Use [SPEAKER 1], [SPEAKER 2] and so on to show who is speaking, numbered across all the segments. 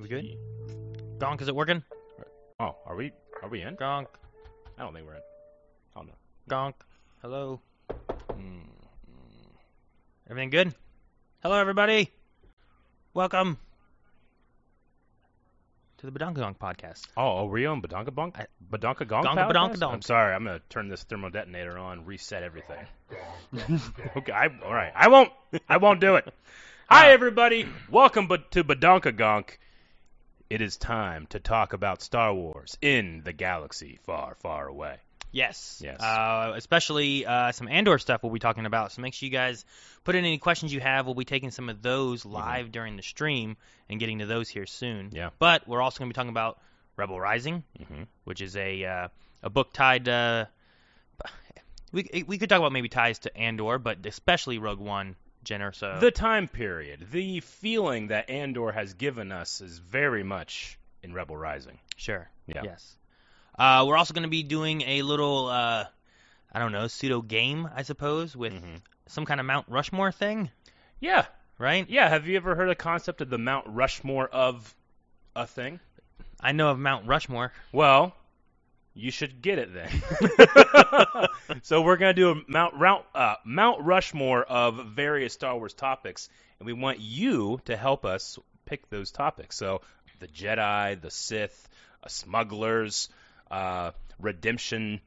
[SPEAKER 1] good? Gonk, is it working?
[SPEAKER 2] Oh, are we in?
[SPEAKER 1] Gonk,
[SPEAKER 2] I don't think we're in. Oh no.
[SPEAKER 1] gonk. Hello. Everything good? Hello, everybody. Welcome to the Badonka Gonk podcast.
[SPEAKER 2] Oh, are we on Badonka Bunk? Badonka Gonk?
[SPEAKER 1] Gonka
[SPEAKER 2] podcast?
[SPEAKER 1] Badonka Donk.
[SPEAKER 2] I'm sorry. I'm gonna turn this thermal detonator on, reset everything. Okay. All right. I won't do it. Hi, everybody. Welcome to Badonka Gonk. It is time to talk about Star Wars in the galaxy far, far away.
[SPEAKER 1] Yes.
[SPEAKER 2] Yes.
[SPEAKER 1] Especially some Andor stuff we'll be talking about. So make sure you guys put in any questions you have. We'll be taking some of those live during the stream and getting to those here soon.
[SPEAKER 2] Yeah.
[SPEAKER 1] But we're also going to be talking about Rebel Rising, which is a book tied. We could talk about maybe ties to Andor, but especially Rogue One, Jenner. So
[SPEAKER 2] The time period, the feeling that Andor has given us is very much in Rebel Rising.
[SPEAKER 1] sure.
[SPEAKER 2] Yeah.
[SPEAKER 1] Yes. We're also going to be doing a little, pseudo game, I suppose, with some kind of Mount Rushmore thing,
[SPEAKER 2] Yeah.
[SPEAKER 1] right?
[SPEAKER 2] Yeah. Have you ever heard the concept of the Mount Rushmore of a thing?
[SPEAKER 1] I know of Mount Rushmore.
[SPEAKER 2] Well, you should get it then. So we're going to do a Mount Rushmore of various Star Wars topics, and we want you to help us pick those topics. So the Jedi, the Sith, smugglers, redemption,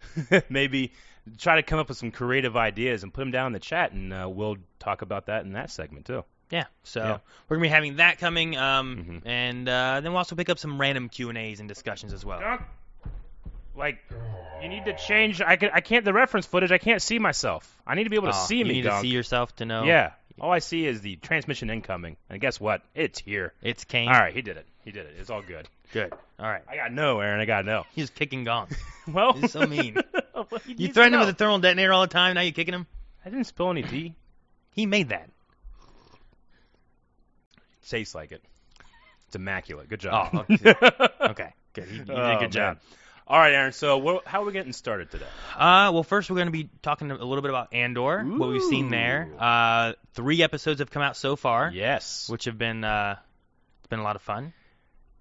[SPEAKER 2] maybe try to come up with some creative ideas and put them down in the chat, and we'll talk about that in that segment too.
[SPEAKER 1] Yeah, so
[SPEAKER 2] Yeah.
[SPEAKER 1] we're going to be having that coming, and then we'll also pick up some random Q&As and discussions as well.
[SPEAKER 2] Like, you need to change. I can't. The reference footage. I can't see myself. I need to be able to see
[SPEAKER 1] you
[SPEAKER 2] me.
[SPEAKER 1] need
[SPEAKER 2] Gunk.
[SPEAKER 1] to see yourself to know.
[SPEAKER 2] Yeah. All I see is the transmission incoming, and guess what? It's here.
[SPEAKER 1] It's Kane.
[SPEAKER 2] All right, he did it. It's all good.
[SPEAKER 1] Good. All right.
[SPEAKER 2] I got no, Aaron. I got no.
[SPEAKER 1] He's kicking Gonk.
[SPEAKER 2] Well,
[SPEAKER 1] He's so mean.
[SPEAKER 2] Well, he
[SPEAKER 1] You
[SPEAKER 2] needs
[SPEAKER 1] threaten
[SPEAKER 2] to
[SPEAKER 1] him with
[SPEAKER 2] know.
[SPEAKER 1] a thermal detonator all the time, now you're kicking him?
[SPEAKER 2] I didn't spill any tea.
[SPEAKER 1] He made that.
[SPEAKER 2] Tastes like it. It's immaculate. Good job.
[SPEAKER 1] Oh, okay. Good. You did a good job.
[SPEAKER 2] Man. All right, Aaron. So, how are we getting started today?
[SPEAKER 1] Well, first we're going to be talking a little bit about Andor, what we've seen there. 3 episodes have come out so far,
[SPEAKER 2] Yes.
[SPEAKER 1] which have been it's been a lot of fun.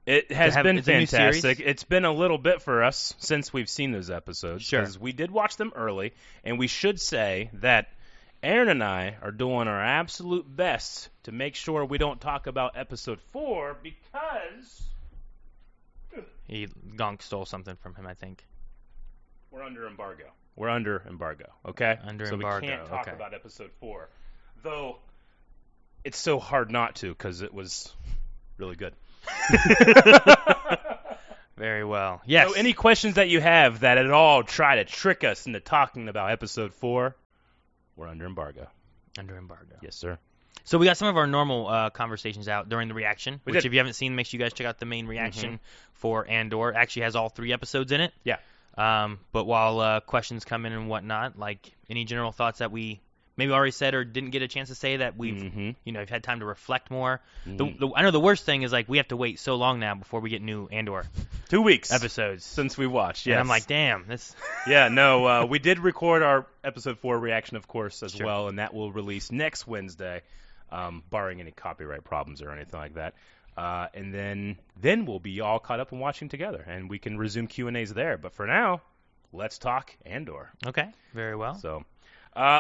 [SPEAKER 2] It has been
[SPEAKER 1] it's a new series.
[SPEAKER 2] fantastic. It's been a little bit for us since we've seen those episodes.
[SPEAKER 1] Sure.
[SPEAKER 2] Because we did watch them early, and we should say that Aaron and I are doing our absolute best to make sure we don't talk about episode 4 because
[SPEAKER 1] Gonk stole something from him, I think.
[SPEAKER 2] we're under embargo. We're under embargo, okay?
[SPEAKER 1] Under
[SPEAKER 2] so
[SPEAKER 1] embargo,
[SPEAKER 2] we can't talk
[SPEAKER 1] okay.
[SPEAKER 2] about episode 4. Though it's so hard not to because it was really good.
[SPEAKER 1] Very well. Yes.
[SPEAKER 2] So any questions that you have that at all try to trick us into talking about episode 4, we're under embargo.
[SPEAKER 1] Under embargo.
[SPEAKER 2] Yes, sir.
[SPEAKER 1] So we got some of our normal conversations out during the reaction,
[SPEAKER 2] We
[SPEAKER 1] which
[SPEAKER 2] did.
[SPEAKER 1] if you haven't seen, make sure you guys check out the main reaction for Andor. It actually has all 3 episodes in it.
[SPEAKER 2] Yeah.
[SPEAKER 1] But while questions come in and whatnot, like any general thoughts that we maybe already said or didn't get a chance to say that we've you've had time to reflect more. I know the worst thing is like we have to wait so long now before we get new Andor
[SPEAKER 2] 2 weeks
[SPEAKER 1] episodes.
[SPEAKER 2] since we watched. Yes.
[SPEAKER 1] And I'm like, damn, this.
[SPEAKER 2] Yeah, no, we did record our episode 4 reaction, of course, as
[SPEAKER 1] Sure.
[SPEAKER 2] well, and that will release next Wednesday, barring any copyright problems or anything like that. And then we'll be all caught up and watching together, and we can resume Q&As there. But for now, let's talk Andor.
[SPEAKER 1] Okay, very well.
[SPEAKER 2] So,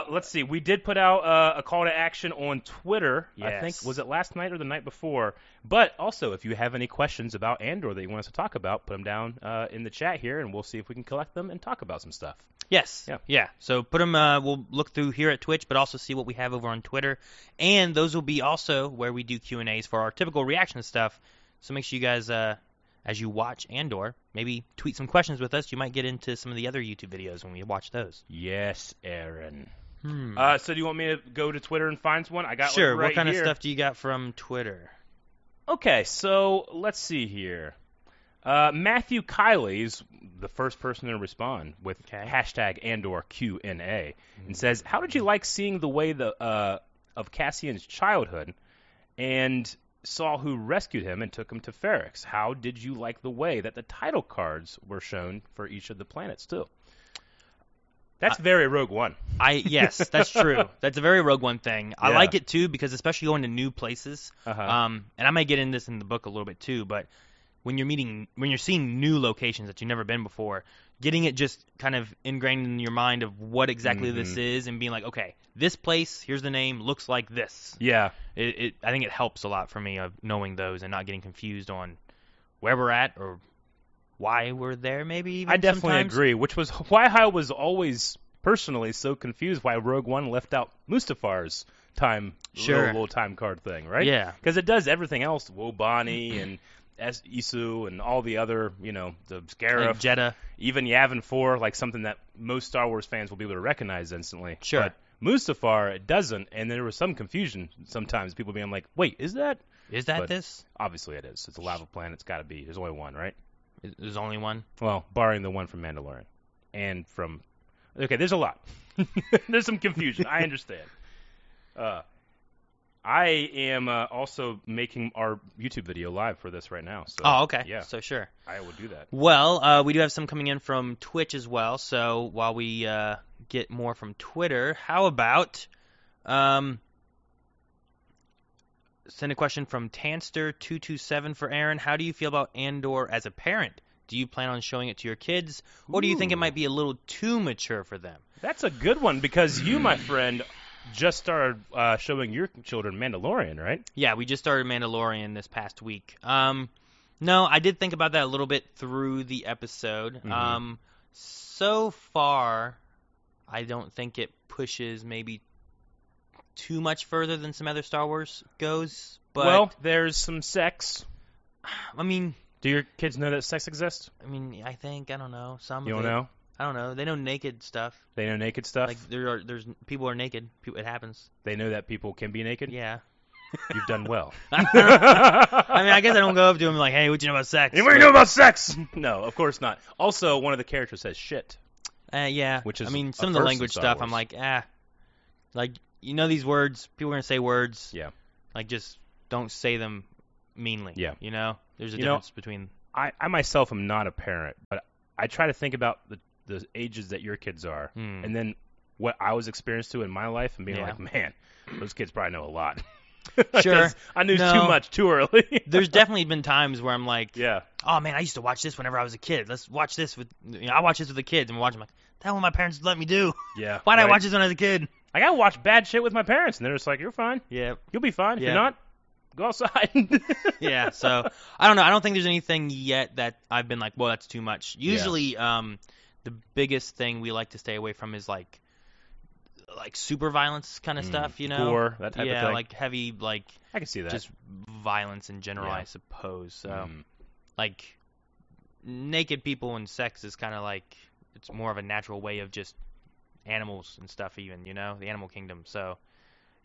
[SPEAKER 2] let's see. We did put out a call to action on Twitter. I think,
[SPEAKER 1] Yes.
[SPEAKER 2] was it last night or the night before? But also, if you have any questions about Andor that you want us to talk about, put them down in the chat here, and we'll see if we can collect them and talk about some stuff.
[SPEAKER 1] Yes.
[SPEAKER 2] Yeah.
[SPEAKER 1] Yeah. So put them. We'll look through here at Twitch, but also see what we have over on Twitter, and those will be also where we do Q&As for our typical reaction stuff. So make sure you guys, as you watch Andor, maybe tweet some questions with us. You might get into some of the other YouTube videos when we watch those.
[SPEAKER 2] Yes, Aaron.
[SPEAKER 1] Hmm.
[SPEAKER 2] So do you want me to go to Twitter and find one? I got
[SPEAKER 1] Sure.
[SPEAKER 2] one right
[SPEAKER 1] What kind
[SPEAKER 2] here.
[SPEAKER 1] of stuff do you got from Twitter?
[SPEAKER 2] Okay, so let's see here. Matthew Kiley's the first person to respond with
[SPEAKER 1] Okay.
[SPEAKER 2] hashtag Andor Q&A and says, "How did you like seeing the way of Cassian's childhood and saw who rescued him and took him to Ferrix? How did you like the way that the title cards were shown for each of the planets too?" That's very Rogue One.
[SPEAKER 1] Yes, that's true. That's a very Rogue One thing. I
[SPEAKER 2] Yeah.
[SPEAKER 1] like it too because especially going to new places.
[SPEAKER 2] Uh-huh.
[SPEAKER 1] And I might get in this in the book a little bit too, but when you're seeing new locations that you've never been before, getting it just kind of ingrained in your mind of what exactly this is and being like, okay, this place, here's the name, looks like this.
[SPEAKER 2] Yeah.
[SPEAKER 1] I think it helps a lot for me of knowing those and not getting confused on where we're at or why we're there maybe even
[SPEAKER 2] I definitely
[SPEAKER 1] sometimes.
[SPEAKER 2] agree, which was why I was always personally so confused why Rogue One left out Mustafar's time,
[SPEAKER 1] Sure.
[SPEAKER 2] little time card thing, right?
[SPEAKER 1] Yeah.
[SPEAKER 2] Because it does everything else, Wobani and Isu and all the other, the Scarif,
[SPEAKER 1] Like Jeddah.
[SPEAKER 2] even Yavin 4, like something that most Star Wars fans will be able to recognize instantly.
[SPEAKER 1] Sure.
[SPEAKER 2] But Mustafar, it doesn't, and there was some confusion sometimes, people being like, wait, is that?
[SPEAKER 1] Is that
[SPEAKER 2] But-
[SPEAKER 1] this?
[SPEAKER 2] Obviously it is. It's a lava planet. It's got to be. There's only one, right?
[SPEAKER 1] There's only one.
[SPEAKER 2] Well, barring the one from Mandalorian. And from... Okay, there's a lot. There's some confusion. I understand. I am also making our YouTube video live for this right now. So,
[SPEAKER 1] Oh, okay.
[SPEAKER 2] Yeah,
[SPEAKER 1] So sure.
[SPEAKER 2] I will do that.
[SPEAKER 1] Well, we do have some coming in from Twitch as well. So while we get more from Twitter, how about send a question from Tanster227 for Aaron. How do you feel about Andor as a parent? Do you plan on showing it to your kids, or do you think it might be a little too mature for them?
[SPEAKER 2] That's a good one because you, my friend, just started showing your children Mandalorian, right?
[SPEAKER 1] Yeah, we just started Mandalorian this past week. No, I did think about that a little bit through the episode. So far, I don't think it pushes maybe too much further than some other Star Wars goes. But
[SPEAKER 2] Well, there's some sex.
[SPEAKER 1] I mean,
[SPEAKER 2] Do your kids know that sex exists?
[SPEAKER 1] I think I don't know. Some
[SPEAKER 2] You
[SPEAKER 1] of
[SPEAKER 2] don't
[SPEAKER 1] it.
[SPEAKER 2] know?
[SPEAKER 1] I don't know. They know naked stuff.
[SPEAKER 2] They know naked stuff?
[SPEAKER 1] Like there's people are naked. It happens.
[SPEAKER 2] They know that people can be naked?
[SPEAKER 1] Yeah.
[SPEAKER 2] You've done well.
[SPEAKER 1] I mean, I guess I don't go up to him like, "Hey, what you know about sex?"
[SPEAKER 2] Anybody know about sex? No, of course not. Also, one of the characters says shit.
[SPEAKER 1] Yeah.
[SPEAKER 2] Which is
[SPEAKER 1] I mean,
[SPEAKER 2] a
[SPEAKER 1] some of the
[SPEAKER 2] first in
[SPEAKER 1] language
[SPEAKER 2] Star
[SPEAKER 1] stuff,
[SPEAKER 2] Wars.
[SPEAKER 1] I'm like, like these words. People are gonna say words.
[SPEAKER 2] Yeah.
[SPEAKER 1] Like, just don't say them meanly.
[SPEAKER 2] Yeah.
[SPEAKER 1] There's a
[SPEAKER 2] You know,
[SPEAKER 1] difference between.
[SPEAKER 2] I myself am not a parent, but I try to think about the ages that your kids are, and then what I was experienced to in my life, and being
[SPEAKER 1] Yeah.
[SPEAKER 2] like, man, those kids probably know a lot.
[SPEAKER 1] Sure.
[SPEAKER 2] 'Cause I knew
[SPEAKER 1] No.
[SPEAKER 2] too much too early.
[SPEAKER 1] There's definitely been times where I'm like,
[SPEAKER 2] yeah.
[SPEAKER 1] oh man, I used to watch this whenever I was a kid. Let's watch this with. I watch this with the kids, and watch. I'm like, that's what my parents let me do.
[SPEAKER 2] Yeah.
[SPEAKER 1] Why did I
[SPEAKER 2] right?
[SPEAKER 1] watch this when I was a kid?
[SPEAKER 2] I gotta watch bad shit with my parents, and they're just like, you're fine.
[SPEAKER 1] Yeah.
[SPEAKER 2] You'll be fine. If
[SPEAKER 1] Yeah.
[SPEAKER 2] you're not, go outside.
[SPEAKER 1] Yeah, so I don't know. I don't think there's anything yet that I've been like, well, that's too much. Usually, the biggest thing we like to stay away from is like super violence kind of stuff,
[SPEAKER 2] Gore, that type of
[SPEAKER 1] yeah,
[SPEAKER 2] thing.
[SPEAKER 1] like heavy, like
[SPEAKER 2] I can see that.
[SPEAKER 1] just violence in general,
[SPEAKER 2] Yeah.
[SPEAKER 1] I suppose. So, like naked people and sex is kind of like it's more of a natural way of just animals and stuff, even the animal kingdom. So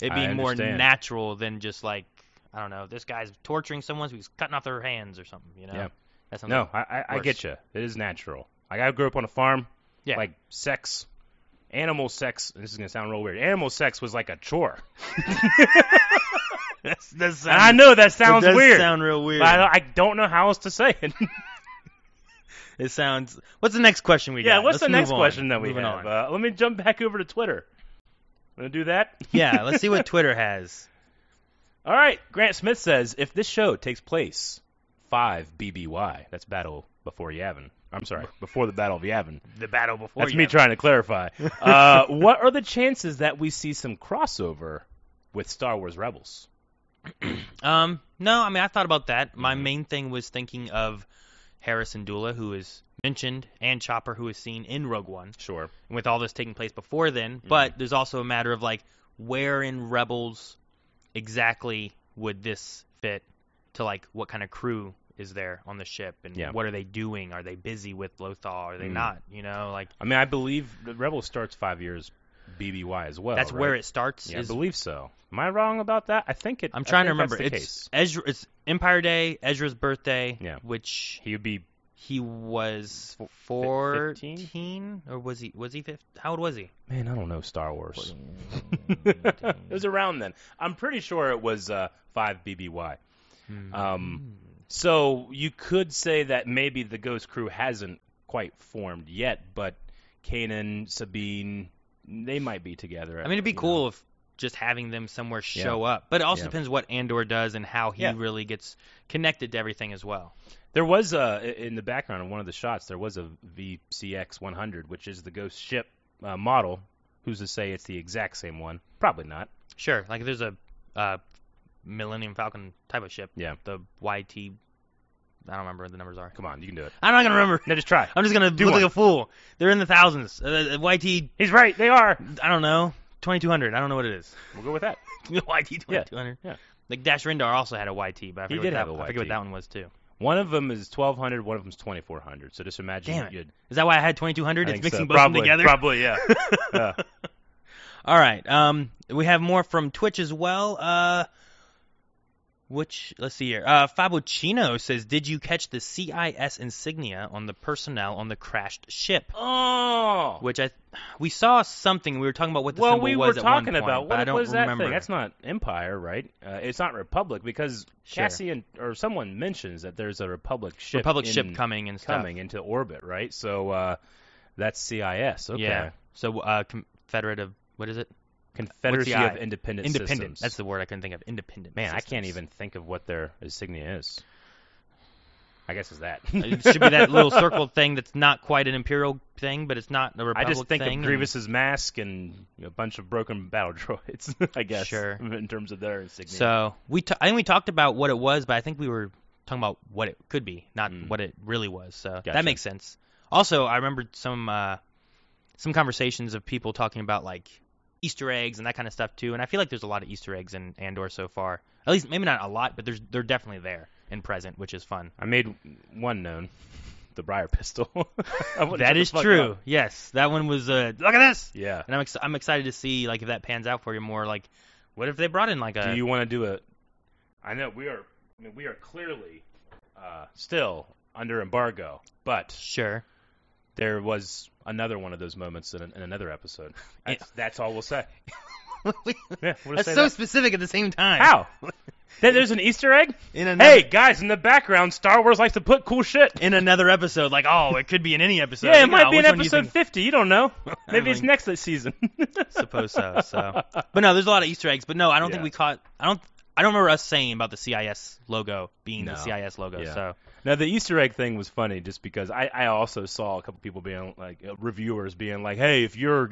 [SPEAKER 1] it
[SPEAKER 2] I
[SPEAKER 1] being more
[SPEAKER 2] understand.
[SPEAKER 1] natural than just like I don't know, this guy's torturing someone, so he's cutting off their hands or something.
[SPEAKER 2] Yeah.
[SPEAKER 1] That sounds
[SPEAKER 2] No,
[SPEAKER 1] like
[SPEAKER 2] I
[SPEAKER 1] worse.
[SPEAKER 2] get you. It is natural. Like, I grew up on a farm.
[SPEAKER 1] Yeah.
[SPEAKER 2] Like, sex, animal sex, and this is going to sound real weird. Animal sex was like a chore.
[SPEAKER 1] That
[SPEAKER 2] And I know that sounds
[SPEAKER 1] does
[SPEAKER 2] weird.
[SPEAKER 1] sound real weird.
[SPEAKER 2] But I don't know how else to say it.
[SPEAKER 1] It sounds. What's the next question we got?
[SPEAKER 2] Yeah, what's
[SPEAKER 1] Let's
[SPEAKER 2] the next
[SPEAKER 1] move on.
[SPEAKER 2] question that we
[SPEAKER 1] Moving
[SPEAKER 2] have?
[SPEAKER 1] on.
[SPEAKER 2] Let me jump back over to Twitter. Want to do that?
[SPEAKER 1] Yeah, let's see what Twitter has.
[SPEAKER 2] All right. Grant Smith says, if this show takes place 5 BBY, that's Battle Before Yavin. I'm sorry, before the Battle of Yavin.
[SPEAKER 1] The battle before.
[SPEAKER 2] That's me trying to clarify. What are the chances that we see some crossover with Star Wars Rebels?
[SPEAKER 1] No, I mean I thought about that. My main thing was thinking of Harrison Dula, who is mentioned, and Chopper, who is seen in Rogue One.
[SPEAKER 2] Sure.
[SPEAKER 1] And with all this taking place before then, but there's also a matter of like where in Rebels exactly would this fit to like what kind of crew is there on the ship and
[SPEAKER 2] Yeah.
[SPEAKER 1] what are they doing? Are they busy with Lothal? Are they not? Like
[SPEAKER 2] I mean, I believe the Rebels starts 5 years BBY as well.
[SPEAKER 1] that's
[SPEAKER 2] right?
[SPEAKER 1] where it starts.
[SPEAKER 2] Yeah, I
[SPEAKER 1] is
[SPEAKER 2] believe so. Am I wrong about that? I think it.
[SPEAKER 1] I'm trying to
[SPEAKER 2] I think
[SPEAKER 1] remember.
[SPEAKER 2] That's the
[SPEAKER 1] It's
[SPEAKER 2] case.
[SPEAKER 1] Ezra. It's Empire Day, Ezra's birthday,
[SPEAKER 2] Yeah.
[SPEAKER 1] which
[SPEAKER 2] He would be.
[SPEAKER 1] he was
[SPEAKER 2] 15?
[SPEAKER 1] 14, or was he 15? How old was he?
[SPEAKER 2] Man, I don't know Star Wars. It was around then. I'm pretty sure it was 5 BBY. So you could say that maybe the Ghost Crew hasn't quite formed yet, but Kanan, Sabine, they might be together.
[SPEAKER 1] I mean, it'd be cool if just having them somewhere show up. But it also depends what Andor does and how he really gets connected to everything as well.
[SPEAKER 2] There was in the background of one of the shots, there was a VCX 100, which is the Ghost ship model. Who's to say it's the exact same one? Probably not.
[SPEAKER 1] Sure. Like there's a Millennium Falcon type of ship.
[SPEAKER 2] Yeah.
[SPEAKER 1] The YT. I don't remember what the numbers are.
[SPEAKER 2] Come on, you can do it.
[SPEAKER 1] I'm not going to remember.
[SPEAKER 2] No, just try.
[SPEAKER 1] I'm just going to look like a fool. They're in the thousands. YT.
[SPEAKER 2] He's right. They are.
[SPEAKER 1] I don't know. 2200. I don't know what it is.
[SPEAKER 2] We'll go with that.
[SPEAKER 1] YT 2200.
[SPEAKER 2] Yeah.
[SPEAKER 1] Like Dash Rendar also had a YT, but I forget what that one was too.
[SPEAKER 2] One of them is 1200. One of them is 2400. So just imagine.
[SPEAKER 1] Damn it. Is that why I had 2200? It's mixing both
[SPEAKER 2] probably,
[SPEAKER 1] of them together.
[SPEAKER 2] Probably, yeah. Yeah.
[SPEAKER 1] All right. We have more from Twitch as well. Let's see here. Fabuchino says, did you catch the CIS insignia on the personnel on the crashed ship?
[SPEAKER 2] Oh.
[SPEAKER 1] Which we saw something. We were talking about what the symbol was at one point.
[SPEAKER 2] Well, we were talking about
[SPEAKER 1] what
[SPEAKER 2] was that
[SPEAKER 1] remember.
[SPEAKER 2] thing? That's not Empire, right? It's not Republic because Cassian or someone mentions that there's a Republic ship
[SPEAKER 1] coming and stuff.
[SPEAKER 2] Coming into orbit, right? So that's CIS. Okay.
[SPEAKER 1] Yeah. So Confederate of what is it?
[SPEAKER 2] Confederacy of Independent Systems.
[SPEAKER 1] That's the word I couldn't think of. Independent.
[SPEAKER 2] Man,
[SPEAKER 1] systems.
[SPEAKER 2] I can't even think of what their insignia is. I guess it's that.
[SPEAKER 1] It should be that little circle thing that's not quite an Imperial thing, but it's not a Republic thing.
[SPEAKER 2] I just think of Grievous's mask and a bunch of broken battle droids, I guess, in terms of their insignia.
[SPEAKER 1] So I think we talked about what it was, but I think we were talking about what it could be, not what it really was. So
[SPEAKER 2] Gotcha.
[SPEAKER 1] That makes sense. Also, I remembered some conversations of people talking about like Easter eggs and that kind of stuff too, and I feel like there's a lot of Easter eggs in Andor so far. At least maybe not a lot, but they're definitely there and present, which is fun.
[SPEAKER 2] I made one known, the Briar pistol.
[SPEAKER 1] That is true.
[SPEAKER 2] Up.
[SPEAKER 1] Yes, that one was. Look at this.
[SPEAKER 2] Yeah,
[SPEAKER 1] and I'm excited to see like if that pans out for you more. Like, what if they brought in like a?
[SPEAKER 2] Do you want to do a? I know we are. I mean, we are clearly still under embargo, but
[SPEAKER 1] sure.
[SPEAKER 2] There was another one of those moments in another episode. That's all we'll say.
[SPEAKER 1] That's so specific at the same time.
[SPEAKER 2] How? There's an Easter egg? Hey, guys, in the background, Star Wars likes to put cool shit.
[SPEAKER 1] In another episode. Like, it could be in any episode.
[SPEAKER 2] Yeah, it might be in episode 50. You don't know. Maybe it's next season.
[SPEAKER 1] Suppose so. But no, there's a lot of Easter eggs. But no, I don't think we caught... I don't remember us saying about the CIS logo being the CIS logo.
[SPEAKER 2] Yeah.
[SPEAKER 1] So
[SPEAKER 2] now the Easter egg thing was funny just because I also saw a couple people being like reviewers being like, hey, if you're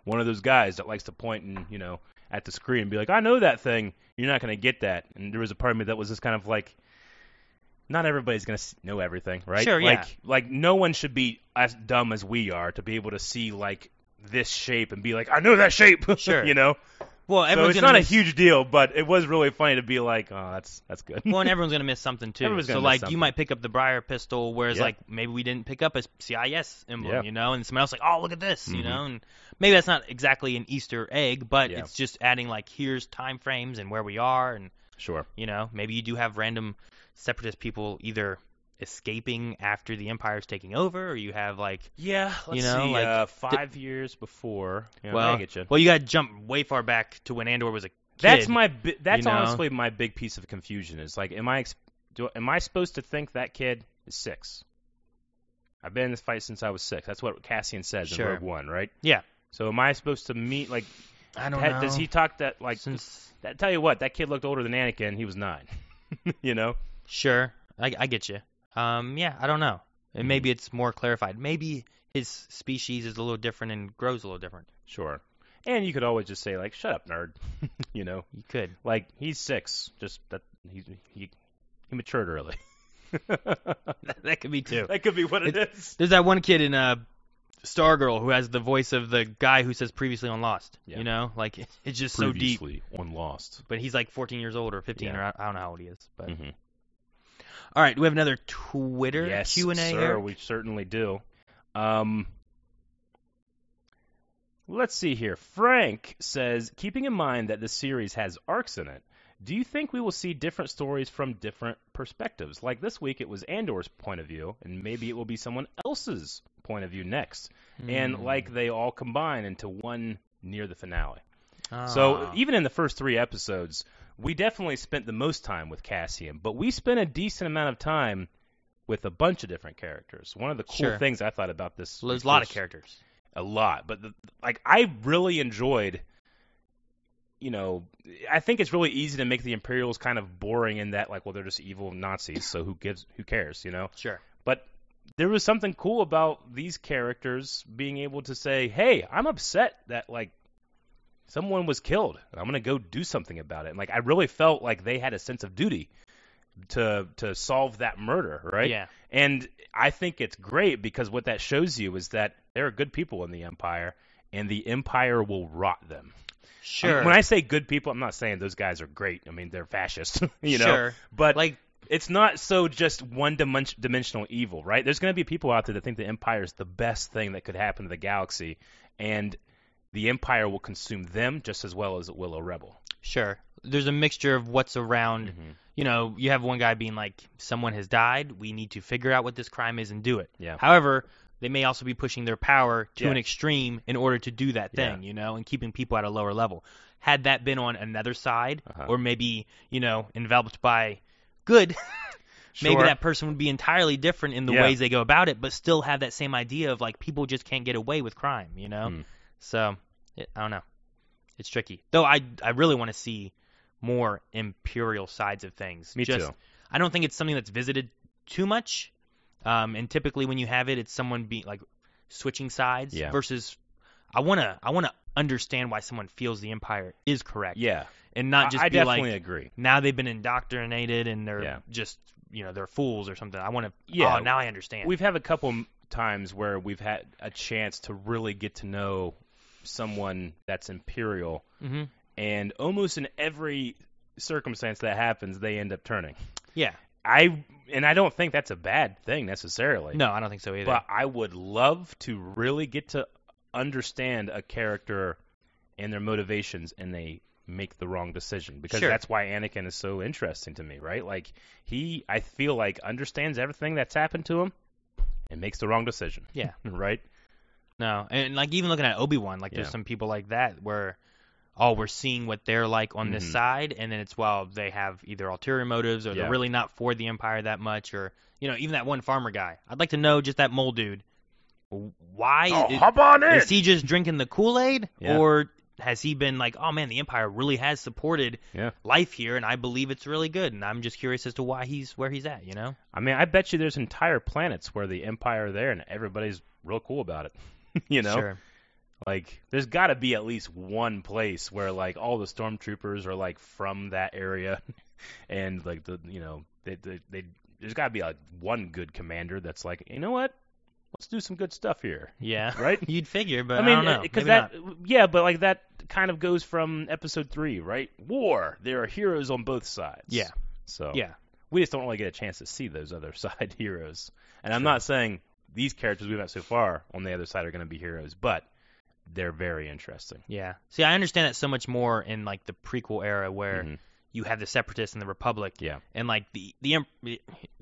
[SPEAKER 2] one of those guys that likes to point and at the screen and be like, I know that thing, you're not going to get that. And there was a part of me that was just kind of like, not everybody's going to know everything, right?
[SPEAKER 1] Sure, yeah.
[SPEAKER 2] Like no one should be as dumb as we are to be able to see like this shape and be like, I know that shape.
[SPEAKER 1] Sure.
[SPEAKER 2] Well, so it's not a huge deal, but it was really funny to be like, oh, that's good.
[SPEAKER 1] Well, and everyone's going to miss something, too. So, like, you might pick up the Briar pistol, whereas, like, maybe we didn't pick up a CIS emblem, and somebody else like, oh, look at this, and maybe that's not exactly an Easter egg, but it's just adding, like, here's time frames and where we are, and,
[SPEAKER 2] sure,
[SPEAKER 1] maybe you do have random separatist people either escaping after the Empire's taking over, or you have like
[SPEAKER 2] let's see, like 5 years before. I get you.
[SPEAKER 1] Well, you got to jump way far back to when Andor was a kid.
[SPEAKER 2] That's honestly my big piece of confusion is like, am I supposed to think that kid is 6? I've been in this fight since I was 6. That's what Cassian says in Rogue One, right?
[SPEAKER 1] Yeah.
[SPEAKER 2] So am I supposed to meet like?
[SPEAKER 1] I don't know.
[SPEAKER 2] Does he talk that like? Tell you what, that kid looked older than Anakin. He was 9.
[SPEAKER 1] Sure, I get you. I don't know. And maybe it's more clarified. Maybe his species is a little different and grows a little different.
[SPEAKER 2] Sure. And you could always just say, like, shut up, nerd. You
[SPEAKER 1] could.
[SPEAKER 2] Like, he's 6. Just that he matured early.
[SPEAKER 1] That could be, too.
[SPEAKER 2] That could be what it is.
[SPEAKER 1] There's that one kid in Stargirl who has the voice of the guy who says previously on Lost.
[SPEAKER 2] Yeah.
[SPEAKER 1] Like, it's just so deep.
[SPEAKER 2] Previously on Lost.
[SPEAKER 1] But he's like 14 years old or 15 or I don't know how old he is. But.
[SPEAKER 2] Mm-hmm.
[SPEAKER 1] All right, do we have another Twitter Q&A
[SPEAKER 2] sir,
[SPEAKER 1] here?
[SPEAKER 2] We certainly do. Let's see here. Frank says, keeping in mind that the series has arcs in it, do you think we will see different stories from different perspectives? Like this week, it was Andor's point of view, and maybe it will be someone else's point of view next. And like they all combine into one near the finale. So even in the first 3 episodes, we definitely spent the most time with Cassian, but we spent a decent amount of time with a bunch of different characters. One of the cool things I thought about this...
[SPEAKER 1] Well, there's a lot of characters.
[SPEAKER 2] a lot. But like I really enjoyed. You know, I think it's really easy to make the Imperials kind of boring in that, like, well, they're just evil Nazis, so who cares, you know?
[SPEAKER 1] Sure.
[SPEAKER 2] But there was something cool about these characters being able to say, hey, I'm upset that, like, someone was killed, and I'm going to go do something about it. And, like, I really felt like they had a sense of duty to solve that murder, right?
[SPEAKER 1] Yeah.
[SPEAKER 2] And I think it's great because what that shows you is that there are good people in the Empire, and the Empire will rot them.
[SPEAKER 1] Sure.
[SPEAKER 2] When I say good people, I'm not saying those guys are great. I mean, they're fascists, you know.
[SPEAKER 1] Sure.
[SPEAKER 2] But
[SPEAKER 1] like,
[SPEAKER 2] it's not so just one-dimensional evil, right? There's going to be people out there that think the Empire is the best thing that could happen to the galaxy, and the Empire will consume them just as well as it will a rebel.
[SPEAKER 1] Sure. There's a mixture of what's around.
[SPEAKER 2] Mm-hmm.
[SPEAKER 1] You know, you have one guy being like, someone has died. We need to figure out what this crime is and do it.
[SPEAKER 2] Yeah.
[SPEAKER 1] However, they may also be pushing their power to
[SPEAKER 2] Yeah.
[SPEAKER 1] an extreme in order to do that thing,
[SPEAKER 2] Yeah.
[SPEAKER 1] you know, and keeping people at a lower level. Had that been on another side, or maybe, you know, enveloped by good, maybe
[SPEAKER 2] Sure.
[SPEAKER 1] that person would be entirely different in the
[SPEAKER 2] Yeah.
[SPEAKER 1] ways they go about it, but still have that same idea of, like, people just can't get away with crime, you know? So, I don't know. It's tricky. Though I really want to see more Imperial sides of things.
[SPEAKER 2] Me too.
[SPEAKER 1] I don't think it's something that's visited too much. And typically when you have it, it's someone being like switching sides
[SPEAKER 2] Yeah.
[SPEAKER 1] versus I wanna understand why someone feels the Empire is correct.
[SPEAKER 2] Yeah.
[SPEAKER 1] And not just
[SPEAKER 2] I
[SPEAKER 1] be
[SPEAKER 2] definitely
[SPEAKER 1] like
[SPEAKER 2] agree.
[SPEAKER 1] now they've been indoctrinated and they're
[SPEAKER 2] Yeah.
[SPEAKER 1] just, you know, they're fools or something. I want to
[SPEAKER 2] Yeah.
[SPEAKER 1] oh, now I understand.
[SPEAKER 2] We've had a couple times where we've had a chance to really get to know someone that's Imperial,
[SPEAKER 1] Mm-hmm.
[SPEAKER 2] and almost in every circumstance that happens, they end up turning.
[SPEAKER 1] Yeah.
[SPEAKER 2] I don't think that's a bad thing necessarily.
[SPEAKER 1] No, I don't think so either.
[SPEAKER 2] But I would love to really get to understand a character and their motivations, and they make the wrong decision, because
[SPEAKER 1] Sure.
[SPEAKER 2] that's why Anakin is so interesting to me, right? Like I feel like understands everything that's happened to him and makes the wrong decision.
[SPEAKER 1] Yeah.
[SPEAKER 2] Right?
[SPEAKER 1] No, and like even looking at Obi-Wan, like there's
[SPEAKER 2] Yeah.
[SPEAKER 1] some people like that where, oh, we're seeing what they're like on this
[SPEAKER 2] Mhm.
[SPEAKER 1] side, and then it's, well, they have either ulterior motives or
[SPEAKER 2] Yeah.
[SPEAKER 1] they're really not for the Empire that much, or, you know, even that one farmer guy. I'd like to know just that mole dude. Why
[SPEAKER 2] hop on in.
[SPEAKER 1] is he just drinking the Kool-Aid,
[SPEAKER 2] Yeah.
[SPEAKER 1] or has he been like, oh man, the Empire really has supported
[SPEAKER 2] Yeah.
[SPEAKER 1] life here, and I believe it's really good, and I'm just curious as to why he's where he's at, you know?
[SPEAKER 2] I mean, I bet you there's entire planets where the Empire are there and everybody's real cool about it. You know?
[SPEAKER 1] Sure.
[SPEAKER 2] Like, there's got to be at least one place where, like, all the stormtroopers are, like, from that area, and, like, there's got to be, like, one good commander that's like, you know what? Let's do some good stuff here.
[SPEAKER 1] Yeah.
[SPEAKER 2] Right?
[SPEAKER 1] You'd figure, but
[SPEAKER 2] I mean,
[SPEAKER 1] don't know.
[SPEAKER 2] because
[SPEAKER 1] Maybe not.
[SPEAKER 2] yeah, but, like, that kind of goes from Episode 3, right? War. There are heroes on both sides.
[SPEAKER 1] Yeah.
[SPEAKER 2] So
[SPEAKER 1] Yeah.
[SPEAKER 2] we just don't really get a chance to see those other side heroes. And I'm
[SPEAKER 1] Sure.
[SPEAKER 2] not saying these characters we've met so far on the other side are going to be heroes, but they're very interesting.
[SPEAKER 1] Yeah. See, I understand that so much more in like the prequel era where
[SPEAKER 2] Mhm.
[SPEAKER 1] you have the Separatists and the Republic.
[SPEAKER 2] Yeah.
[SPEAKER 1] And like the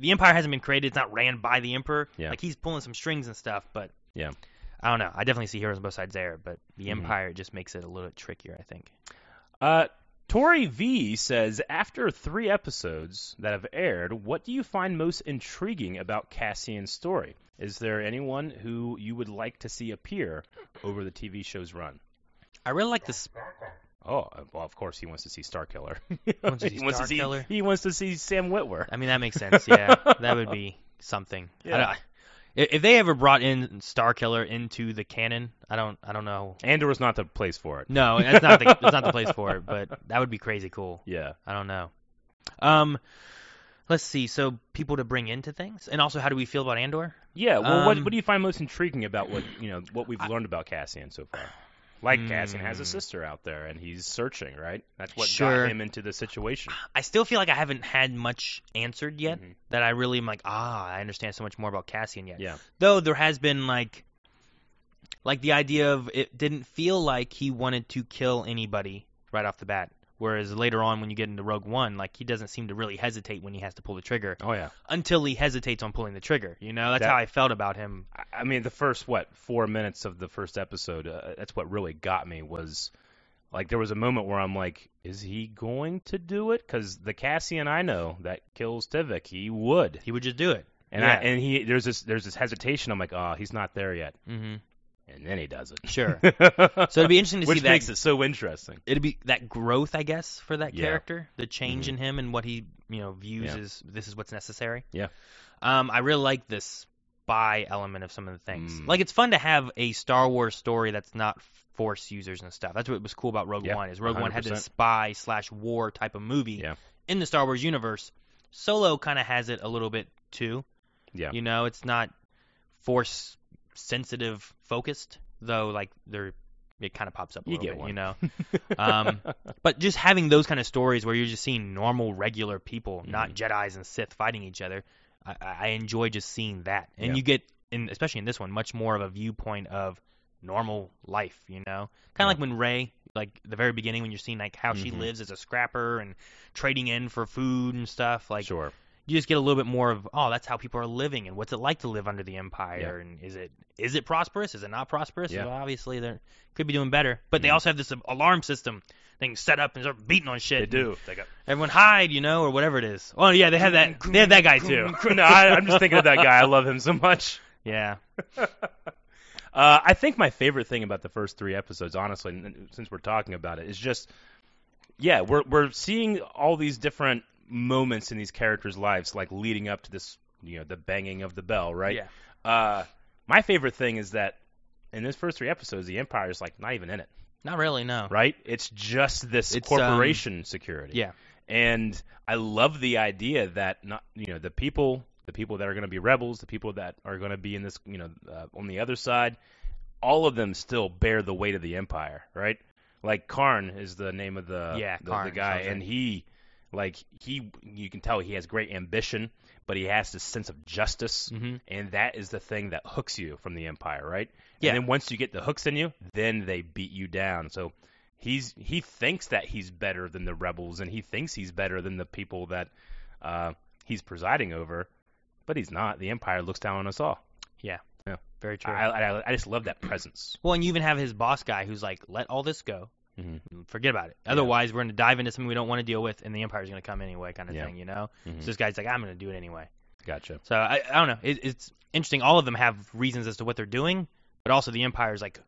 [SPEAKER 1] Empire hasn't been created; it's not ran by the Emperor.
[SPEAKER 2] Yeah.
[SPEAKER 1] Like he's pulling some strings and stuff, but
[SPEAKER 2] Yeah.
[SPEAKER 1] I don't know. I definitely see heroes on both sides there, but the
[SPEAKER 2] Mhm.
[SPEAKER 1] Empire just makes it a little bit trickier, I think.
[SPEAKER 2] Tori V says, after 3 episodes that have aired, what do you find most intriguing about Cassian's story? Is there anyone who you would like to see appear over the TV show's run?
[SPEAKER 1] I really like this.
[SPEAKER 2] Oh, well, of course he wants to see Starkiller.
[SPEAKER 1] Wants to see Starkiller?
[SPEAKER 2] He wants to see Sam Witwer.
[SPEAKER 1] I mean, that makes sense. Yeah, that would be something.
[SPEAKER 2] Yeah.
[SPEAKER 1] If they ever brought in Starkiller into the canon, I don't know.
[SPEAKER 2] Andor's not the place for it.
[SPEAKER 1] No, that's not the place for it. But that would be crazy cool.
[SPEAKER 2] Yeah.
[SPEAKER 1] I don't know. Let's see. So people to bring into things, and also how do we feel about Andor?
[SPEAKER 2] Yeah. Well, what do you find most intriguing about what we've learned about Cassian so far? Like Cassian has a sister out there, and he's searching, right? That's what
[SPEAKER 1] Sure.
[SPEAKER 2] got him into the situation.
[SPEAKER 1] I still feel like I haven't had much answered yet.
[SPEAKER 2] Mhm.
[SPEAKER 1] That I really am like, I understand so much more about Cassian yet.
[SPEAKER 2] Yeah.
[SPEAKER 1] Though there has been like the idea of it didn't feel like he wanted to kill anybody right off the bat. Whereas later on, when you get into Rogue One, like he doesn't seem to really hesitate when he has to pull the trigger
[SPEAKER 2] Oh yeah.
[SPEAKER 1] until he hesitates on pulling the trigger. You know, that's how I felt about him.
[SPEAKER 2] I mean, the first 4 minutes of the first episode, that's what really got me. Was like there was a moment where I'm like, is he going to do it? Because the Cassian I know that kills Tivik, he would.
[SPEAKER 1] He would just do it.
[SPEAKER 2] And
[SPEAKER 1] Yeah.
[SPEAKER 2] there's this hesitation. I'm like, oh, he's not there yet.
[SPEAKER 1] Mm-hmm.
[SPEAKER 2] and then he doesn't.
[SPEAKER 1] Sure. So it'd be interesting to see
[SPEAKER 2] Which
[SPEAKER 1] that.
[SPEAKER 2] makes it so interesting.
[SPEAKER 1] It'd be that growth, I guess, for that
[SPEAKER 2] Yeah.
[SPEAKER 1] character, the change in him and what he, views
[SPEAKER 2] Yeah.
[SPEAKER 1] as this is what's necessary.
[SPEAKER 2] Yeah.
[SPEAKER 1] I really like the spy element of some of the things.
[SPEAKER 2] Mm.
[SPEAKER 1] Like, it's fun to have a Star Wars story that's not Force users and stuff. That's what was cool about Rogue
[SPEAKER 2] Yeah,
[SPEAKER 1] One. Is Rogue One had
[SPEAKER 2] 100%.
[SPEAKER 1] this spy/war type of movie
[SPEAKER 2] Yeah.
[SPEAKER 1] in the Star Wars universe. Solo kind of has it a little bit too.
[SPEAKER 2] Yeah.
[SPEAKER 1] It's not Force sensitive focused, though. Like it kind of pops up a
[SPEAKER 2] You
[SPEAKER 1] little
[SPEAKER 2] get
[SPEAKER 1] bit,
[SPEAKER 2] one.
[SPEAKER 1] But just having those kind of stories where you're just seeing normal, regular people, not
[SPEAKER 2] Mhm.
[SPEAKER 1] Jedis and Sith fighting each other, I enjoy just seeing that. And
[SPEAKER 2] Yeah.
[SPEAKER 1] you get, especially in this one, much more of a viewpoint of normal life. Kind of like when Rey, like the very beginning, when you're seeing like how she
[SPEAKER 2] Mhm.
[SPEAKER 1] lives as a scrapper and trading in for food and stuff. Like,
[SPEAKER 2] Sure.
[SPEAKER 1] you just get a little bit more of, that's how people are living, and what's it like to live under the Empire,
[SPEAKER 2] Yeah.
[SPEAKER 1] and is it prosperous? Is it not prosperous?
[SPEAKER 2] Yeah.
[SPEAKER 1] Well, obviously they could be doing better, but they
[SPEAKER 2] Mhm.
[SPEAKER 1] also have this alarm system thing set up and start beating on shit.
[SPEAKER 2] They do. They got.
[SPEAKER 1] Everyone hide, or whatever it is. Oh yeah, they have that. They have that guy too.
[SPEAKER 2] No, I'm just thinking of that guy. I love him so much.
[SPEAKER 1] Yeah.
[SPEAKER 2] I think my favorite thing about the first 3 episodes, honestly, since we're talking about it, is just, we're seeing all these different moments in these characters' lives, like leading up to this, the banging of the bell, right?
[SPEAKER 1] Yeah.
[SPEAKER 2] My favorite thing is that in this first 3 episodes, the Empire is like not even in it,
[SPEAKER 1] Not really, no.
[SPEAKER 2] right? It's just this
[SPEAKER 1] It's,
[SPEAKER 2] corporation security.
[SPEAKER 1] Yeah.
[SPEAKER 2] And I love the idea that not, the people that are going to be rebels, the people that are going to be in this, on the other side, all of them still bear the weight of the Empire, right? Like Karn is the name of the
[SPEAKER 1] Karn,
[SPEAKER 2] guy,
[SPEAKER 1] sounds
[SPEAKER 2] and you can tell he has great ambition, but he has this sense of justice,
[SPEAKER 1] Mhm.
[SPEAKER 2] and that is the thing that hooks you from the Empire, right?
[SPEAKER 1] Yeah.
[SPEAKER 2] And then once you get the hooks in you, then they beat you down. So he thinks that he's better than the rebels, and he thinks he's better than the people that he's presiding over, but he's not. The Empire looks down on us all.
[SPEAKER 1] Yeah.
[SPEAKER 2] Yeah.
[SPEAKER 1] Very true.
[SPEAKER 2] I just love that presence.
[SPEAKER 1] Well, and you even have his boss guy who's like, let all this go.
[SPEAKER 2] Mm-hmm.
[SPEAKER 1] Forget about it. Otherwise, we're going to dive into something we don't want to deal with, and the Empire's going to come anyway, kind of
[SPEAKER 2] Yeah.
[SPEAKER 1] thing,
[SPEAKER 2] Mhm.
[SPEAKER 1] So this guy's like, I'm going to do it anyway.
[SPEAKER 2] Gotcha.
[SPEAKER 1] So I don't know. It's interesting. All of them have reasons as to what they're doing, but also the Empire's like,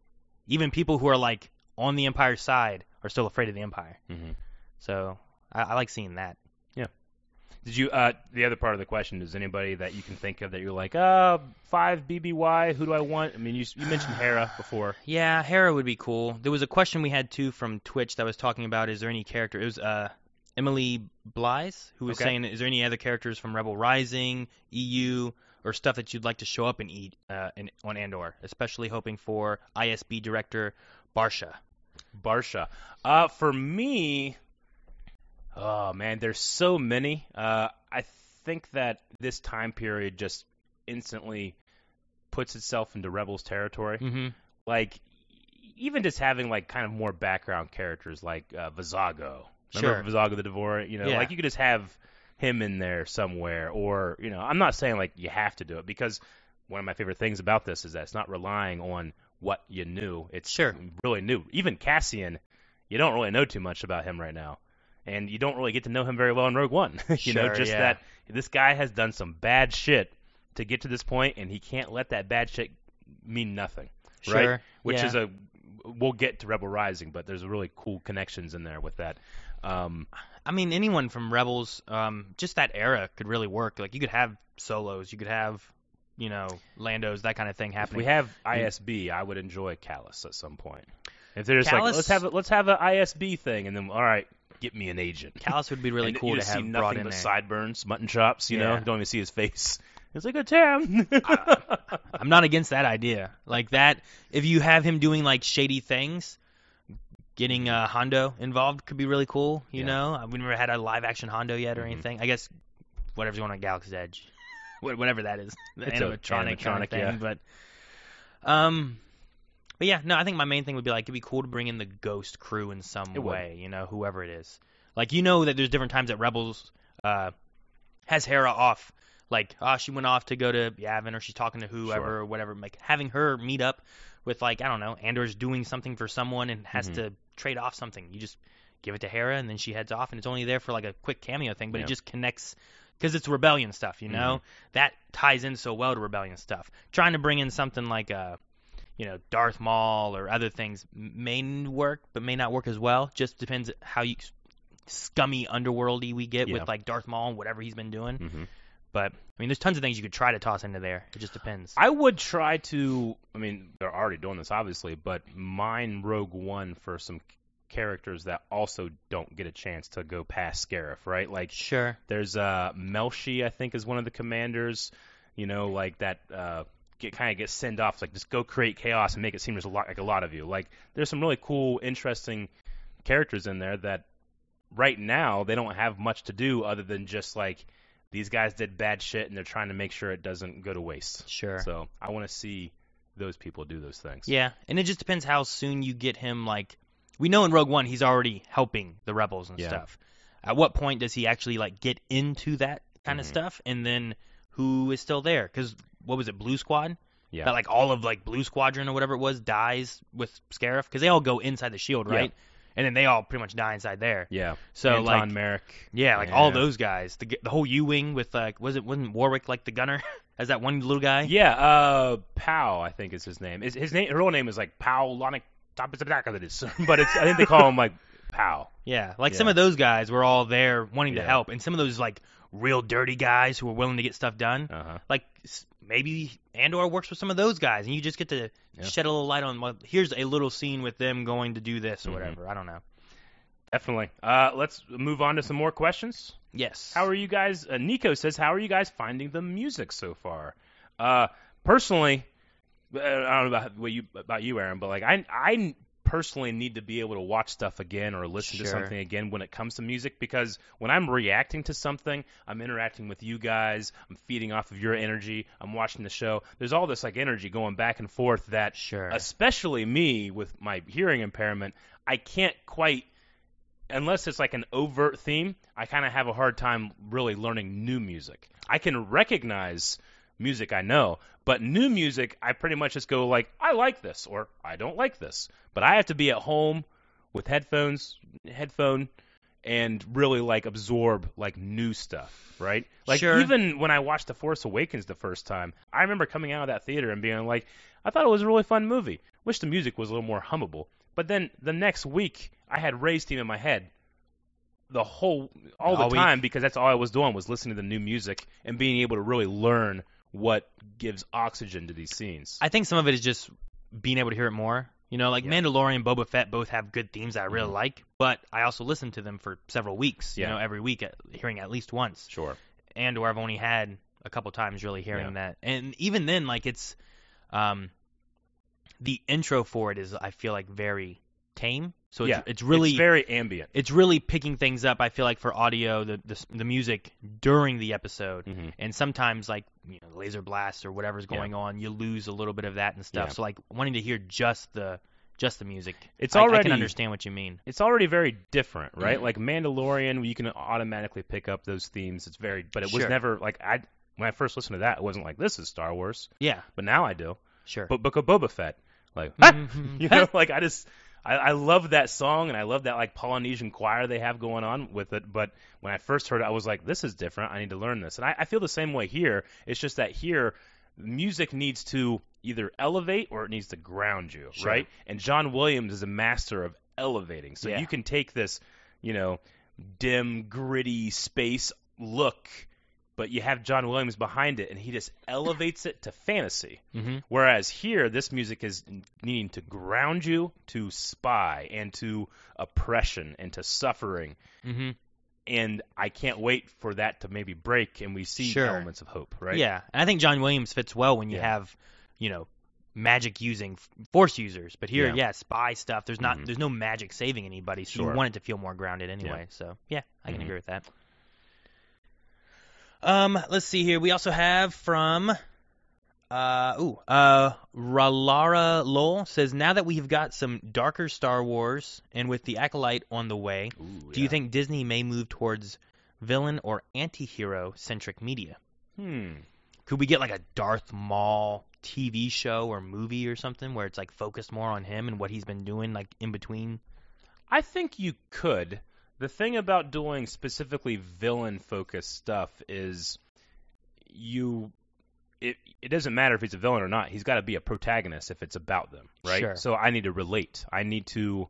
[SPEAKER 1] even people who are like on the Empire's side are still afraid of the Empire.
[SPEAKER 2] Mm-hmm.
[SPEAKER 1] So I like seeing that.
[SPEAKER 2] Did you? The other part of the question is anybody that you can think of that you're like, 5 BBY. Who do I want? I mean, you mentioned Hera before.
[SPEAKER 1] Yeah, Hera would be cool. There was a question we had too from Twitch that was talking about, is there any character? It was Emily Blythe who was
[SPEAKER 2] Okay.
[SPEAKER 1] saying, is there any other characters from Rebel Rising, EU, or stuff that you'd like to show up on Andor? Especially hoping for ISB director Barsha.
[SPEAKER 2] Barsha. For me, oh man, there's so many. I think that this time period just instantly puts itself into Rebels territory.
[SPEAKER 1] Mm-hmm.
[SPEAKER 2] Like, even just having like kind of more background characters like Vizago. Remember Vizago the Devourer?
[SPEAKER 1] Yeah.
[SPEAKER 2] Like you could just have him in there somewhere, or I'm not saying like you have to do it, because one of my favorite things about this is that it's not relying on what you knew. It's really new. Even Cassian, you don't really know too much about him right now, and you don't really get to know him very well in Rogue One. That this guy has done some bad shit to get to this point, and he can't let that bad shit mean nothing. Right? Which is we'll get to Rebel Rising, but there's really cool connections in there with that.
[SPEAKER 1] I mean, anyone from Rebels, just that era could really work. Like, you could have Solos, you could have, Landos, that kind of thing happening.
[SPEAKER 2] If we have ISB, I would enjoy Callus at some point. If they're just
[SPEAKER 1] Callus,
[SPEAKER 2] like, let's have an ISB thing, and then all right, get me an agent.
[SPEAKER 1] Callus would be really
[SPEAKER 2] and
[SPEAKER 1] cool
[SPEAKER 2] you
[SPEAKER 1] to
[SPEAKER 2] just
[SPEAKER 1] have
[SPEAKER 2] see
[SPEAKER 1] brought
[SPEAKER 2] nothing
[SPEAKER 1] in
[SPEAKER 2] but
[SPEAKER 1] there.
[SPEAKER 2] sideburns, mutton chops. You
[SPEAKER 1] Yeah.
[SPEAKER 2] don't even see his face. It's like a Tam.
[SPEAKER 1] I'm not against that idea. Like that, if you have him doing like shady things, getting Hondo involved could be really cool. You know, we've never had a live action Hondo yet or anything. I guess whatever's going on Galaxy's Edge, whatever that is, the
[SPEAKER 2] It's
[SPEAKER 1] animatronic kind of thing.
[SPEAKER 2] yeah.
[SPEAKER 1] But yeah, no, I think my main thing would be like, it'd be cool to bring in the Ghost crew in some
[SPEAKER 2] It would.
[SPEAKER 1] way. Whoever it is. Like, that there's different times that Rebels has Hera off. Like, she went off to go to Yavin, or she's talking to whoever
[SPEAKER 2] Sure.
[SPEAKER 1] or whatever. Like, having her meet up with, like, I don't know, Andor's doing something for someone and has to trade off something. You just give it to Hera, and then she heads off, and it's only there for, like, a quick cameo thing, but it just connects, because it's Rebellion stuff, That ties in so well to Rebellion stuff. Trying to bring in something like, Darth Maul or other things may work, but may not work as well. Just depends how scummy underworldy we get with like Darth Maul and whatever he's been doing.
[SPEAKER 2] Mm-hmm.
[SPEAKER 1] But I mean, there's tons of things you could try to toss into there. It just depends.
[SPEAKER 2] I would try to. I mean, they're already doing this, obviously, but mine Rogue One for some characters that also don't get a chance to go past Scarif, right? Like,
[SPEAKER 1] sure.
[SPEAKER 2] There's Melshi, I think, is one of the commanders. Like that. Kind of get sent off. Like, just go create chaos and make it seem there's a lot of you. Like, there's some really cool, interesting characters in there that right now they don't have much to do other than just like. These guys did bad shit, and they're trying to make sure it doesn't go to waste.
[SPEAKER 1] Sure.
[SPEAKER 2] So I want to see those people do those things.
[SPEAKER 1] Yeah, and it just depends how soon you get him. Like, we know in Rogue One he's already helping the rebels and stuff. At what point does he actually like get into that kind of stuff? And then who is still there? Because what was it, Blue Squad?
[SPEAKER 2] Yeah.
[SPEAKER 1] That like all of like Blue Squadron or whatever it was dies with Scarif because they all go inside the shield, right? Yeah. And then they all pretty much die inside there.
[SPEAKER 2] Yeah.
[SPEAKER 1] So
[SPEAKER 2] Anton Merrick.
[SPEAKER 1] Yeah, like all those guys. The whole U-wing with like wasn't Warwick like the gunner as that one little guy?
[SPEAKER 2] Yeah. Pow, I think is his name. His real name is like Pow Lonic but I think they call him like Pow.
[SPEAKER 1] Yeah, like some of those guys were all there wanting to help, and some of those like real dirty guys who were willing to get stuff done. Like maybe Andor works with some of those guys, and you just get to shed a little light on, well, here's a little scene with them going to do this or whatever. I don't know.
[SPEAKER 2] Definitely. Let's move on to some more questions.
[SPEAKER 1] Yes.
[SPEAKER 2] How are you guys? Nico says, how are you guys finding the music so far? Personally, I don't know about you, Aaron, but like I personally need to be able to watch stuff again or listen to something again when it comes to music, because when I'm reacting to something, I'm interacting with you guys, I'm feeding off of your energy, I'm watching the show. There's all this like energy going back and forth that, especially me with my hearing impairment, I can't quite, unless it's like an overt theme, I kind of have a hard time really learning new music. I can recognize music I know, but new music, I pretty much just go like, I like this, or I don't like this. But I have to be at home with headphone, and really like absorb like new stuff, right? Like even when I watched The Force Awakens the first time, I remember coming out of that theater and being like, I thought it was a really fun movie. Wish the music was a little more hummable. But then the next week, I had Ray's theme in my head all the time, because that's all I was doing was listening to the new music and being able to really learn what gives oxygen to these scenes.
[SPEAKER 1] I think some of it is just being able to hear it more. Mandalorian and Boba Fett both have good themes that I really like, but I also listen to them for several weeks, every week, hearing at least once.
[SPEAKER 2] Sure.
[SPEAKER 1] And where I've only had a couple times really hearing that. And even then, like, it's the intro for it is, I feel like, very tame. So it's really
[SPEAKER 2] it's very ambient.
[SPEAKER 1] It's really picking things up, I feel like, for audio, the music during the episode. And sometimes, like, laser blasts or whatever's going on, you lose a little bit of that and stuff. So like wanting to hear just the music. I can understand what you mean.
[SPEAKER 2] It's already very different, right? Like Mandalorian, you can automatically pick up those themes. It's very, but it was never like when I first listened to that, it wasn't like, this is Star Wars.
[SPEAKER 1] Yeah.
[SPEAKER 2] But now I do.
[SPEAKER 1] Sure.
[SPEAKER 2] But Book of Boba Fett, like, like I love that song, and I love that like Polynesian choir they have going on with it. But when I first heard it, I was like, this is different. I need to learn this. And I feel the same way here. It's just that here, music needs to either elevate or it needs to ground you, right? And John Williams is a master of elevating. So you can take this, dim, gritty space look, but you have John Williams behind it, and he just elevates it to fantasy. Whereas here, this music is needing to ground you to spy and to oppression and to suffering. And I can't wait for that to maybe break and we see elements of hope, right?
[SPEAKER 1] Yeah, and I think John Williams fits well when you have, magic using Force users. But here, spy stuff. There's no magic saving anybody, so you want it to feel more grounded anyway. So yeah, I can agree with that. Let's see here. We also have from Ralara Lowell says, now that we've got some darker Star Wars and with the Acolyte on the way, do you think Disney may move towards villain or anti-hero centric media? Could we get like a Darth Maul TV show or movie or something where it's like focused more on him and what he's been doing like in between?
[SPEAKER 2] I think you could. The thing about doing specifically villain-focused stuff is it doesn't matter if he's a villain or not. He's got to be a protagonist if it's about them, right?
[SPEAKER 1] Sure.
[SPEAKER 2] So I need to relate. I need to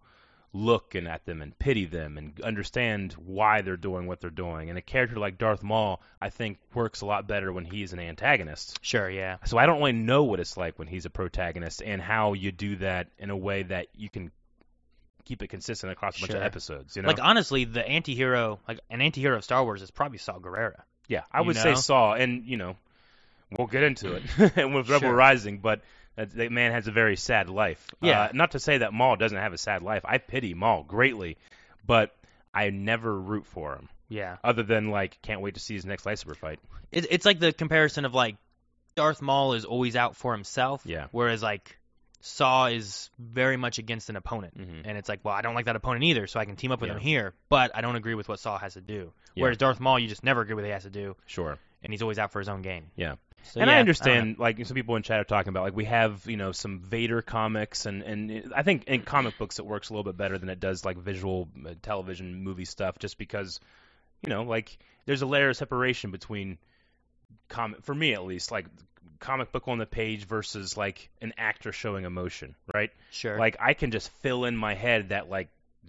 [SPEAKER 2] look at them and pity them and understand why they're doing what they're doing. And a character like Darth Maul, I think, works a lot better when he's an antagonist.
[SPEAKER 1] Sure, yeah.
[SPEAKER 2] So I don't really know what it's like when he's a protagonist and how you do that in a way that you can keep it consistent across a bunch of episodes. You know?
[SPEAKER 1] Like, honestly, an anti-hero of Star Wars is probably Saw Gerrera.
[SPEAKER 2] Yeah, I would say Saw, and, we'll get into it and with Rebel Rising, but that man has a very sad life.
[SPEAKER 1] Yeah.
[SPEAKER 2] Not to say that Maul doesn't have a sad life. I pity Maul greatly, but I never root for him.
[SPEAKER 1] Yeah.
[SPEAKER 2] Other than, can't wait to see his next lightsaber fight.
[SPEAKER 1] It's like the comparison of, Darth Maul is always out for himself, whereas, Saw is very much against an opponent.
[SPEAKER 2] Mm-hmm.
[SPEAKER 1] And it's like, well, I don't like that opponent either, so I can team up with him here, but I don't agree with what Saw has to do. Whereas Darth Maul, you just never agree with what he has to do.
[SPEAKER 2] Sure.
[SPEAKER 1] And he's always out for his own gain.
[SPEAKER 2] Yeah.
[SPEAKER 1] So,
[SPEAKER 2] and I understand, some people in chat are talking about, we have, some Vader comics, and I think in comic books it works a little bit better than it does, visual television movie stuff, just because, there's a layer of separation between, for me at least, comic book on the page versus, an actor showing emotion, right?
[SPEAKER 1] Sure.
[SPEAKER 2] I can just fill in my head that,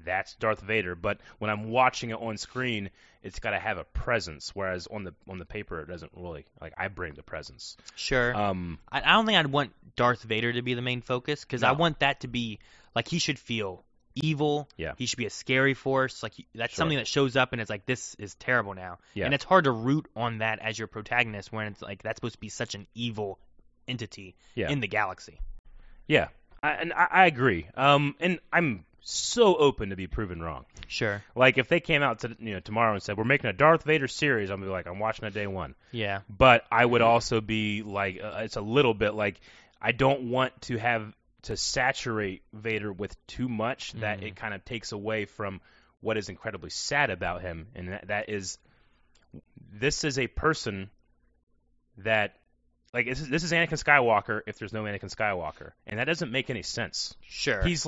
[SPEAKER 2] that's Darth Vader, but when I'm watching it on screen, it's got to have a presence, whereas on the paper it doesn't really. I bring the presence.
[SPEAKER 1] Sure. I don't think I'd want Darth Vader to be the main focus, because I want that to be, he should feel evil.
[SPEAKER 2] Yeah.
[SPEAKER 1] He should be a scary force. That's something that shows up and it's this is terrible now.
[SPEAKER 2] Yeah.
[SPEAKER 1] And it's hard to root on that as your protagonist when it's that's supposed to be such an evil entity in the galaxy.
[SPEAKER 2] Yeah. I agree. And I'm so open to be proven wrong.
[SPEAKER 1] Sure.
[SPEAKER 2] If they came out to tomorrow and said we're making a Darth Vader series, I'll be I'm watching it day one.
[SPEAKER 1] Yeah.
[SPEAKER 2] But I would also be it's a little bit I don't want to have to saturate Vader with too much that it kind of takes away from what is incredibly sad about him, and that is this is a person that this is Anakin Skywalker if there's no Anakin Skywalker, and that doesn't make any sense.
[SPEAKER 1] Sure.
[SPEAKER 2] He's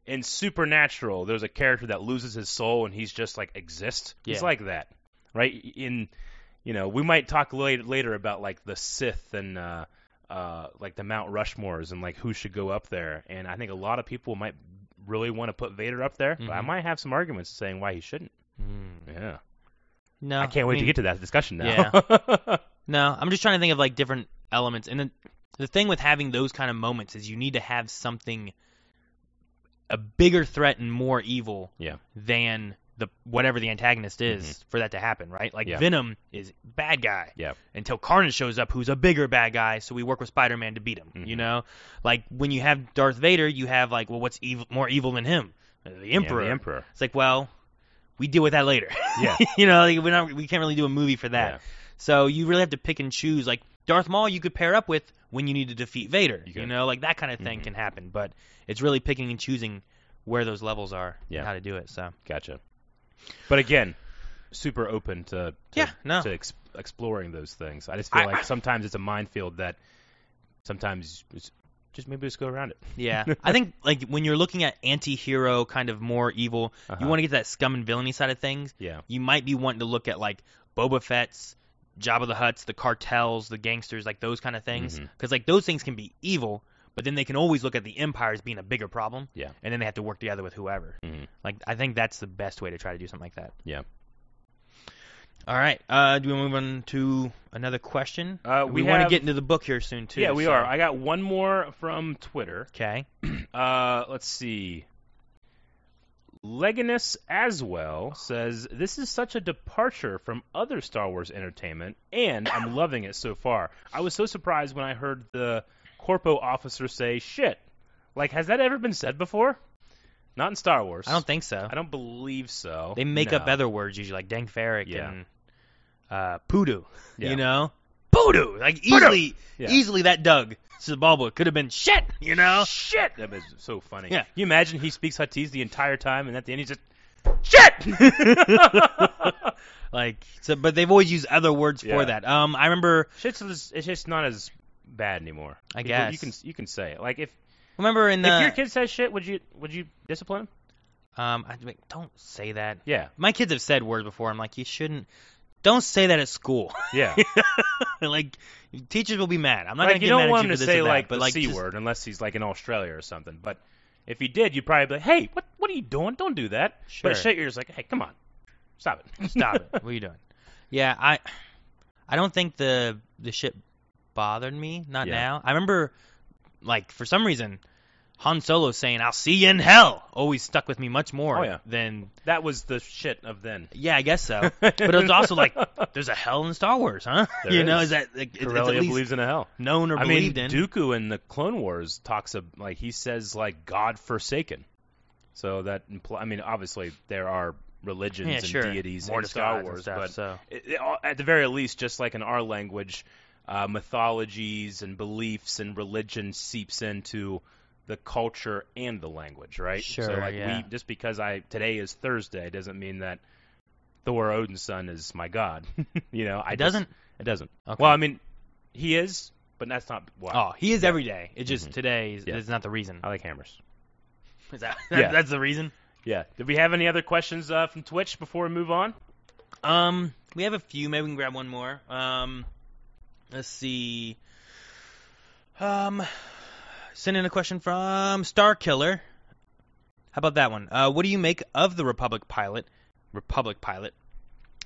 [SPEAKER 2] in Supernatural, there's a character that loses his soul and he's just exists.
[SPEAKER 1] Yeah.
[SPEAKER 2] He's like that, right? We might talk later about the Sith and the Mount Rushmores and who should go up there. And I think a lot of people might really want to put Vader up there, but I might have some arguments saying why he shouldn't. Yeah.
[SPEAKER 1] No,
[SPEAKER 2] I can't wait to get to that discussion now.
[SPEAKER 1] Yeah. No, I'm just trying to think of different elements. And then the thing with having those kind of moments is you need to have something, a bigger threat and more evil than whatever the antagonist is for that to happen, right? Venom is bad guy until Carnage shows up, who's a bigger bad guy, so we work with Spider-Man to beat him, when you have Darth Vader, you have what's more evil than him? The Emperor.
[SPEAKER 2] Yeah, the Emperor.
[SPEAKER 1] It's we deal with that later.
[SPEAKER 2] Yeah.
[SPEAKER 1] We can't really do a movie for that.
[SPEAKER 2] Yeah.
[SPEAKER 1] So you really have to pick and choose. Darth Maul you could pair up with when you need to defeat Vader. That kind of thing can happen, but it's really picking and choosing where those levels are and how to do it. So
[SPEAKER 2] Gotcha. But again, super open to exploring those things. I just feel sometimes it's a minefield that sometimes maybe just go around it.
[SPEAKER 1] Yeah. I think when you're looking at anti-hero kind of more evil, you want to get to that scum and villainy side of things.
[SPEAKER 2] Yeah.
[SPEAKER 1] You might be wanting to look at Boba Fett's, Jabba the Hutt's, the cartels, the gangsters, those kind of things. Because those things can be evil, but then they can always look at the Empire as being a bigger problem.
[SPEAKER 2] Yeah.
[SPEAKER 1] And then they have to work together with whoever. I think that's the best way to try to do something like that.
[SPEAKER 2] Yeah.
[SPEAKER 1] All right. Do we move on to another question? We want to
[SPEAKER 2] have...
[SPEAKER 1] get into the book here soon, too.
[SPEAKER 2] Yeah, we are. I got one more from Twitter.
[SPEAKER 1] Okay.
[SPEAKER 2] Let's see. Leganus Aswell says, this is such a departure from other Star Wars entertainment, and I'm loving it so far. I was so surprised when I heard the corpo officer say, shit. Has that ever been said before? Not in Star Wars.
[SPEAKER 1] I don't think so.
[SPEAKER 2] I don't believe so.
[SPEAKER 1] They make up other words usually, like Dank Farrik and Poodoo.
[SPEAKER 2] Yeah.
[SPEAKER 1] Poodoo! Easily that Doug Sebulba could have been shit,
[SPEAKER 2] Shit! That was so funny.
[SPEAKER 1] Yeah.
[SPEAKER 2] Can you imagine he speaks Huttese the entire time, and at the end he's just, shit!
[SPEAKER 1] But they've always used other words for that. I remember...
[SPEAKER 2] It's just not as bad anymore.
[SPEAKER 1] I guess.
[SPEAKER 2] You can say it. If your kid says shit, would you discipline him?
[SPEAKER 1] Don't say that.
[SPEAKER 2] Yeah.
[SPEAKER 1] My kids have said words before. I'm you shouldn't. Don't say that at school.
[SPEAKER 2] Yeah.
[SPEAKER 1] Like, teachers will be mad. I'm not
[SPEAKER 2] Like,
[SPEAKER 1] gonna
[SPEAKER 2] you
[SPEAKER 1] get
[SPEAKER 2] don't
[SPEAKER 1] mad
[SPEAKER 2] want
[SPEAKER 1] at
[SPEAKER 2] him
[SPEAKER 1] you
[SPEAKER 2] to
[SPEAKER 1] for this
[SPEAKER 2] say
[SPEAKER 1] or that,
[SPEAKER 2] like
[SPEAKER 1] but
[SPEAKER 2] the
[SPEAKER 1] like
[SPEAKER 2] C
[SPEAKER 1] just,
[SPEAKER 2] word unless he's like in Australia or something. But if he did, you'd probably be like, hey, what are you doing? Don't do that.
[SPEAKER 1] Sure.
[SPEAKER 2] But shit, you're just like, hey, come on, stop it.
[SPEAKER 1] Stop it. What are you doing? Yeah, I don't think the shit bothered me. Not
[SPEAKER 2] Yeah.
[SPEAKER 1] now. I remember, like, for some reason, Han Solo saying "I'll see you in hell" always stuck with me much more
[SPEAKER 2] Oh, yeah.
[SPEAKER 1] than.
[SPEAKER 2] That was the shit of then.
[SPEAKER 1] Yeah, I guess so. But it was also like, there's a hell in Star Wars, huh?
[SPEAKER 2] There
[SPEAKER 1] You know,
[SPEAKER 2] is.
[SPEAKER 1] is that like, it's at
[SPEAKER 2] Corellia
[SPEAKER 1] least
[SPEAKER 2] believes in a hell.
[SPEAKER 1] known or
[SPEAKER 2] I
[SPEAKER 1] believed
[SPEAKER 2] mean,
[SPEAKER 1] in?
[SPEAKER 2] Dooku in the Clone Wars talks of like he says like God forsaken. So that I mean, obviously there are religions
[SPEAKER 1] Yeah,
[SPEAKER 2] and
[SPEAKER 1] sure.
[SPEAKER 2] deities
[SPEAKER 1] More
[SPEAKER 2] in
[SPEAKER 1] to
[SPEAKER 2] Star
[SPEAKER 1] gods and
[SPEAKER 2] Wars,
[SPEAKER 1] stuff,
[SPEAKER 2] but
[SPEAKER 1] so.
[SPEAKER 2] at the very least, just like in our language, mythologies and beliefs and religion seeps into the culture and the language, right?
[SPEAKER 1] Sure,
[SPEAKER 2] So like
[SPEAKER 1] yeah.
[SPEAKER 2] just because today is Thursday doesn't mean that Thor Odinson is my god. You know,
[SPEAKER 1] It doesn't?
[SPEAKER 2] It doesn't.
[SPEAKER 1] Okay.
[SPEAKER 2] Well, I mean, he is, but that's not why.
[SPEAKER 1] Oh, he is every day. It just
[SPEAKER 2] Mhm.
[SPEAKER 1] today
[SPEAKER 2] Yeah.
[SPEAKER 1] is not the reason.
[SPEAKER 2] I like hammers.
[SPEAKER 1] Is that
[SPEAKER 2] Yeah.
[SPEAKER 1] that's the reason?
[SPEAKER 2] Yeah. Did we have any other questions from Twitch before we move on?
[SPEAKER 1] We have a few. Maybe we can grab one more. Let's see. Send in a question from Star Killer. How about that one? What do you make of the Republic pilot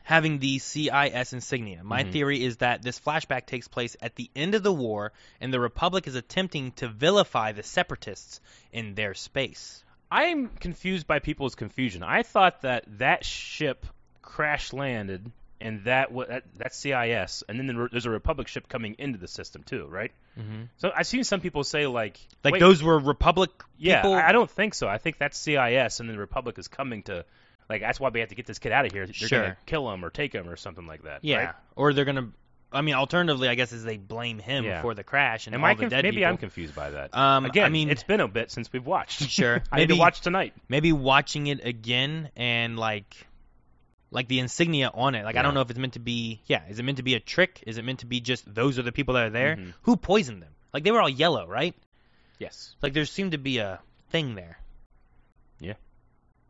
[SPEAKER 1] having the CIS insignia? My
[SPEAKER 2] Mhm.
[SPEAKER 1] theory is that this flashback takes place at the end of the war, and the Republic is attempting to vilify the Separatists in their space.
[SPEAKER 2] I'm confused by people's confusion. I thought that ship crash landed, and that's CIS, and then there's a Republic ship coming into the system too, right?
[SPEAKER 1] Mm-hmm.
[SPEAKER 2] So I've seen some people say like wait,
[SPEAKER 1] those were Republic
[SPEAKER 2] yeah,
[SPEAKER 1] people?
[SPEAKER 2] I don't think so. I think that's CIS, and then the Republic is coming to, like, that's why we have to get this kid out of here. They're
[SPEAKER 1] Sure.
[SPEAKER 2] gonna kill him or take him or something like that.
[SPEAKER 1] Yeah,
[SPEAKER 2] right?
[SPEAKER 1] or they're gonna. I mean, alternatively, I guess is they blame him
[SPEAKER 2] Yeah.
[SPEAKER 1] for the crash and
[SPEAKER 2] Am
[SPEAKER 1] all
[SPEAKER 2] I
[SPEAKER 1] the dead
[SPEAKER 2] maybe
[SPEAKER 1] people.
[SPEAKER 2] I'm confused by that.
[SPEAKER 1] Again,
[SPEAKER 2] I
[SPEAKER 1] I mean,
[SPEAKER 2] it's been a bit since we've watched.
[SPEAKER 1] Sure.
[SPEAKER 2] I need to
[SPEAKER 1] Maybe-
[SPEAKER 2] watch tonight.
[SPEAKER 1] maybe watching it again and like the insignia on it. Like I
[SPEAKER 2] Yeah.
[SPEAKER 1] don't know if it's meant to be. Yeah, is it meant to be a trick? Is it meant to be just those are the people that are there?
[SPEAKER 2] Mhm.
[SPEAKER 1] Who poisoned them? Like they were all yellow, right?
[SPEAKER 2] Yes.
[SPEAKER 1] Like there seemed to be a thing there.
[SPEAKER 2] Yeah.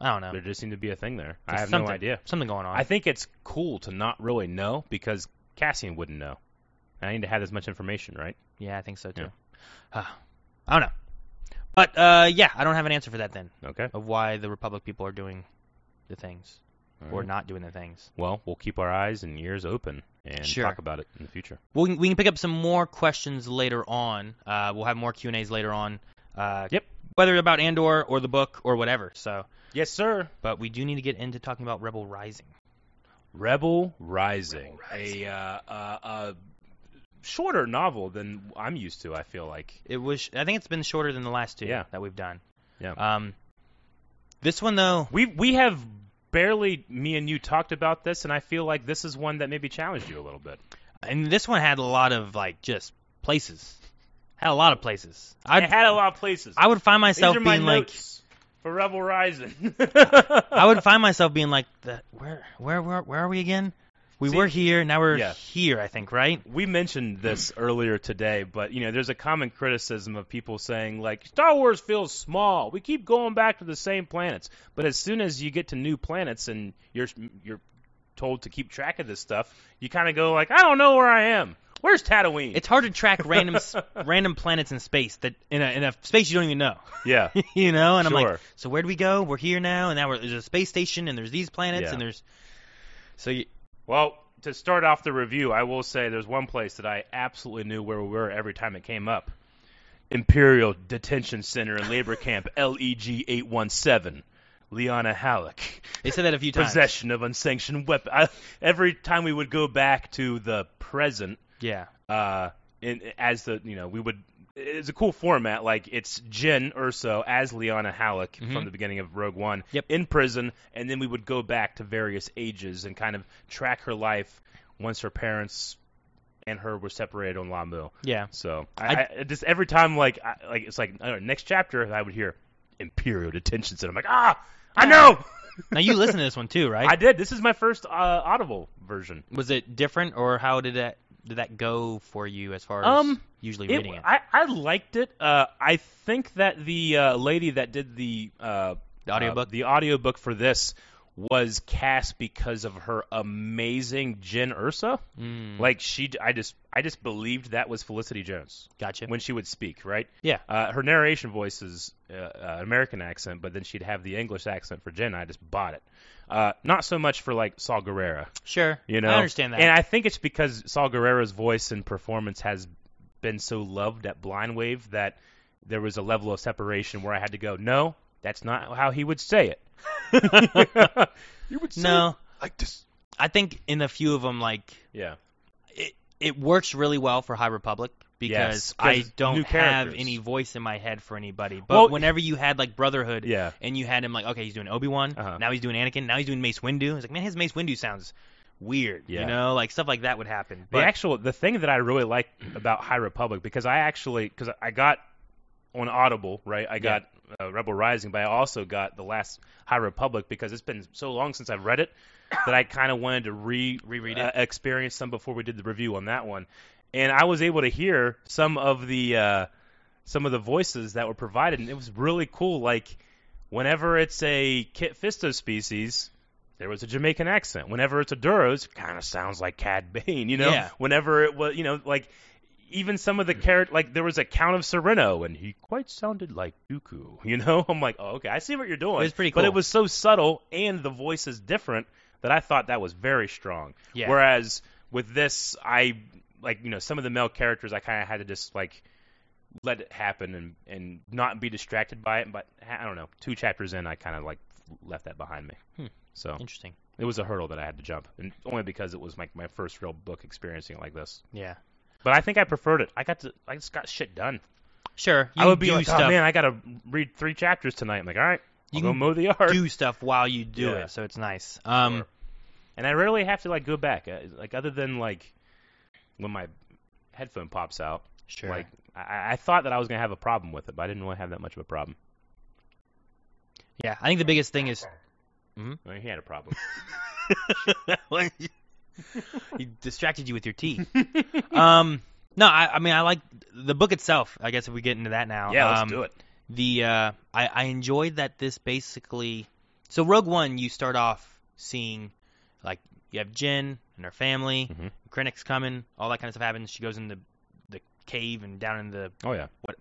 [SPEAKER 1] I don't know.
[SPEAKER 2] There just seemed to be a thing there. I
[SPEAKER 1] Just
[SPEAKER 2] have
[SPEAKER 1] something,
[SPEAKER 2] no idea.
[SPEAKER 1] Something going on.
[SPEAKER 2] I think it's cool to not really know because Cassian wouldn't know. I need to have as much information, right?
[SPEAKER 1] Yeah, I think so too. I don't know. But yeah, I don't have an answer for that then
[SPEAKER 2] Okay.
[SPEAKER 1] of why the Republic people are doing the things
[SPEAKER 2] All
[SPEAKER 1] or
[SPEAKER 2] right.
[SPEAKER 1] not doing the things.
[SPEAKER 2] Well, we'll keep our eyes and ears open and
[SPEAKER 1] Sure.
[SPEAKER 2] talk about it in the future.
[SPEAKER 1] We can pick up some more questions later on. We'll have more Q&As later on.
[SPEAKER 2] Yep.
[SPEAKER 1] Whether about Andor or the book or whatever. So,
[SPEAKER 2] Yes, sir.
[SPEAKER 1] but we do need to get into talking about Rebel Rising.
[SPEAKER 2] Rebel Rising. A shorter novel than I'm used to, I feel like.
[SPEAKER 1] It was. I think it's been shorter than the last two
[SPEAKER 2] Yeah.
[SPEAKER 1] that we've done.
[SPEAKER 2] Yeah.
[SPEAKER 1] This one though.
[SPEAKER 2] We have barely, me and you, talked about this, and I feel like this is one that maybe challenged you a little bit.
[SPEAKER 1] And this one had a lot of like just places. Had a lot of places.
[SPEAKER 2] It had a lot of places.
[SPEAKER 1] I would find
[SPEAKER 2] These
[SPEAKER 1] myself
[SPEAKER 2] are my
[SPEAKER 1] being like.
[SPEAKER 2] notes for Rebel Rising.
[SPEAKER 1] I would find myself being like, where are we again? We
[SPEAKER 2] See,
[SPEAKER 1] were here, now we're
[SPEAKER 2] yeah.
[SPEAKER 1] here, I think, right?
[SPEAKER 2] We mentioned this earlier today, but there's a common criticism of people saying like Star Wars feels small. We keep going back to the same planets, but as soon as you get to new planets and you're told to keep track of this stuff, you kind of go like, I don't know where I am. Where's Tatooine?
[SPEAKER 1] It's hard to track random planets in space that in a space you don't even know.
[SPEAKER 2] Yeah.
[SPEAKER 1] And I'm
[SPEAKER 2] Sure.
[SPEAKER 1] like, so where do we go? We're here now, and now there's a space station, and there's these planets,
[SPEAKER 2] Yeah.
[SPEAKER 1] and there's so you,
[SPEAKER 2] Well, to start off the review, I will say there's one place that I absolutely knew where we were every time it came up. Imperial Detention Center and Labor Camp, LEG 817. Liana Halleck.
[SPEAKER 1] they said that a few times.
[SPEAKER 2] Possession of unsanctioned weapon. Every time we would go back to the present,
[SPEAKER 1] Yeah.
[SPEAKER 2] we would. It's a cool format. Like it's Jyn Erso as Liana Halleck
[SPEAKER 1] Mhm.
[SPEAKER 2] from the beginning of Rogue One
[SPEAKER 1] Yep.
[SPEAKER 2] in prison, and then we would go back to various ages and kind of track her life once her parents and her were separated on Lamu.
[SPEAKER 1] Yeah.
[SPEAKER 2] So I just every time it's like I don't know, next chapter I would hear Imperial Detention Center. I'm like I know.
[SPEAKER 1] Now you listen to this one too, right?
[SPEAKER 2] I did. This is my first Audible version.
[SPEAKER 1] Was it different, or how did that go for you as far as usually reading it?
[SPEAKER 2] I liked it. I think that the lady that did the
[SPEAKER 1] The audiobook?
[SPEAKER 2] the audiobook for this was cast because of her amazing Jyn Erso. Like I just believed that was Felicity Jones.
[SPEAKER 1] Gotcha.
[SPEAKER 2] When she would speak, right?
[SPEAKER 1] Yeah.
[SPEAKER 2] Her narration voice is an American accent, but then she'd have the English accent for Jyn. I just bought it. Not so much for like Saw Gerrera.
[SPEAKER 1] Sure.
[SPEAKER 2] You know,
[SPEAKER 1] I understand that.
[SPEAKER 2] And I think it's because Saw Gerrera's voice and performance has been so loved at Blind Wave that there was a level of separation where I had to go, no, that's not how he would say it. You would say
[SPEAKER 1] No.
[SPEAKER 2] it like this.
[SPEAKER 1] I think in a few of them, like,
[SPEAKER 2] Yeah.
[SPEAKER 1] it works really well for High Republic because
[SPEAKER 2] Yes, 'cause
[SPEAKER 1] I
[SPEAKER 2] new
[SPEAKER 1] don't have
[SPEAKER 2] characters.
[SPEAKER 1] any voice in my head for anybody. But
[SPEAKER 2] Well,
[SPEAKER 1] whenever you had like Brotherhood,
[SPEAKER 2] Yeah.
[SPEAKER 1] and you had him like, okay, he's doing Obi-Wan, now he's doing Anakin, now he's doing Mace Windu. It's like, man, his Mace Windu sounds weird.
[SPEAKER 2] Yeah.
[SPEAKER 1] You know, like stuff like that would happen. But
[SPEAKER 2] The thing that I really like about High Republic, because I got on Audible, right? I got Rebel Rising, but I also got the last High Republic because it's been so long since I've read it that I kind of wanted to
[SPEAKER 1] reread it,
[SPEAKER 2] experience them before we did the review on that one, and I was able to hear some of the voices that were provided, and it was really cool. Like whenever it's a Kit Fisto species, there was a Jamaican accent. Whenever it's a Duros, it kind of sounds like Cad Bane, you know?
[SPEAKER 1] Yeah.
[SPEAKER 2] Whenever it was, like even some of the characters, like there was a Count of Sereno, and he quite sounded like Dooku, you know? I'm like, oh, okay, I see what you're doing.
[SPEAKER 1] It was pretty cool.
[SPEAKER 2] But it was so subtle, and the voice is different, that I thought that was very strong.
[SPEAKER 1] Yeah.
[SPEAKER 2] Whereas with this, some of the male characters, I kind of had to just, like, let it happen and not be distracted by it. But, I don't know, 2 chapters in, I kind of, like, left that behind me. So
[SPEAKER 1] interesting.
[SPEAKER 2] it was a hurdle that I had to jump, and only because it was my first real book experiencing it like this.
[SPEAKER 1] Yeah.
[SPEAKER 2] But I think I preferred it. I just got shit done.
[SPEAKER 1] Sure.
[SPEAKER 2] I would be like,
[SPEAKER 1] stuff.
[SPEAKER 2] oh man, I got to read 3 chapters tonight. I'm like, all right, I'll go mow the yard.
[SPEAKER 1] Do stuff while you do
[SPEAKER 2] Yeah.
[SPEAKER 1] it, so it's nice.
[SPEAKER 2] Sure. And I rarely have to like go back, like other than like when my headphone pops out.
[SPEAKER 1] Sure.
[SPEAKER 2] Like I thought that I was gonna have a problem with it, but I didn't really have that much of a problem.
[SPEAKER 1] Yeah, I think the biggest thing is.
[SPEAKER 2] Well, he had a problem.
[SPEAKER 1] He distracted you with your tea. No, I mean I like the book itself. I guess if we get into that now.
[SPEAKER 2] Yeah, let's do it.
[SPEAKER 1] I enjoyed that this basically. So Rogue One, you start off seeing like you have Jyn and her family, Krennic's coming, all that kind of stuff happens. She goes in the cave and down in the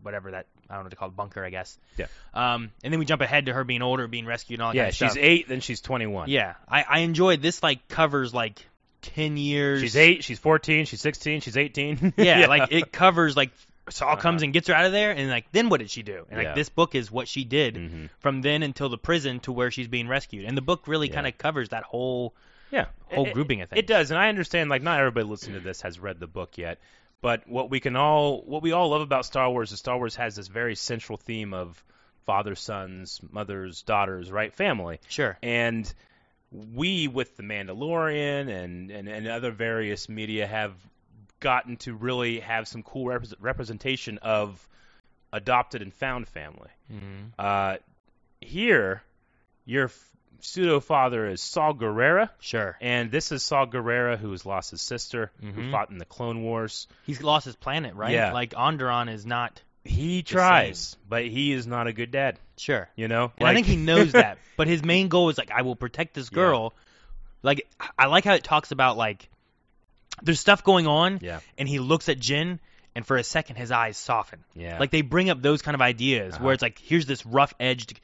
[SPEAKER 1] whatever that I don't know what to call it, bunker, I guess.
[SPEAKER 2] Yeah.
[SPEAKER 1] And then we jump ahead to her being older, being rescued, and all that kind of stuff.
[SPEAKER 2] Yeah, she's 8, then she's 21.
[SPEAKER 1] Yeah, I enjoyed this. Like covers like 10 years.
[SPEAKER 2] She's 8, she's 14, she's 16, she's 18.
[SPEAKER 1] Yeah, like it covers like Saul comes and gets her out of there, and like then what did she do? And like this book is what she did from then until the prison to where she's being rescued, and the book really kind of covers that whole grouping of things.
[SPEAKER 2] It does, and I understand like not everybody listening to this has read the book yet, but what we all love about Star Wars is Star Wars has this very central theme of fathers, sons, mothers, daughters, right? Family.
[SPEAKER 1] Sure.
[SPEAKER 2] And we, with The Mandalorian and other various media, have gotten to really have some cool representation of adopted and found family. Here, your pseudo-father is Saw Gerrera.
[SPEAKER 1] Sure.
[SPEAKER 2] And this is Saw Gerrera, who has lost his sister, who fought in the Clone Wars.
[SPEAKER 1] He's lost his planet, right?
[SPEAKER 2] Yeah.
[SPEAKER 1] Like Onderon is not.
[SPEAKER 2] He tries, but he is not a good dad.
[SPEAKER 1] Sure.
[SPEAKER 2] You know?
[SPEAKER 1] And I think he knows that. But his main goal is like, I will protect this girl. Like, I like how it talks about like, there's stuff going on, and he looks at Jyn, and for a second his eyes soften.
[SPEAKER 2] Yeah.
[SPEAKER 1] Like they bring up those kind of ideas where it's like, here's this rough-edged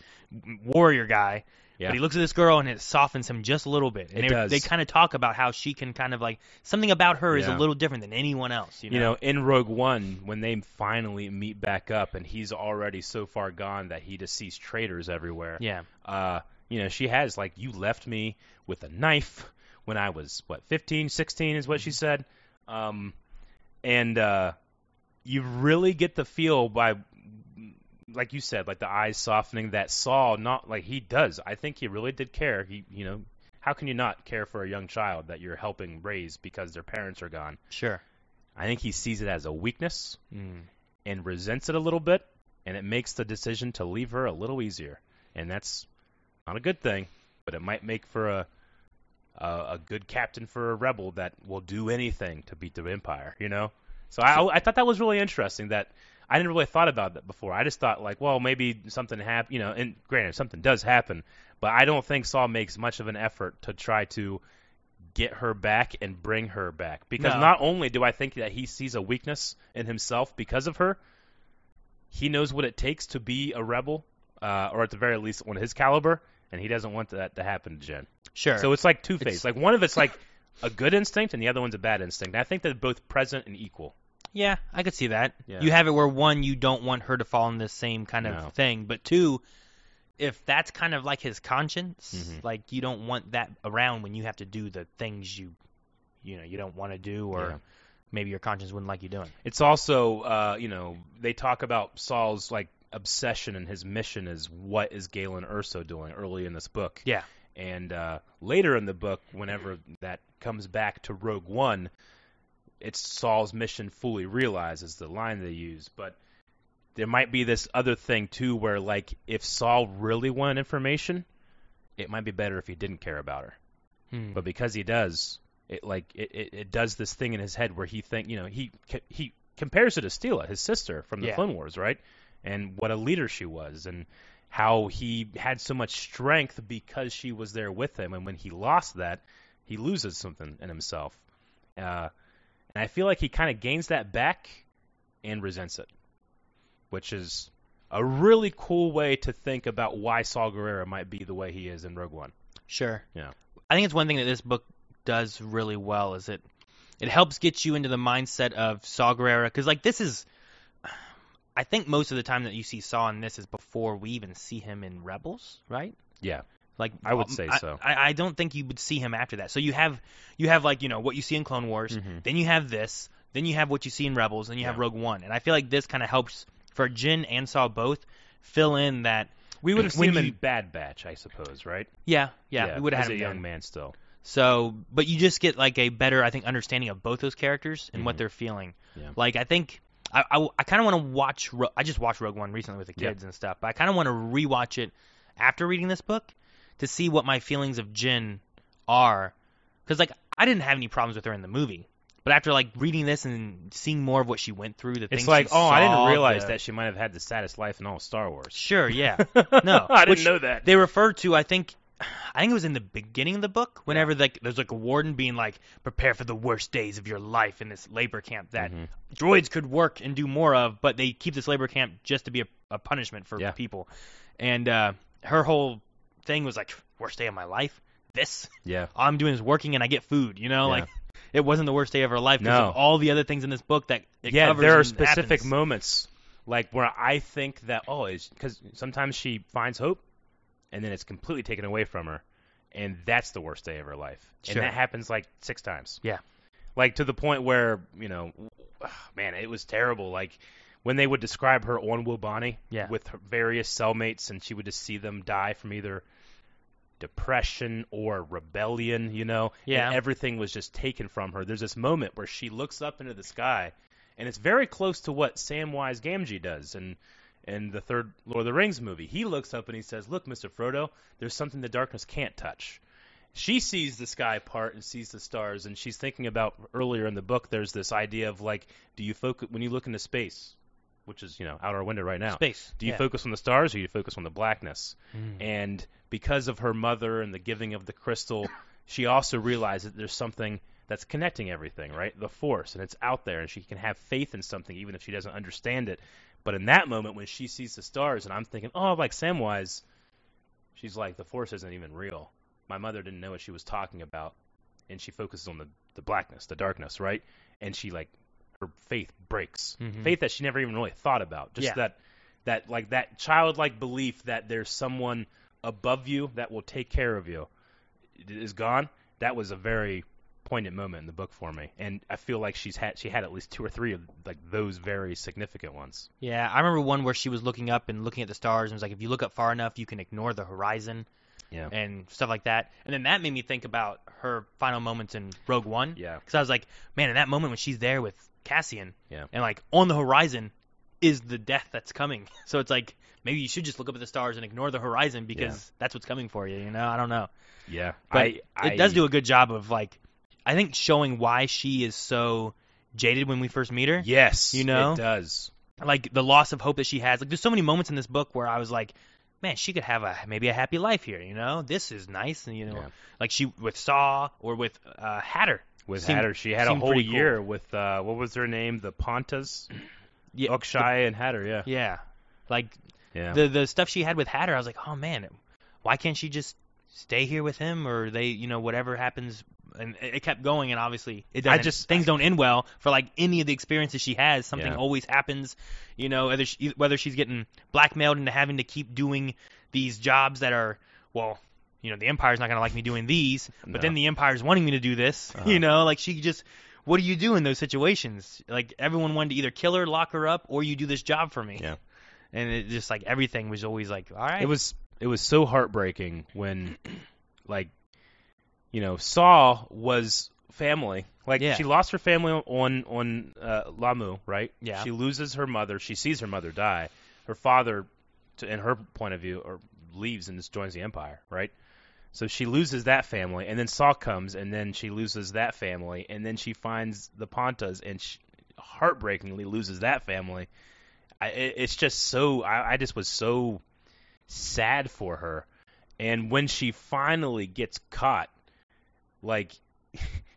[SPEAKER 1] warrior guy, but he looks at this girl and it softens him just a little bit. And they kind of talk about how she can kind of like, something about her is a little different than anyone else. You know,
[SPEAKER 2] in Rogue One, when they finally meet back up and he's already so far gone that he just sees traitors everywhere.
[SPEAKER 1] Yeah.
[SPEAKER 2] She has like, you left me with a knife when I was, 15, 16 is what she said. You really get the feel by, like you said, like the eyes softening that Saul, not like he does. I think he really did care. How can you not care for a young child that you're helping raise because their parents are gone?
[SPEAKER 1] Sure.
[SPEAKER 2] I think he sees it as a weakness and resents it a little bit, and it makes the decision to leave her a little easier. And that's not a good thing, but it might make for a good captain for a rebel that will do anything to beat the Empire, you know? So I thought that was really interesting, that I didn't really thought about that before. I just thought like, well, maybe something happened, and granted, something does happen, but I don't think Saul makes much of an effort to try to get her back and bring her back. Because not only do I think that he sees a weakness in himself because of her, he knows what it takes to be a rebel, or at the very least on his caliber, and he doesn't want that to happen to Jen.
[SPEAKER 1] Sure.
[SPEAKER 2] So it's like two-faced. Like one of it's like a good instinct and the other one's a bad instinct. And I think they're both present and equal.
[SPEAKER 1] Yeah, I could see that.
[SPEAKER 2] Yeah.
[SPEAKER 1] You have it where, one, you don't want her to fall in this same kind of thing, but two, if that's kind of like his conscience, like you don't want that around when you have to do the things you don't want to do, or maybe your conscience wouldn't like you doing.
[SPEAKER 2] It's also, they talk about Saul's like obsession and his mission is what is Galen Erso doing early in this book.
[SPEAKER 1] Yeah.
[SPEAKER 2] And later in the book, whenever that comes back to Rogue One, it's Saul's mission fully realized is the line they use. But there might be this other thing too where like if Saul really wanted information, it might be better if he didn't care about her. But because he does, it does this thing in his head where he he compares it to Steela, his sister from the Clone Wars, right? And what a leader she was, and how he had so much strength because she was there with him, and when he lost that, he loses something in himself. And I feel like he kind of gains that back and resents it, which is a really cool way to think about why Saul Guerrero might be the way he is in Rogue One.
[SPEAKER 1] Sure.
[SPEAKER 2] Yeah.
[SPEAKER 1] I think it's one thing that this book does really well is it helps get you into the mindset of Saul Guerrero, because like this is, I think most of the time that you see Saul in this is before we even see him in Rebels, right?
[SPEAKER 2] Yeah.
[SPEAKER 1] Like
[SPEAKER 2] I would say so.
[SPEAKER 1] I don't think you would see him after that. So you have like what you see in Clone Wars, then you have this, then you have what you see in Rebels, then you have Rogue One, and I feel like this kind of helps for Jyn and Saul both fill in that.
[SPEAKER 2] We would have seen him in Bad Batch, I suppose, right?
[SPEAKER 1] Yeah. We would have
[SPEAKER 2] had
[SPEAKER 1] him
[SPEAKER 2] a young man still.
[SPEAKER 1] So, but you just get like a better, I think, understanding of both those characters and what they're feeling.
[SPEAKER 2] Yeah.
[SPEAKER 1] Like I think I kind of want to watch. I just watched Rogue One recently with the kids and stuff, but I kind of want to rewatch it after reading this book to see what my feelings of Jyn are, because like I didn't have any problems with her in the movie, but after like reading this and seeing more of what she went through,
[SPEAKER 2] it's like, I didn't realize that she might have had the saddest life in all of Star Wars.
[SPEAKER 1] Sure, yeah, no,
[SPEAKER 2] I didn't know that.
[SPEAKER 1] They referred to, I think it was in the beginning of the book, whenever there's like a warden being like, prepare for the worst days of your life in this labor camp that droids could work and do more of, but they keep this labor camp just to be a punishment for people. And her whole thing was like, worst day of my life? This?
[SPEAKER 2] Yeah.
[SPEAKER 1] All I'm doing is working and I get food, like it wasn't the worst day of her life because of all the other things in this book that it covers.
[SPEAKER 2] There are specific
[SPEAKER 1] happens.
[SPEAKER 2] moments like where I think that, because sometimes she finds hope and then it's completely taken away from her, and that's the worst day of her life.
[SPEAKER 1] Sure.
[SPEAKER 2] And that happens like 6 times.
[SPEAKER 1] Yeah.
[SPEAKER 2] Like to the point where, man, it was terrible. Like when they would describe her on Wobani with her various cellmates, and she would just see them die from either depression or rebellion, and everything was just taken from her. There's this moment where she looks up into the sky, and it's very close to what Samwise Gamgee does in the third Lord of the Rings movie. He looks up and he says, "Look, Mr. Frodo, there's something the darkness can't touch." She sees the sky part and sees the stars, and she's thinking about earlier in the book, there's this idea of like, do you focus when you look into space, which is, out our window right now.
[SPEAKER 1] Space.
[SPEAKER 2] Do you focus on the stars or do you focus on the blackness? And because of her mother and the giving of the crystal, she also realized that there's something that's connecting everything, right? The Force, and it's out there, and she can have faith in something even if she doesn't understand it. But in that moment when she sees the stars, and I'm thinking, like Samwise, she's like, the Force isn't even real. My mother didn't know what she was talking about, and she focuses on the blackness, the darkness, right? And she her faith breaks. Faith that she never even really thought about. Just that childlike belief that there's someone above you that will take care of you is gone. That was a very poignant moment in the book for me, and I feel like she had at least 2 or 3 of like those very significant ones.
[SPEAKER 1] Yeah, I remember one where she was looking up and looking at the stars, and it was like, if you look up far enough, you can ignore the horizon.
[SPEAKER 2] Yeah.
[SPEAKER 1] And stuff like that. And then that made me think about her final moments in Rogue One.
[SPEAKER 2] Yeah.
[SPEAKER 1] Because I was like, man, in that moment when she's there with Cassian,
[SPEAKER 2] and
[SPEAKER 1] like on the horizon is the death that's coming. So it's like, maybe you should just look up at the stars and ignore the horizon because that's what's coming for you, I don't know.
[SPEAKER 2] Yeah.
[SPEAKER 1] But it does do a good job of like, I think showing why she is so jaded when we first meet her.
[SPEAKER 2] Yes.
[SPEAKER 1] It
[SPEAKER 2] does.
[SPEAKER 1] like the loss of hope that she has. Like there's so many moments in this book where I was like, man, she could have maybe a happy life here, you know? This is nice, and like she with Saw or with Hatter.
[SPEAKER 2] With Hatter, she had a whole year cool. With what was her name? The Pontas, Oakshire and Hatter, yeah.
[SPEAKER 1] Yeah, like the stuff she had with Hatter, I was like, oh man, why can't she just stay here with him, or they, whatever happens. And it kept going, and obviously it doesn't. Things don't end well for like any of the experiences she has. Something always happens, whether she's getting blackmailed into having to keep doing these jobs that are, well, the Empire's not gonna like me doing these, but then the Empire's wanting me to do this. Like she just, what do you do in those situations? Like everyone wanted to either kill her, lock her up, or you do this job for me.
[SPEAKER 2] Yeah.
[SPEAKER 1] And it just like everything was always like, all right.
[SPEAKER 2] It was so heartbreaking when, like. Saw was family. Like she lost her family on Lamu, right?
[SPEAKER 1] Yeah.
[SPEAKER 2] She loses her mother. She sees her mother die. Her father, in her point of view, leaves and just joins the Empire, right? So she loses that family, and then Saw comes, and then she loses that family, and then she finds the Pontas, and she heartbreakingly loses that family. It's just so. I just was so sad for her, and when she finally gets caught. Like,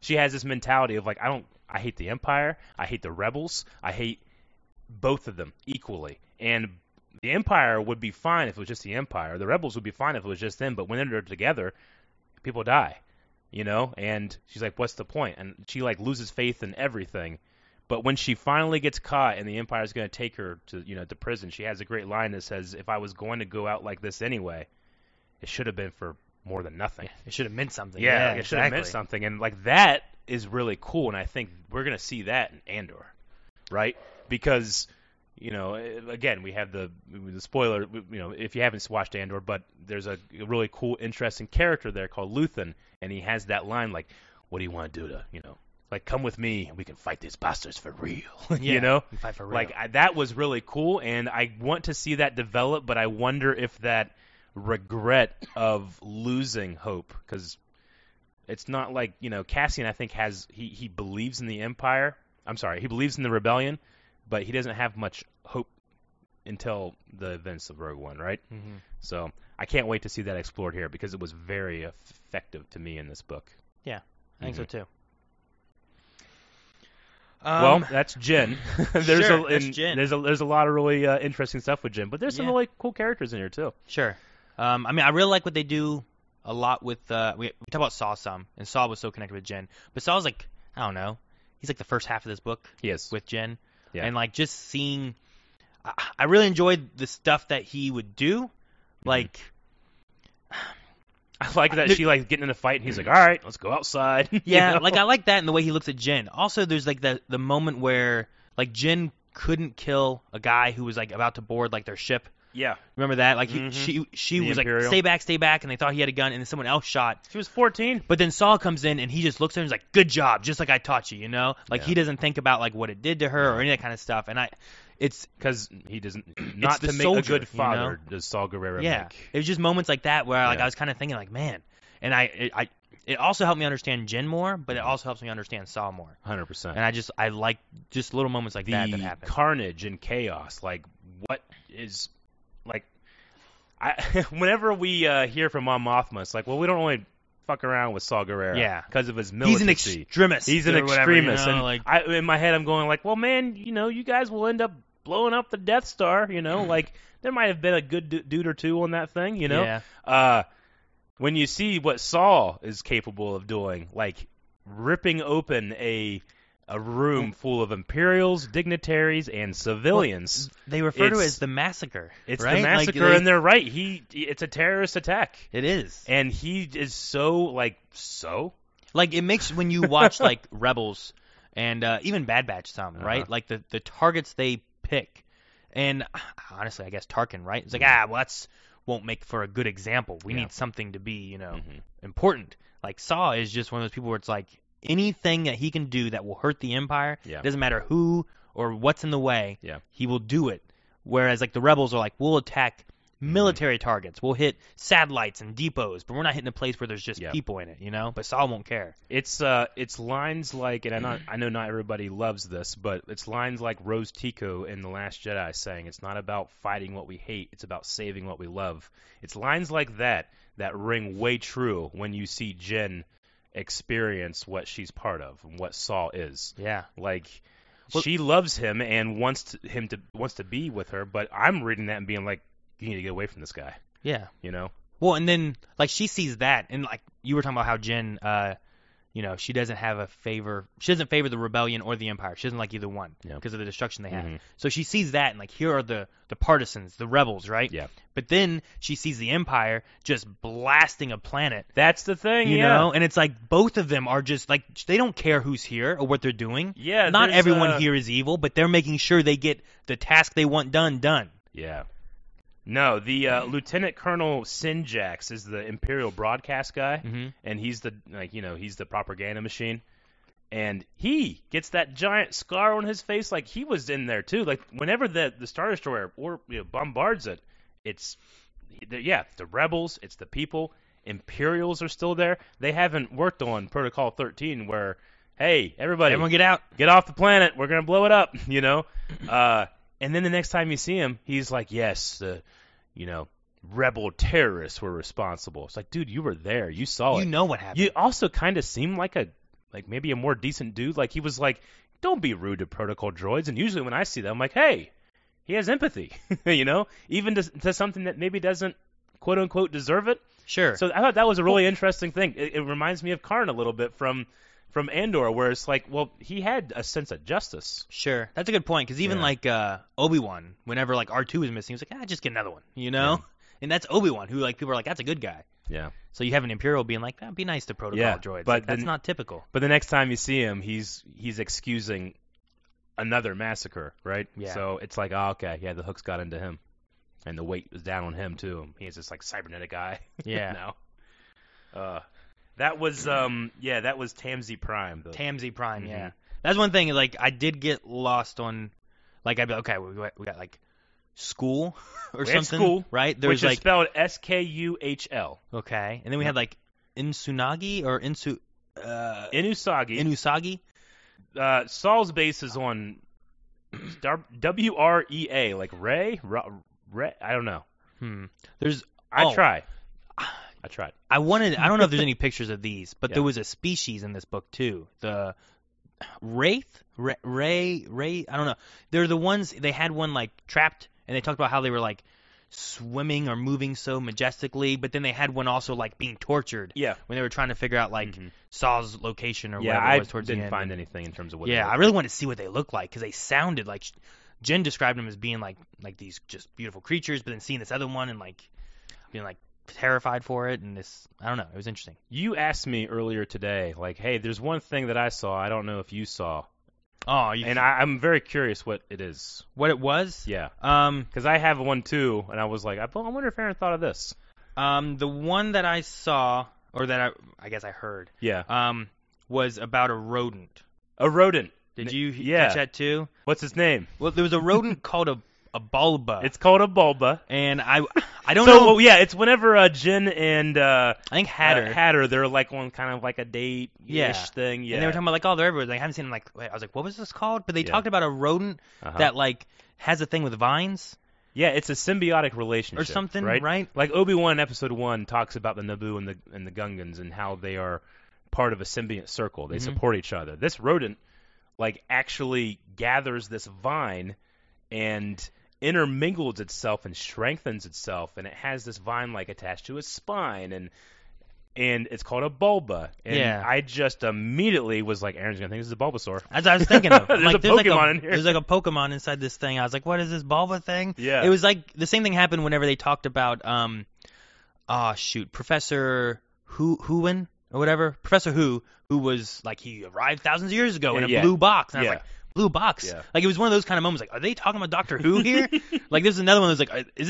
[SPEAKER 2] she has this mentality of like, I hate the Empire, I hate the rebels, I hate both of them equally. And the Empire would be fine if it was just the Empire. The rebels would be fine if it was just them. But when they're together, people die, And she's like, what's the point? And she like loses faith in everything. But when she finally gets caught and the Empire is going to take her to to prison, she has a great line that says, "If I was going to go out like this anyway, it should have been for." More than nothing.
[SPEAKER 1] It should have meant something.
[SPEAKER 2] Yeah, it should have meant something. And like that is really cool, and I think we're going to see that in Andor, right? Because, again, we have the spoiler, if you haven't watched Andor, but there's a really cool, interesting character there called Luthen, and he has that line like, what do you want to do to, like, come with me and we can fight these bastards for real,
[SPEAKER 1] Fight for real.
[SPEAKER 2] Like, that was really cool, and I want to see that develop, but I wonder if that regret of losing hope, because it's not like Cassian I think he believes in the Empire. I'm sorry, he believes in the rebellion, but he doesn't have much hope until the events of Rogue One, right?
[SPEAKER 1] Mm-hmm.
[SPEAKER 2] So I can't wait to see that explored here because it was very effective to me in this book.
[SPEAKER 1] Yeah, I think so too.
[SPEAKER 2] Well, that's Jyn.
[SPEAKER 1] Jyn.
[SPEAKER 2] There's a lot of really interesting stuff with Jyn, but there's some really cool characters in here too.
[SPEAKER 1] Sure. I really like what they do a lot with. We talk about Saw some, and Saw was so connected with Jyn, but Saw's like, I don't know, he's like the first half of this book.
[SPEAKER 2] He is
[SPEAKER 1] with Jyn,
[SPEAKER 2] yeah.
[SPEAKER 1] And like just seeing, I really enjoyed the stuff that he would do, like.
[SPEAKER 2] I like that she like getting in a fight and he's like, all right, let's go outside.
[SPEAKER 1] Yeah, like I like that in the way he looks at Jyn. Also, there's like the moment where like Jyn couldn't kill a guy who was like about to board like their ship.
[SPEAKER 2] Yeah.
[SPEAKER 1] Remember that? Like she was
[SPEAKER 2] Imperial.
[SPEAKER 1] like, stay back, and they thought he had a gun, and then someone else shot.
[SPEAKER 2] She was 14.
[SPEAKER 1] But then Saul comes in, and he just looks at her and is like, good job, just like I taught you, Like he doesn't think about like what it did to her or any of that kind of stuff. And it's
[SPEAKER 2] because he doesn't not to make
[SPEAKER 1] soldier,
[SPEAKER 2] a good father does Saul Guerrero make.
[SPEAKER 1] It was just moments like that where like I was kind of thinking like, man, and it also helped me understand Jyn more, but it also helps me understand Saul more.
[SPEAKER 2] 100%.
[SPEAKER 1] And I like just little moments like that happen.
[SPEAKER 2] The carnage and chaos, like what is like. Whenever we hear from Mon Mothma, it's like, well, we don't really fuck around with Saw Gerrera.
[SPEAKER 1] Yeah.
[SPEAKER 2] Because of his militancy.
[SPEAKER 1] He's an extremist.
[SPEAKER 2] He's an extremist.
[SPEAKER 1] Whatever,
[SPEAKER 2] and
[SPEAKER 1] like...
[SPEAKER 2] in my head, I'm going like, well, man, you guys will end up blowing up the Death Star, Like, there might have been a good dude or two on that thing,
[SPEAKER 1] Yeah.
[SPEAKER 2] When you see what Saul is capable of doing, like ripping open a room full of Imperials, dignitaries, and civilians.
[SPEAKER 1] Well, they refer to it as the massacre.
[SPEAKER 2] It's
[SPEAKER 1] right?
[SPEAKER 2] the massacre, and they're right. It's a terrorist attack.
[SPEAKER 1] It is.
[SPEAKER 2] And he is so.
[SPEAKER 1] Like, it makes, when you watch, like, Rebels and even Bad Batch some, right? Like, the targets they pick. And, honestly, I guess Tarkin, right? It's like, that's won't make for a good example. We need something to be, important. Like, Saw is just one of those people where it's like, anything that he can do that will hurt the Empire, doesn't matter who or what's in the way, he will do it. Whereas like the rebels are like, we'll attack military targets. We'll hit satellites and depots, but we're not hitting a place where there's just people in it, you know? But Saul won't care.
[SPEAKER 2] It's lines like, and I know not everybody loves this, but it's lines like Rose Tico in The Last Jedi saying, it's not about fighting what we hate, it's about saving what we love. It's lines like that ring way true when you see Jyn experience what she's part of and what Saul is.
[SPEAKER 1] Yeah.
[SPEAKER 2] Like, she loves him and wants to be with her, but I'm reading that and being like, you need to get away from this guy.
[SPEAKER 1] Yeah.
[SPEAKER 2] You know?
[SPEAKER 1] Well, and then, like, she sees that, and, like, you were talking about how Jyn, you know, she doesn't favor the rebellion or the Empire. She doesn't like either one because of the destruction they have. So she sees that, and, like, here are the partisans, the rebels, right?
[SPEAKER 2] Yeah.
[SPEAKER 1] But then she sees the Empire just blasting a planet.
[SPEAKER 2] That's the thing,
[SPEAKER 1] you know? And it's like both of them are just, like, they don't care who's here or what they're doing.
[SPEAKER 2] Yeah.
[SPEAKER 1] Not everyone here is evil, but they're making sure they get the task they want done.
[SPEAKER 2] Yeah. No, the Lieutenant Colonel Sinjax is the Imperial broadcast guy, and he's the propaganda machine. And he gets that giant scar on his face, like he was in there too. Like whenever the Star Destroyer bombards it, it's the rebels, it's the people. Imperials are still there. They haven't worked on Protocol 13, where hey, everyone
[SPEAKER 1] get out,
[SPEAKER 2] get off the planet, we're gonna blow it up, you know. And then the next time you see him, he's like, yes, rebel terrorists were responsible. It's like, dude, you were there. You saw it.
[SPEAKER 1] You know what happened.
[SPEAKER 2] You also kind of seemed like maybe a more decent dude. Like, he was like, don't be rude to protocol droids. And usually when I see them, I'm like, hey, he has empathy, you know, even to something that maybe doesn't, quote unquote, deserve it.
[SPEAKER 1] Sure.
[SPEAKER 2] So I thought that was a really interesting thing. It reminds me of Karn a little bit from Andor, where it's like, well, he had a sense of justice.
[SPEAKER 1] Sure. That's a good point, because even like Obi-Wan, whenever like R2 was missing, he was like, just get another one, you know? Yeah. And that's Obi-Wan, who like people are like, that's a good guy.
[SPEAKER 2] Yeah.
[SPEAKER 1] So you have an Imperial being like, be nice to protocol droids. But like, that's not typical.
[SPEAKER 2] But the next time you see him, he's excusing another massacre, right?
[SPEAKER 1] Yeah.
[SPEAKER 2] So it's like, oh, okay, yeah, the hooks got into him. And the weight was down on him, too. He's this like cybernetic guy.
[SPEAKER 1] Yeah.
[SPEAKER 2] That was Tamsi Prime. Though.
[SPEAKER 1] Tamsi Prime, yeah. That's one thing. Like, I did get lost on, like, I'd be okay. We got like school or something,
[SPEAKER 2] school,
[SPEAKER 1] right?
[SPEAKER 2] Which is spelled Skuhl.
[SPEAKER 1] Okay, and then we had like Insunagi or
[SPEAKER 2] Inusagi. Saul's base is on WREA, like Ray. I don't know. I tried.
[SPEAKER 1] I don't know if there's any pictures of these, but there was a species in this book too. The Wraith? Ray, I don't know. They're the ones, they had one like trapped, and they talked about how they were like swimming or moving so majestically, but then they had one also like being tortured.
[SPEAKER 2] Yeah.
[SPEAKER 1] When they were trying to figure out like Saw's location or whatever it was towards the end.
[SPEAKER 2] I didn't find anything in terms of what.
[SPEAKER 1] Yeah, I really wanted to see what they looked like, because they sounded like Jyn described them as being like these just beautiful creatures, but then seeing this other one and like being like terrified for it, and this, I don't know, it was interesting.
[SPEAKER 2] You asked me earlier today, like, hey, there's one thing that I saw, I don't know if you saw.
[SPEAKER 1] Oh,
[SPEAKER 2] I'm very curious what it is.
[SPEAKER 1] What it was?
[SPEAKER 2] Yeah. Because I have one too, and I was like, I wonder if Aaron thought of this.
[SPEAKER 1] The one that I saw, or that I guess I heard, was about a rodent.
[SPEAKER 2] A rodent.
[SPEAKER 1] Did you catch that too?
[SPEAKER 2] What's his name?
[SPEAKER 1] Well, there was a rodent called a bulba.
[SPEAKER 2] It's called a bulba.
[SPEAKER 1] And I don't know.
[SPEAKER 2] Well, yeah, it's whenever Jyn and
[SPEAKER 1] I think Hatter,
[SPEAKER 2] they're like on kind of like a date-ish thing. Yeah.
[SPEAKER 1] And they were talking about like, oh, they're everywhere. Like, I haven't seen them. Like, I was like, what was this called? But they talked about a rodent that like has a thing with vines.
[SPEAKER 2] Yeah, it's a symbiotic relationship
[SPEAKER 1] or something,
[SPEAKER 2] right? Like Obi-Wan in Episode 1 talks about the Naboo and the Gungans and how they are part of a symbiont circle. They support each other. This rodent like actually gathers this vine and intermingles itself and strengthens itself, and it has this vine like attached to its spine, and it's called a bulba. And I just immediately was like, Aaron's gonna think this is a Bulbasaur.
[SPEAKER 1] As I was thinking of.
[SPEAKER 2] There's a Pokemon in here.
[SPEAKER 1] There's like a Pokemon inside this thing. I was like, what is this bulba thing?
[SPEAKER 2] Yeah.
[SPEAKER 1] It was like the same thing happened whenever they talked about Professor Huin or whatever. Professor Who was like, he arrived thousands of years ago in a blue box. And I was like, blue box?
[SPEAKER 2] Yeah.
[SPEAKER 1] Like, it was one of those kind of moments like, are they talking about Doctor Who here? Like, there's another one that's like, is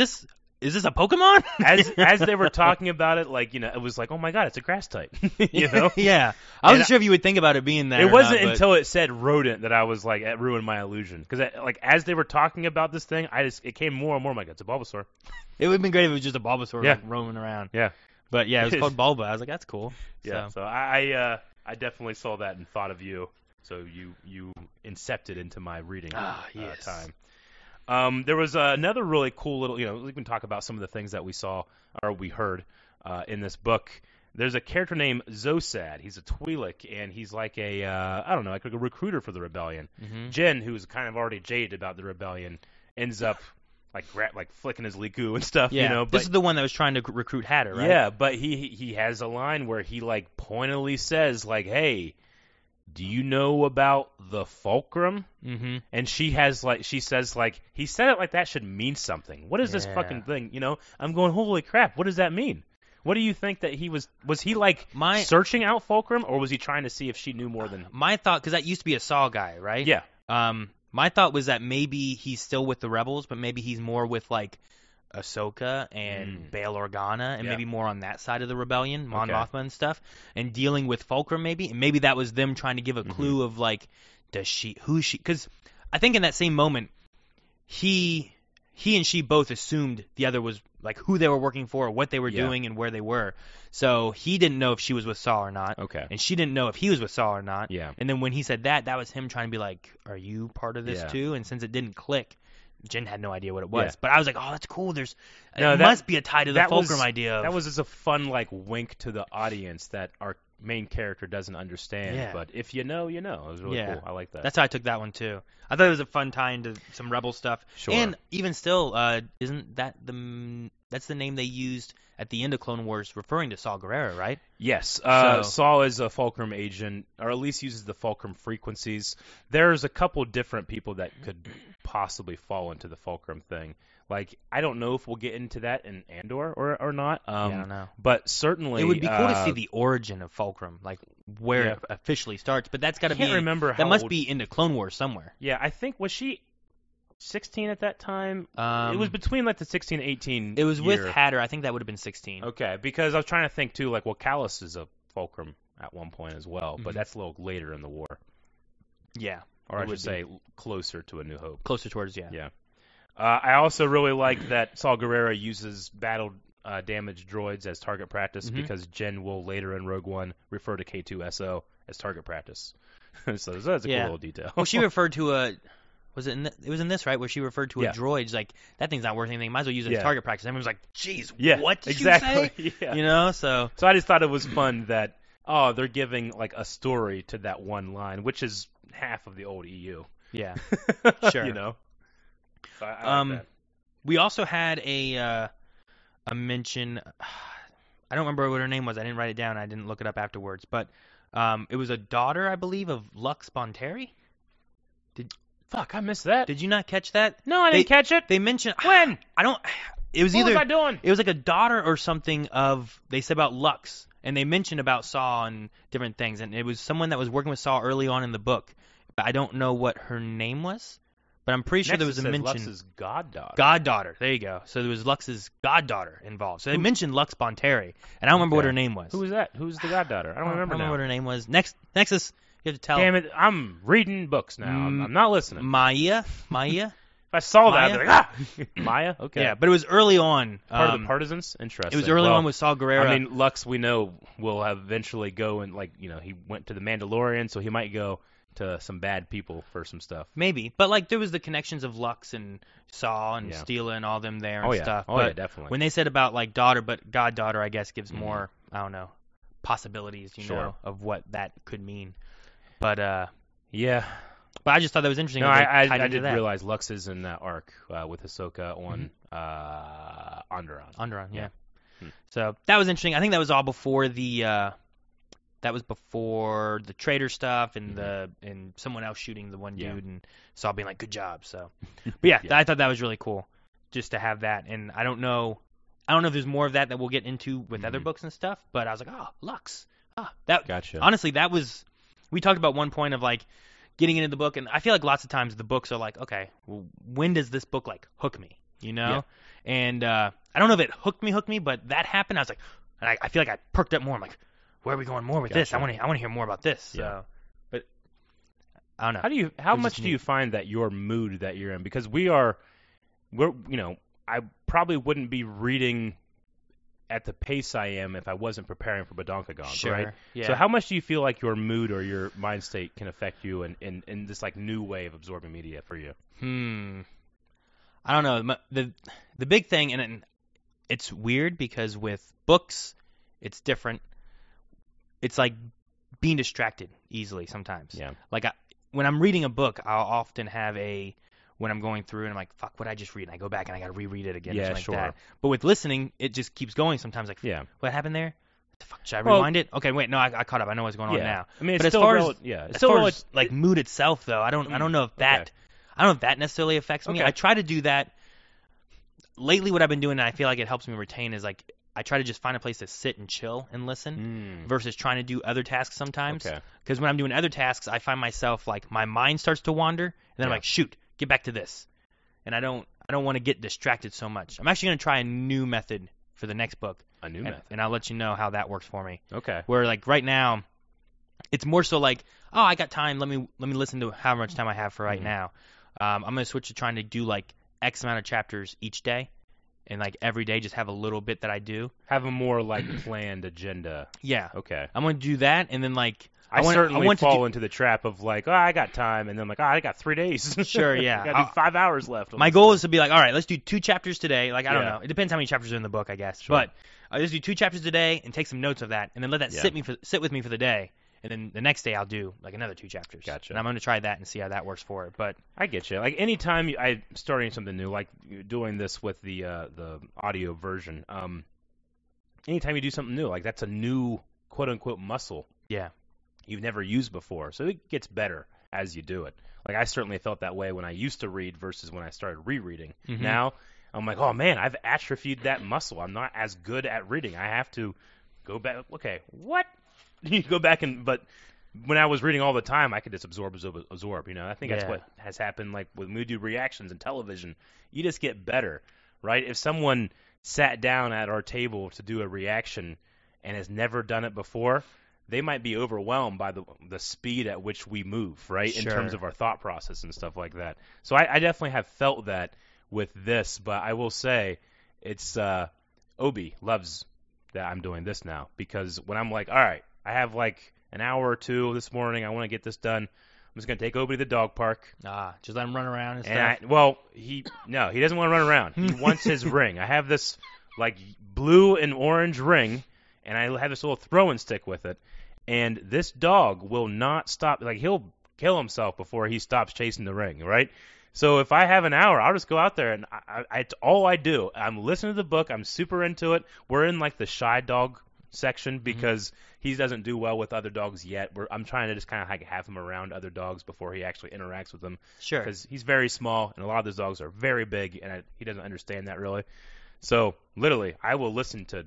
[SPEAKER 1] is this a Pokemon?
[SPEAKER 2] as they were talking about it, like, it was like, oh my god, it's a grass type.
[SPEAKER 1] Yeah. I wasn't sure if you would think about it being that.
[SPEAKER 2] It
[SPEAKER 1] or
[SPEAKER 2] wasn't
[SPEAKER 1] not,
[SPEAKER 2] until it said rodent that I was like, it ruined my illusion. Because like as they were talking about this thing, it came more and more like, it's a Bulbasaur.
[SPEAKER 1] It would have been great if it was just a Bulbasaur
[SPEAKER 2] Yeah.
[SPEAKER 1] like, roaming around.
[SPEAKER 2] Yeah.
[SPEAKER 1] But yeah, it was called Bulba. I was like, that's cool.
[SPEAKER 2] Yeah.
[SPEAKER 1] So.
[SPEAKER 2] So I definitely saw that and thought of you. So you incepted into my reading
[SPEAKER 1] yes.
[SPEAKER 2] time. There was another really cool little, we can talk about some of the things that we saw or we heard in this book. There's a character named Zosad. He's a Twi'lek, and he's like like a recruiter for the rebellion.
[SPEAKER 1] Mm-hmm.
[SPEAKER 2] Jin, who's kind of already jaded about the rebellion, ends up like flicking his Liku and stuff.
[SPEAKER 1] Yeah.
[SPEAKER 2] But
[SPEAKER 1] This is the one that was trying to recruit Hatter, right?
[SPEAKER 2] yeah, but he has a line where he like pointedly says like, "Hey, do you know about the Fulcrum?"
[SPEAKER 1] Mm-hmm.
[SPEAKER 2] And she says he said it like that should mean something. What is this
[SPEAKER 1] Yeah.
[SPEAKER 2] fucking thing? I'm going, holy crap, what does that mean? What do you think that he was he like searching out Fulcrum, or was he trying to see if she knew more than
[SPEAKER 1] my thought? Because that used to be a Saw guy, right?
[SPEAKER 2] Yeah.
[SPEAKER 1] My thought was that maybe he's still with the rebels, but maybe he's more with like Ahsoka and Bail Organa, and maybe more on that side of the rebellion, Mon Mothma and stuff, and dealing with Fulcrum maybe, and maybe that was them trying to give a clue of like, who is she? Because I think in that same moment, he and she both assumed the other was like who they were working for, or what they were doing, and where they were. So he didn't know if she was with Saw or not.
[SPEAKER 2] Okay.
[SPEAKER 1] And she didn't know if he was with Saw or not.
[SPEAKER 2] Yeah.
[SPEAKER 1] And then when he said that was him trying to be like, are you part of this too? And since it didn't click, Jin had no idea what it was.
[SPEAKER 2] Yeah.
[SPEAKER 1] But I was like, oh, that's cool.
[SPEAKER 2] No,
[SPEAKER 1] must be a tie to the Fulcrum idea.
[SPEAKER 2] That was just a fun like wink to the audience that our main character doesn't understand.
[SPEAKER 1] Yeah.
[SPEAKER 2] But if you know, you know. It was really cool. I like that.
[SPEAKER 1] That's how I took that one too. I thought it was a fun tie into some Rebel stuff.
[SPEAKER 2] Sure.
[SPEAKER 1] And even still, isn't that that's the name they used at the end of Clone Wars referring to Saw Gerrera, right?
[SPEAKER 2] Yes. Saw is a Fulcrum agent, or at least uses the Fulcrum frequencies. There's a couple different people that could possibly fall into the Fulcrum thing. Like, I don't know if we'll get into that in Andor or not.
[SPEAKER 1] I don't know.
[SPEAKER 2] But certainly...
[SPEAKER 1] It would be cool to see the origin of Fulcrum, like where it officially starts. But that's got to be...
[SPEAKER 2] I can't remember how
[SPEAKER 1] that must
[SPEAKER 2] old...
[SPEAKER 1] be into Clone Wars somewhere.
[SPEAKER 2] Yeah, I think... Was she 16 at that time? It was between like the 16 and 18
[SPEAKER 1] It was
[SPEAKER 2] year.
[SPEAKER 1] with Hatter. I think that would have been 16.
[SPEAKER 2] Okay, because I was trying to think too, like, well, Callus is a Fulcrum at one point as well, but that's a little later in the war.
[SPEAKER 1] Yeah.
[SPEAKER 2] Or I should say closer to A New Hope.
[SPEAKER 1] Closer towards,
[SPEAKER 2] Yeah. I also really like that Saw Gerrera uses battle damage droids as target practice because Jen will later in Rogue One refer to K2SO as target practice. So that's a cool little detail.
[SPEAKER 1] Well, she referred to a... Was it? It was in this, right, where she referred to a droid. She's like, that thing's not worth anything. Might as well use it as target practice. Everyone's like, "Jeez, what did you say?"
[SPEAKER 2] Yeah.
[SPEAKER 1] So
[SPEAKER 2] I just thought it was fun that they're giving like a story to that one line, which is half of the old EU.
[SPEAKER 1] Yeah, sure.
[SPEAKER 2] So I like that.
[SPEAKER 1] We also had a mention. I don't remember what her name was. I didn't write it down. I didn't look it up afterwards. But it was a daughter, I believe, of Lux Bonteri.
[SPEAKER 2] Fuck, I missed that.
[SPEAKER 1] Did you not catch that?
[SPEAKER 2] No, I didn't catch it.
[SPEAKER 1] They mentioned
[SPEAKER 2] when?
[SPEAKER 1] I don't. It was
[SPEAKER 2] what
[SPEAKER 1] either.
[SPEAKER 2] was I doing?
[SPEAKER 1] It was like a daughter or something of. They said about Lux, and they mentioned about Saw and different things, and it was someone that was working with Saw early on in the book. But I don't know what her name was. But I'm pretty sure there was a mention.
[SPEAKER 2] Lux's goddaughter.
[SPEAKER 1] Goddaughter. There you go. So there was Lux's goddaughter involved. So they mentioned Lux Bonteri, and I don't remember what her name was.
[SPEAKER 2] Who was that? Who's the goddaughter? I don't remember now.
[SPEAKER 1] What her name was. Nexus. You have to tell.
[SPEAKER 2] Damn it! I'm reading books now. I'm not listening.
[SPEAKER 1] Maya.
[SPEAKER 2] If I saw that, I'd be like, Maya. Okay.
[SPEAKER 1] Yeah, but it was early on.
[SPEAKER 2] Part of the Partisans. Interesting.
[SPEAKER 1] It was early on with Saw Gerrera.
[SPEAKER 2] I mean, Lux, we know, will eventually go and he went to the Mandalorian, so he might go to some bad people for some stuff.
[SPEAKER 1] Maybe, but there was the connections of Lux and Saw and Steela and all them there and stuff.
[SPEAKER 2] Oh,
[SPEAKER 1] but
[SPEAKER 2] yeah, definitely.
[SPEAKER 1] When they said about daughter, but goddaughter, I guess gives more, I don't know, possibilities, you know, of what that could mean. But
[SPEAKER 2] yeah.
[SPEAKER 1] But I just thought that was interesting.
[SPEAKER 2] No, I didn't realize Lux is in that arc with Ahsoka on Onderon.
[SPEAKER 1] Onderon, yeah. So that was interesting. I think that was all before the. That was before the traitor stuff and and someone else shooting the one dude and Saw being like, "Good job." So, but yeah, I thought that was really cool, just to have that. And I don't know if there's more of that we'll get into with other books and stuff. But I was like, "Oh, Lux." That
[SPEAKER 2] gotcha.
[SPEAKER 1] Honestly, that was. We talked about one point of getting into the book, and I feel like lots of times the books are like, okay, well, when does this book hook me? You know?
[SPEAKER 2] Yeah.
[SPEAKER 1] And I don't know if it hooked me, but that happened. I was like, and I feel like I perked up more. I'm like, where are we going more with this? I want to hear more about this. So.
[SPEAKER 2] Yeah. But
[SPEAKER 1] I don't know.
[SPEAKER 2] How much do you find that your mood that you're in? Because we're I probably wouldn't be reading at the pace I am if I wasn't preparing for Badonkagon,
[SPEAKER 1] Sure.
[SPEAKER 2] right?
[SPEAKER 1] Yeah.
[SPEAKER 2] So how much do you feel like your mood or your mind state can affect you in this like new way of absorbing media for you?
[SPEAKER 1] I don't know. The big thing, and it's weird because with books, it's different. It's like being distracted easily sometimes.
[SPEAKER 2] Yeah.
[SPEAKER 1] Like when I'm reading a book, I'll often have when I'm going through and I'm like, fuck, what did I just read? And I go back and I got to reread it again.
[SPEAKER 2] Yeah,
[SPEAKER 1] or something
[SPEAKER 2] sure.
[SPEAKER 1] like that. But with listening, it just keeps going sometimes. Like,
[SPEAKER 2] Yeah.
[SPEAKER 1] what happened there? What the fuck? Should I
[SPEAKER 2] Well,
[SPEAKER 1] rewind it? Okay, wait, no, I caught up. I know what's going on now.
[SPEAKER 2] I mean, it's
[SPEAKER 1] but
[SPEAKER 2] still
[SPEAKER 1] as far as like mood itself, though, I don't know if that
[SPEAKER 2] okay.
[SPEAKER 1] I don't know if that necessarily affects me.
[SPEAKER 2] Okay.
[SPEAKER 1] I try to do that. Lately, what I've been doing, and I feel like it helps me retain, is like I try to just find a place to sit and chill and listen versus trying to do other tasks sometimes.
[SPEAKER 2] Okay.
[SPEAKER 1] Because when I'm doing other tasks, I find myself like my mind starts to wander, and then I'm like, shoot, get back to this. And I don't want to get distracted so much. I'm actually going to try a new method for the next book.
[SPEAKER 2] A new method.
[SPEAKER 1] And I'll let you know how that works for me.
[SPEAKER 2] Okay.
[SPEAKER 1] Where like right now, it's more so like, oh, I got time. Let me listen to how much time I have for right now. I'm going to switch to trying to do like X amount of chapters each day. And like every day, just have a little bit that I do.
[SPEAKER 2] Have a more like planned agenda.
[SPEAKER 1] Yeah.
[SPEAKER 2] Okay.
[SPEAKER 1] I'm going to do that. And then like,
[SPEAKER 2] I certainly fall into the trap of like, oh, I got time. And then I'm like, oh, I got 3 days.
[SPEAKER 1] Sure, yeah.
[SPEAKER 2] I got 5 hours left.
[SPEAKER 1] My goal is to be like, all right, let's do 2 chapters today. Like, I don't
[SPEAKER 2] Yeah.
[SPEAKER 1] know. It depends how many chapters are in the book, I guess.
[SPEAKER 2] Sure.
[SPEAKER 1] But let's do 2 chapters today and take some notes of that. And then let that sit with me for the day. And then the next day I'll do like another 2 chapters.
[SPEAKER 2] Gotcha.
[SPEAKER 1] And I'm going to try that and see how that works for it. But
[SPEAKER 2] I get you. Like anytime I'm starting something new, like doing this with the audio version. Anytime you do something new, like that's a new quote unquote muscle.
[SPEAKER 1] yeah.
[SPEAKER 2] You've never used before, so it gets better as you do it. Like I certainly felt that way when I used to read versus when I started rereading. Now I'm like, oh man, I've atrophied that muscle. I'm not as good at reading. I have to go back. Okay, what? You go back but when I was reading all the time, I could just absorb. You know, I think that's what has happened. Like when we do reactions and television, you just get better, right? If someone sat down at our table to do a reaction and has never done it before, they might be overwhelmed by the speed at which we move, right, in terms of our thought process and stuff like that. So I definitely have felt that with this, but I will say it's Obi loves that I'm doing this now because when I'm like, all right, I have like an hour or two this morning, I want to get this done. I'm just going to take Obi to the dog park.
[SPEAKER 1] Just let him run around and stuff.
[SPEAKER 2] He doesn't want to run around. He wants his ring. I have this like blue and orange ring, and I have this little throwing stick with it. And this dog will not stop. Like he'll kill himself before he stops chasing the ring, right? So if I have an hour, I'll just go out there and it's all I do. I'm listening to the book. I'm super into it. We're in like the shy dog section because he doesn't do well with other dogs yet. I'm trying to just kind of like have him around other dogs before he actually interacts with them.
[SPEAKER 1] Sure.
[SPEAKER 2] Because he's very small and a lot of those dogs are very big and he doesn't understand that really. So literally, I will listen to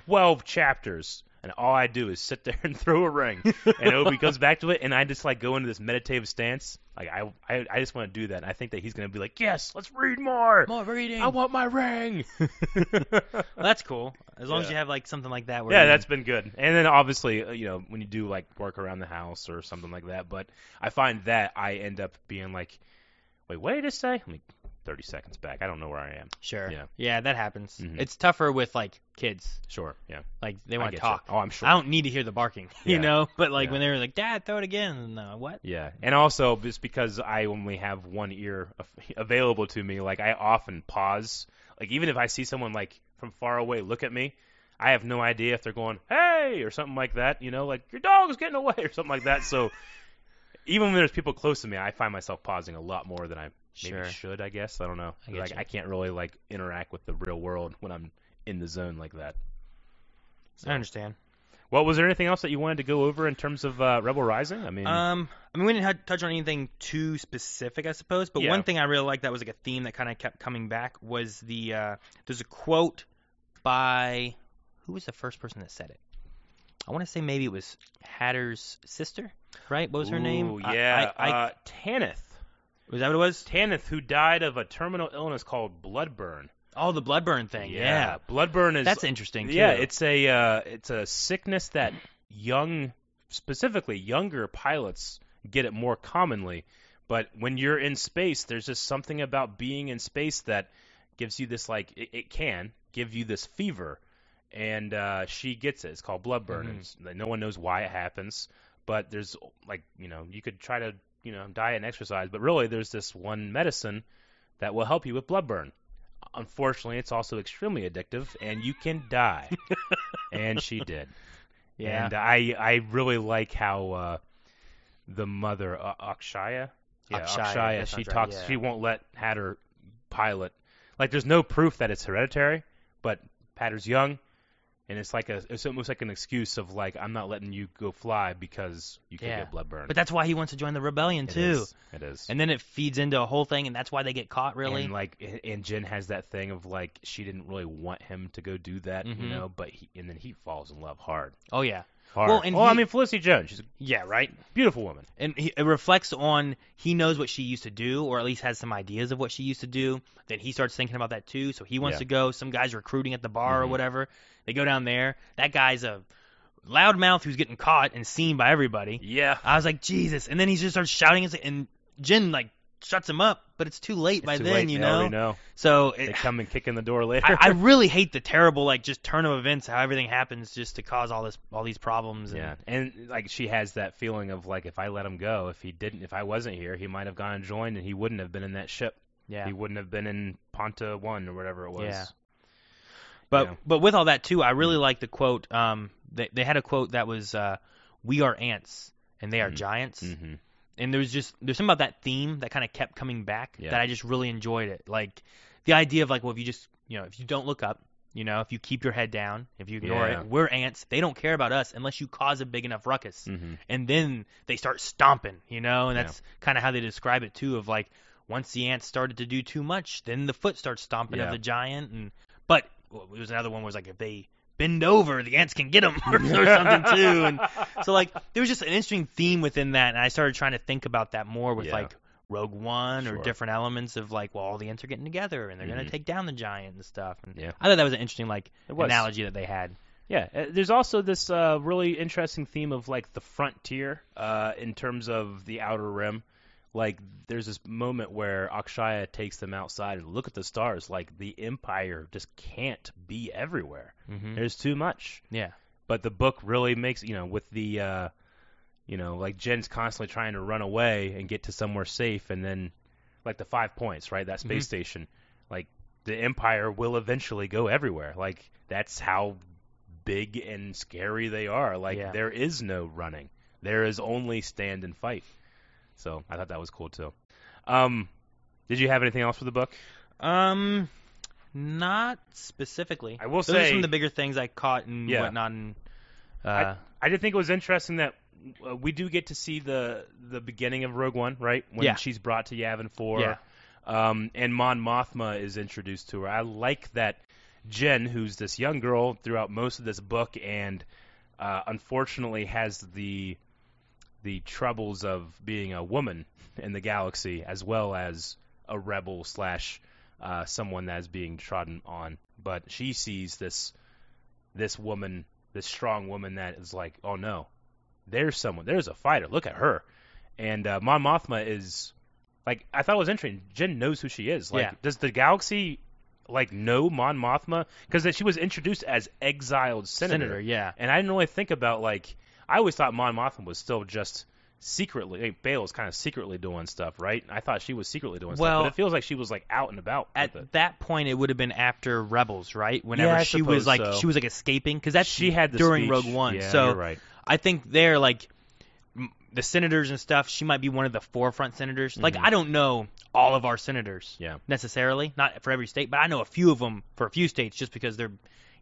[SPEAKER 2] 12 chapters. And all I do is sit there and throw a ring, and Obi comes back to it, and I just like go into this meditative stance. Like I just want to do that. And I think that he's gonna be like, yes, let's read more.
[SPEAKER 1] More reading.
[SPEAKER 2] I want my ring.
[SPEAKER 1] Well, that's cool. As long as you have like something like that. Where
[SPEAKER 2] That's been good. And then obviously, when you do like work around the house or something like that. But I find that I end up being like, wait, what did I just say? Let me 30 seconds back. I don't know where I am.
[SPEAKER 1] Sure.
[SPEAKER 2] Yeah.
[SPEAKER 1] Yeah, that happens. It's tougher with like kids.
[SPEAKER 2] Sure. Yeah.
[SPEAKER 1] Like they want to talk.
[SPEAKER 2] Oh, I'm sure.
[SPEAKER 1] I don't need to hear the barking,
[SPEAKER 2] Yeah.
[SPEAKER 1] you know. But like
[SPEAKER 2] Yeah.
[SPEAKER 1] when they're like, "Dad, throw it again," what?
[SPEAKER 2] Yeah, and also just because I only have one ear available to me, like I often pause. Like even if I see someone like from far away look at me, I have no idea if they're going "Hey" or something like that. You know, like your dog is getting away or something like that. So even when there's people close to me, I find myself pausing a lot more than I maybe should. I guess I don't know. I can't really like interact with the real world when I'm in the zone like that. So.
[SPEAKER 1] I understand.
[SPEAKER 2] Well, was there anything else that you wanted to go over in terms of Rebel Rising?
[SPEAKER 1] I mean, we didn't touch on anything too specific, I suppose. But one thing I really liked that was like a theme that kind of kept coming back was there's a quote by who was the first person that said it? I want to say maybe it was Hatter's sister, right? What was her name?
[SPEAKER 2] Oh yeah, Tanith.
[SPEAKER 1] Was that what it was?
[SPEAKER 2] Tanith, who died of a terminal illness called bloodburn.
[SPEAKER 1] Oh, the Bloodburn thing. Yeah.
[SPEAKER 2] Bloodburn is
[SPEAKER 1] That's interesting too.
[SPEAKER 2] Yeah, it's a sickness that specifically younger pilots get it more commonly. But when you're in space, there's just something about being in space that gives you this it can give you this fever, and she gets it. It's called Bloodburn. And no one knows why it happens, but there's you could try to diet and exercise, but really there's this one medicine that will help you with Bloodburn. Unfortunately, it's also extremely addictive, and you can die. And she did.
[SPEAKER 1] Yeah.
[SPEAKER 2] And I really like how the mother, Akshaya,
[SPEAKER 1] Akshaya,
[SPEAKER 2] she
[SPEAKER 1] right,
[SPEAKER 2] talks.
[SPEAKER 1] yeah.
[SPEAKER 2] She won't let Hatter pilot. There's no proof that it's hereditary, but Hatter's young, and it's almost like an excuse of I'm not letting you go fly because you can get Bloodburn.
[SPEAKER 1] But that's why he wants to join the rebellion too.
[SPEAKER 2] It is.
[SPEAKER 1] And then it feeds into a whole thing, and that's why they get caught. Really.
[SPEAKER 2] And Jin has that thing of she didn't really want him to go do that, but then he falls in love hard.
[SPEAKER 1] Oh yeah.
[SPEAKER 2] Hard.
[SPEAKER 1] Well, and
[SPEAKER 2] I mean Felicity Jones, she's a
[SPEAKER 1] right.
[SPEAKER 2] beautiful woman.
[SPEAKER 1] And it reflects on he knows what she used to do, or at least has some ideas of what she used to do. Then he starts thinking about that too, so he wants to go. Some guy's recruiting at the bar or whatever. They go down there. That guy's a loudmouth who's getting caught and seen by everybody.
[SPEAKER 2] Yeah.
[SPEAKER 1] I was like, Jesus. And then he just starts shouting, and Jin shuts him up, but it's too late by then,
[SPEAKER 2] you know.
[SPEAKER 1] So
[SPEAKER 2] they come and kick in the door later.
[SPEAKER 1] I really hate the terrible just turn of events, how everything happens just to cause all these problems.
[SPEAKER 2] And she has that feeling of if I let him go, if I wasn't here, he might have gone and joined, and he wouldn't have been in that ship.
[SPEAKER 1] Yeah.
[SPEAKER 2] He wouldn't have been in Ponta 1 or whatever it was.
[SPEAKER 1] Yeah. But with all that too, I really like the quote. They had a quote that was, "We are ants and they are giants." Mm-hmm. And there's something about that theme that kind of kept coming back that I just really enjoyed it. The idea of if you just if you don't look up, if you keep your head down, if you ignore it, we're ants. They don't care about us unless you cause a big enough ruckus, and then they start stomping, and that's kind of how they describe it too. Of once the ants started to do too much, then the foot starts stomping of the giant, but it was another one was if they bend over, the ants can get them or something too. And so there was just an interesting theme within that, and I started trying to think about that more with Rogue One or different elements of all the ants are getting together and they're going to take down the giant and stuff. And I thought that was an interesting analogy that they had.
[SPEAKER 2] Yeah, there's also this really interesting theme of the frontier in terms of the Outer Rim. There's this moment where Akshaya takes them outside and look at the stars. The Empire just can't be everywhere. Mm-hmm. There's too much.
[SPEAKER 1] Yeah.
[SPEAKER 2] But the book really makes, with the, Jen's constantly trying to run away and get to somewhere safe, and then, the 5 points, right? That space station. The Empire will eventually go everywhere. That's how big and scary they are. There is no running. There is only stand and fight. So I thought that was cool too. Did you have anything else for the book?
[SPEAKER 1] Not specifically.
[SPEAKER 2] I will
[SPEAKER 1] Those
[SPEAKER 2] say
[SPEAKER 1] are some of the bigger things I caught and whatnot. And,
[SPEAKER 2] I did think it was interesting that we do get to see the beginning of Rogue One, right? When she's brought to Yavin 4.
[SPEAKER 1] Yeah.
[SPEAKER 2] And Mon Mothma is introduced to her. I like that Jen, who's this young girl throughout most of this book, and unfortunately has the troubles of being a woman in the galaxy, as well as a rebel / someone that is being trodden on. But she sees this woman, this strong woman that is oh no, there's a fighter. Look at her. And Mon Mothma is I thought it was interesting. Jen knows who she is. Does the galaxy know Mon Mothma? Because she was introduced as exiled senator.
[SPEAKER 1] Yeah.
[SPEAKER 2] And I didn't really think about I always thought Mon Mothma was still just secretly. Bale's kind of secretly doing stuff, right? I thought she was secretly doing stuff, but it feels like she was out and about.
[SPEAKER 1] At that point, it would have been after Rebels, right? Whenever she was she was escaping, because she had during
[SPEAKER 2] speech.
[SPEAKER 1] Rogue One.
[SPEAKER 2] Yeah,
[SPEAKER 1] so
[SPEAKER 2] you're right.
[SPEAKER 1] I think they're the senators and stuff. She might be one of the forefront senators. I don't know all of our senators necessarily, not for every state, but I know a few of them for a few states, just because they're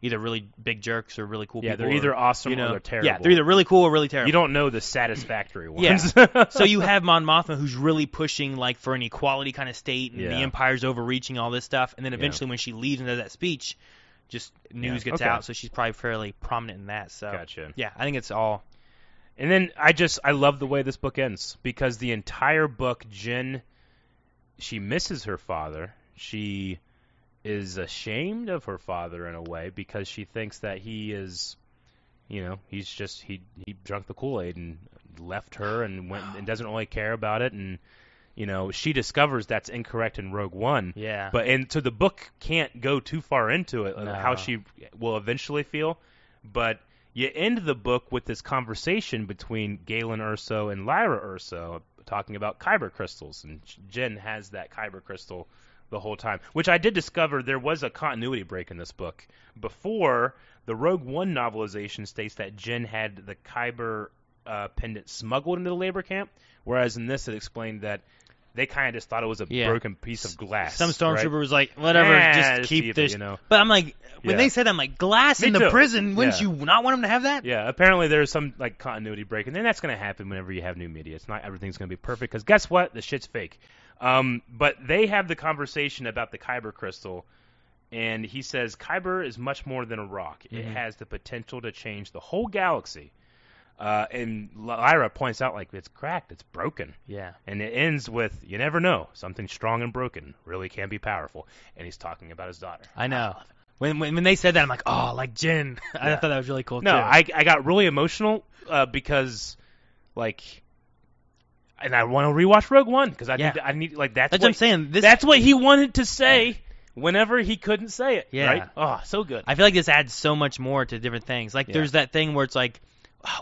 [SPEAKER 1] either really big jerks or really cool people.
[SPEAKER 2] Yeah, they're either awesome or they're terrible.
[SPEAKER 1] Yeah, they're either really cool or really terrible.
[SPEAKER 2] You don't know the satisfactory ones.
[SPEAKER 1] Yeah. So you have Mon Mothma, who's really pushing for an equality kind of state, and the Empire's overreaching all this stuff, and then eventually when she leaves and does that speech, just news gets out, so she's probably fairly prominent in that. So
[SPEAKER 2] gotcha.
[SPEAKER 1] Yeah, I think it's all.
[SPEAKER 2] And then I love the way this book ends, because the entire book, Jen, she misses her father. She is ashamed of her father in a way because she thinks that he is, he drank the Kool-Aid and left her and went and doesn't really care about it, and she discovers that's incorrect in Rogue One.
[SPEAKER 1] Yeah.
[SPEAKER 2] So the book can't go too far into it,
[SPEAKER 1] No.
[SPEAKER 2] how she will eventually feel. But you end the book with this conversation between Galen Erso and Lyra Erso talking about kyber crystals, and Jyn has that kyber crystal the whole time, which I did discover there was a continuity break in this book. Before, the Rogue One novelization states that Jyn had the kyber pendant smuggled into the labor camp, whereas in this it explained that they kind of just thought it was a broken piece of glass.
[SPEAKER 1] Some stormtrooper
[SPEAKER 2] right?
[SPEAKER 1] was like, whatever,
[SPEAKER 2] Just
[SPEAKER 1] just keep this.
[SPEAKER 2] it.
[SPEAKER 1] But I'm like, when
[SPEAKER 2] Yeah.
[SPEAKER 1] they said that, I'm like, glass
[SPEAKER 2] Me
[SPEAKER 1] in the
[SPEAKER 2] too.
[SPEAKER 1] prison, wouldn't
[SPEAKER 2] Yeah.
[SPEAKER 1] you not want them to have that?
[SPEAKER 2] Yeah, apparently there's some continuity break, and then that's going to happen whenever you have new media. It's not everything's going to be perfect, because guess what? The shit's fake. But they have the conversation about the kyber crystal, and he says kyber is much more than a rock. It has the potential to change the whole galaxy. And Lyra points out, it's cracked, it's broken.
[SPEAKER 1] Yeah.
[SPEAKER 2] And it ends with, you never know, something strong and broken really can be powerful. And he's talking about his daughter.
[SPEAKER 1] I know. When they said that, I'm like, oh, like Jyn. I thought that was really cool,
[SPEAKER 2] No,
[SPEAKER 1] too.
[SPEAKER 2] I got really emotional because, and I want to rewatch Rogue One because I need that's
[SPEAKER 1] That's
[SPEAKER 2] what
[SPEAKER 1] what I'm saying.
[SPEAKER 2] That's what he wanted to say whenever he couldn't say it.
[SPEAKER 1] Yeah.
[SPEAKER 2] Right? Oh, so good.
[SPEAKER 1] I feel like this adds so much more to different things. Like,
[SPEAKER 2] Yeah.
[SPEAKER 1] there's that thing where it's like,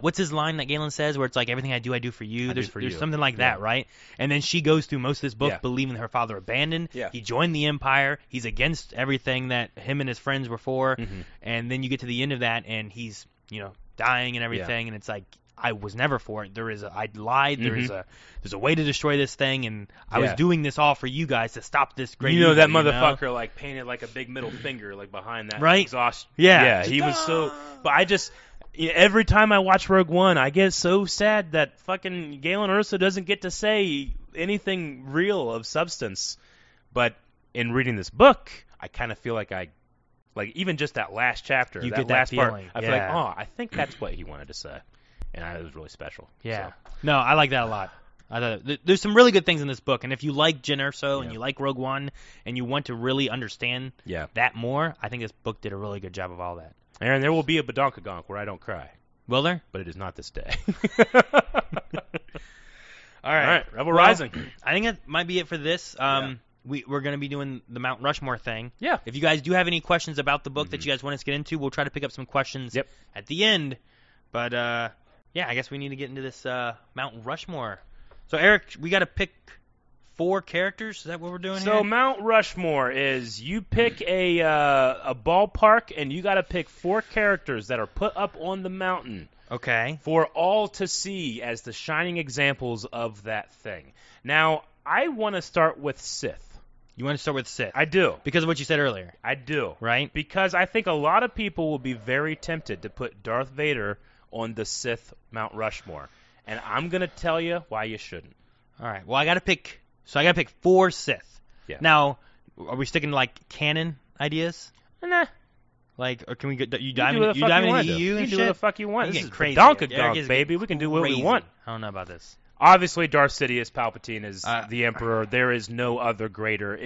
[SPEAKER 1] what's his line that Galen says where it's like, everything I do for you?
[SPEAKER 2] I do
[SPEAKER 1] There's
[SPEAKER 2] for
[SPEAKER 1] there's
[SPEAKER 2] you.
[SPEAKER 1] something like
[SPEAKER 2] Yeah.
[SPEAKER 1] that, right? And then she goes through most of this book
[SPEAKER 2] Yeah.
[SPEAKER 1] believing her father abandoned.
[SPEAKER 2] Yeah.
[SPEAKER 1] He joined the Empire. He's against everything that him and his friends were for.
[SPEAKER 2] Mhm.
[SPEAKER 1] And then you get to the end of that, and he's, dying and everything, and it's like, I was never for it. I lied. There's a way to destroy this thing, and I was
[SPEAKER 2] Yeah.
[SPEAKER 1] doing this all for you guys to stop this great
[SPEAKER 2] You know that
[SPEAKER 1] evil,
[SPEAKER 2] motherfucker painted a big middle finger behind that
[SPEAKER 1] Right?
[SPEAKER 2] exhaust.
[SPEAKER 1] Yeah.
[SPEAKER 2] Yeah, he was so. But I just every time I watch Rogue One, I get so sad that fucking Galen Erso doesn't get to say anything real of substance. But in reading this book, I kind of feel like even just that last chapter,
[SPEAKER 1] You
[SPEAKER 2] that
[SPEAKER 1] get that
[SPEAKER 2] last part,
[SPEAKER 1] feeling,
[SPEAKER 2] I feel like,
[SPEAKER 1] yeah.
[SPEAKER 2] oh, I think that's what he wanted to say, and it was really special.
[SPEAKER 1] Yeah.
[SPEAKER 2] So,
[SPEAKER 1] No, I like that a lot. I thought there's some really good things in this book, and if you like Jyn Erso and
[SPEAKER 2] Yeah.
[SPEAKER 1] you like Rogue One and you want to really understand
[SPEAKER 2] yeah.
[SPEAKER 1] that more, I think this book did a really good job of all that.
[SPEAKER 2] Aaron, there will be a Badonkagonk where I don't cry,
[SPEAKER 1] Will there?
[SPEAKER 2] but it is not this day.
[SPEAKER 1] All
[SPEAKER 2] All
[SPEAKER 1] right.
[SPEAKER 2] right, Rebel
[SPEAKER 1] Well,
[SPEAKER 2] Rising.
[SPEAKER 1] I think that might be it for this. We're going to be doing the Mount Rushmore thing.
[SPEAKER 2] Yeah.
[SPEAKER 1] If you guys do have any questions about the book that you guys want us to get into, we'll try to pick up some questions
[SPEAKER 2] Yep.
[SPEAKER 1] at the end. But, I guess we need to get into this Mount Rushmore. So, Eric, we got to pick 4 characters? Is that what we're doing
[SPEAKER 2] So
[SPEAKER 1] here?
[SPEAKER 2] Mount Rushmore is you pick a ballpark and you got to pick 4 characters that are put up on the mountain
[SPEAKER 1] Okay.
[SPEAKER 2] for all to see as the shining examples of that thing. Now, I want to start with Sith.
[SPEAKER 1] You want to start with Sith?
[SPEAKER 2] I do.
[SPEAKER 1] Because of what you said earlier,
[SPEAKER 2] I do.
[SPEAKER 1] right?
[SPEAKER 2] Because I think a lot of people will be very tempted to put Darth Vader on the Sith Mount Rushmore. And I'm going to tell you why you shouldn't.
[SPEAKER 1] All right. Well, I got to pick 4 Sith.
[SPEAKER 2] Yeah.
[SPEAKER 1] Now, are we sticking to canon ideas?
[SPEAKER 2] Nah.
[SPEAKER 1] Or can we get you
[SPEAKER 2] You
[SPEAKER 1] dive
[SPEAKER 2] do what
[SPEAKER 1] in,
[SPEAKER 2] the fuck you want
[SPEAKER 1] into
[SPEAKER 2] to.
[SPEAKER 1] EU
[SPEAKER 2] You
[SPEAKER 1] and
[SPEAKER 2] do
[SPEAKER 1] shit?
[SPEAKER 2] what the fuck you want.
[SPEAKER 1] I'm
[SPEAKER 2] This
[SPEAKER 1] getting
[SPEAKER 2] is
[SPEAKER 1] crazy.
[SPEAKER 2] Donka
[SPEAKER 1] Eric
[SPEAKER 2] Donk,
[SPEAKER 1] is
[SPEAKER 2] baby. We can do what we
[SPEAKER 1] crazy.
[SPEAKER 2] want.
[SPEAKER 1] I don't know about this.
[SPEAKER 2] Obviously, Darth Sidious Palpatine is
[SPEAKER 1] Uh,
[SPEAKER 2] the Emperor. There is no other greater.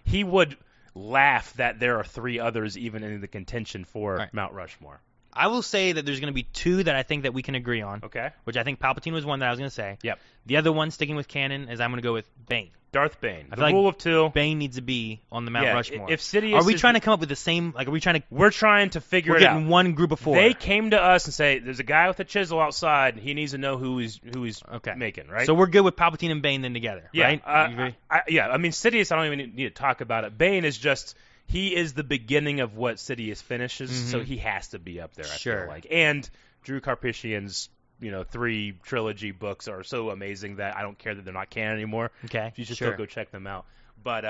[SPEAKER 2] He would laugh that there are 3 others even in the contention for
[SPEAKER 1] Right.
[SPEAKER 2] Mount Rushmore.
[SPEAKER 1] I will say that there's going to be 2 that I think that we can agree on.
[SPEAKER 2] Okay.
[SPEAKER 1] Which I think Palpatine was one that I was going to say.
[SPEAKER 2] Yep.
[SPEAKER 1] The other one, sticking with canon, is I'm going to go with Bane.
[SPEAKER 2] Darth Bane.
[SPEAKER 1] I
[SPEAKER 2] The
[SPEAKER 1] feel like
[SPEAKER 2] rule of 2.
[SPEAKER 1] Bane needs to be on the Mount
[SPEAKER 2] Yeah,
[SPEAKER 1] Rushmore.
[SPEAKER 2] if Sidious
[SPEAKER 1] are we
[SPEAKER 2] is-
[SPEAKER 1] trying to come up with the same? Are we trying to?
[SPEAKER 2] We're trying to figure
[SPEAKER 1] We're
[SPEAKER 2] it out.
[SPEAKER 1] getting one group of 4.
[SPEAKER 2] They came to us and say, "There's a guy with a chisel outside. And he needs to know who he's
[SPEAKER 1] Okay.
[SPEAKER 2] making." Right.
[SPEAKER 1] So we're good with Palpatine and Bane then together,
[SPEAKER 2] yeah.
[SPEAKER 1] right? You agree?
[SPEAKER 2] Sidious. I don't even need to talk about it. Bane is just. He is the beginning of what Sidious finishes, so he has to be up there. I
[SPEAKER 1] Sure.
[SPEAKER 2] feel like. And Drew Karpyshyn's 3 trilogy books are so amazing that I don't care that they're not canon anymore.
[SPEAKER 1] Okay.
[SPEAKER 2] You should
[SPEAKER 1] sure.
[SPEAKER 2] still go check them out. But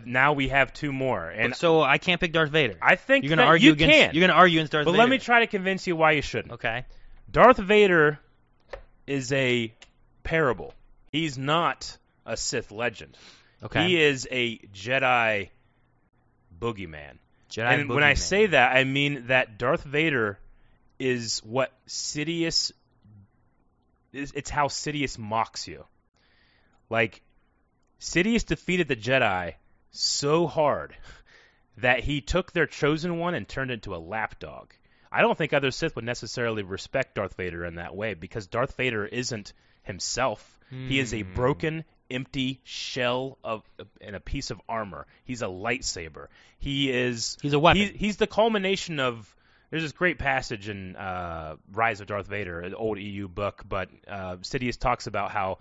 [SPEAKER 2] now we have 2 more, and
[SPEAKER 1] So I can't pick Darth Vader.
[SPEAKER 2] I think
[SPEAKER 1] You're gonna
[SPEAKER 2] that
[SPEAKER 1] argue
[SPEAKER 2] you
[SPEAKER 1] against.
[SPEAKER 2] can.
[SPEAKER 1] You're gonna argue against Darth
[SPEAKER 2] But
[SPEAKER 1] Vader.
[SPEAKER 2] let me try to convince you why you shouldn't.
[SPEAKER 1] Okay.
[SPEAKER 2] Darth Vader is a parable. He's not a Sith legend.
[SPEAKER 1] Okay.
[SPEAKER 2] He is a Jedi boogeyman.
[SPEAKER 1] Jedi
[SPEAKER 2] And when I
[SPEAKER 1] boogeyman.
[SPEAKER 2] say that, I mean that Darth Vader is what Sidious is. It's how Sidious mocks you. Sidious defeated the Jedi so hard that he took their chosen one and turned it into a lapdog. I don't think other Sith would necessarily respect Darth Vader in that way, because Darth Vader isn't himself. He is a broken, empty shell and a piece of armor. He's a lightsaber. He's
[SPEAKER 1] a weapon.
[SPEAKER 2] He's the culmination of. There's this great passage in Rise of Darth Vader, an old EU book, but Sidious talks about how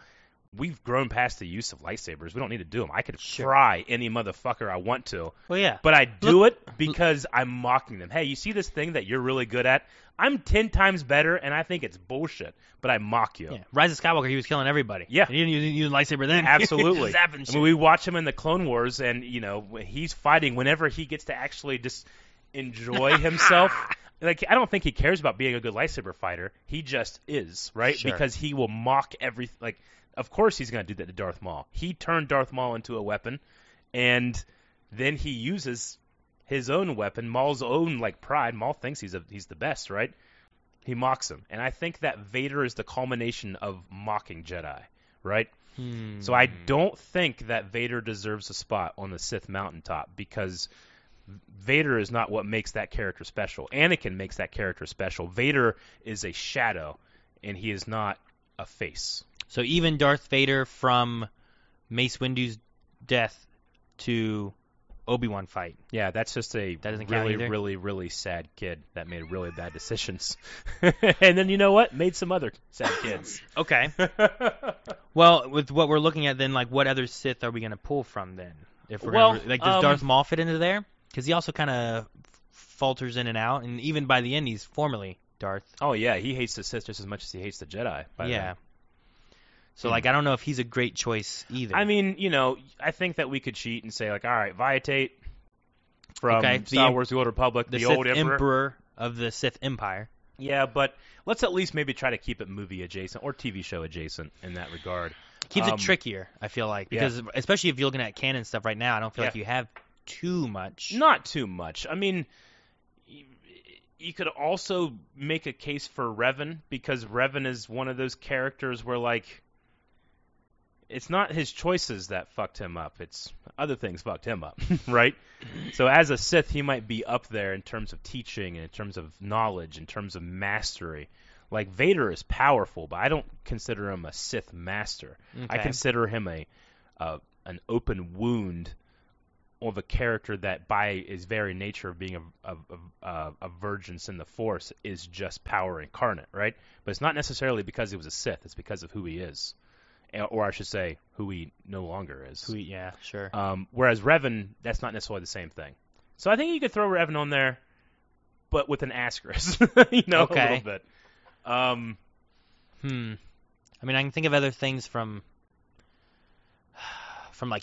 [SPEAKER 2] we've grown past the use of lightsabers. We don't need to do them. I could fry any motherfucker I want to.
[SPEAKER 1] Well, yeah.
[SPEAKER 2] But I do it because I'm mocking them. Hey, you see this thing that you're really good at? I'm 10 times better, and I think it's bullshit, but I mock you.
[SPEAKER 1] Yeah. Rise of Skywalker, he was killing everybody.
[SPEAKER 2] Yeah.
[SPEAKER 1] And he didn't use a lightsaber then.
[SPEAKER 2] Absolutely.
[SPEAKER 1] Zapping shit.
[SPEAKER 2] I mean, we watch him in the Clone Wars, and, when he's fighting, whenever he gets to actually just enjoy himself. Like, I don't think he cares about being a good lightsaber fighter. He just is, right?
[SPEAKER 1] Sure.
[SPEAKER 2] Because he will mock everything. Like, of course he's going to do that to Darth Maul. He turned Darth Maul into a weapon, and then he uses his own weapon, Maul's own, pride. Maul thinks he's the best, right? He mocks him. And I think that Vader is the culmination of mocking Jedi, right? So I don't think that Vader deserves a spot on the Sith mountaintop, because Vader is not what makes that character special. Anakin makes that character special. Vader is a shadow, and he is not a face.
[SPEAKER 1] So even Darth Vader from Mace Windu's death to Obi-Wan fight.
[SPEAKER 2] Yeah, that's just a
[SPEAKER 1] doesn't count
[SPEAKER 2] really,
[SPEAKER 1] either?
[SPEAKER 2] really, really sad kid that made really bad decisions. And then you know what? Made some other sad kids.
[SPEAKER 1] Okay. Well, with what we're looking at then, what other Sith are we going to pull from then? If we're does Darth Maul fit into there? Because he also kind of falters in and out, and even by the end, he's formerly Darth.
[SPEAKER 2] Oh, yeah, he hates the Sith just as much as he hates the Jedi.
[SPEAKER 1] Yeah. So, I don't know if he's a great choice either.
[SPEAKER 2] I mean, I think that we could cheat and say, all right, Vietate from Star Wars The Old Republic, the old
[SPEAKER 1] Sith Emperor of the Sith Empire.
[SPEAKER 2] Yeah, but let's at least maybe try to keep it movie adjacent or TV show adjacent in that regard.
[SPEAKER 1] Keeps it trickier, I feel like, because especially if you're looking at canon stuff right now, I don't feel like you have too much.
[SPEAKER 2] Not too much. I mean, you could also make a case for Revan, because Revan is one of those characters where, it's not his choices that fucked him up. It's other things fucked him up, right? So as a Sith, he might be up there in terms of teaching and in terms of knowledge, in terms of mastery. Like, Vader is powerful, but I don't consider him a Sith master.
[SPEAKER 1] Okay.
[SPEAKER 2] I consider him an open wound of a character that, by his very nature of being a virgin in the Force, is just power incarnate, right? But it's not necessarily because he was a Sith. It's because of who he is. Or I should say, who he no longer is.
[SPEAKER 1] Yeah, sure.
[SPEAKER 2] Whereas Revan, that's not necessarily the same thing. So I think you could throw Revan on there, but with an asterisk,
[SPEAKER 1] Okay.
[SPEAKER 2] a little bit.
[SPEAKER 1] I mean, I can think of other things from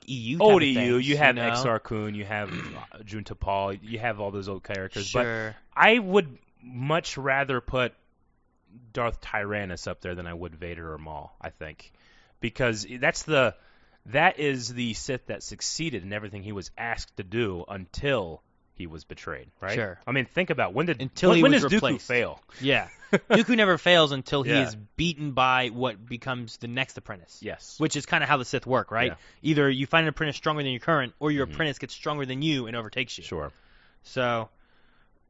[SPEAKER 1] EU.
[SPEAKER 2] Old EU,
[SPEAKER 1] things,
[SPEAKER 2] you have Exar Kun, you have Jun Tapal, you have all those old characters.
[SPEAKER 1] Sure.
[SPEAKER 2] But I would much rather put Darth Tyrannus up there than I would Vader or Maul, I think. Because that is the Sith that succeeded in everything he was asked to do until he was betrayed, right?
[SPEAKER 1] Sure.
[SPEAKER 2] I mean, think about when
[SPEAKER 1] he
[SPEAKER 2] does
[SPEAKER 1] was
[SPEAKER 2] Dooku
[SPEAKER 1] replaced.
[SPEAKER 2] fail?
[SPEAKER 1] Yeah. Dooku never fails until he
[SPEAKER 2] Yeah.
[SPEAKER 1] is beaten by what becomes the next apprentice.
[SPEAKER 2] Yes.
[SPEAKER 1] Which is kind of how the Sith work, right?
[SPEAKER 2] Yeah.
[SPEAKER 1] Either you find an apprentice stronger than your current, or your apprentice gets stronger than you and overtakes you.
[SPEAKER 2] Sure.
[SPEAKER 1] So,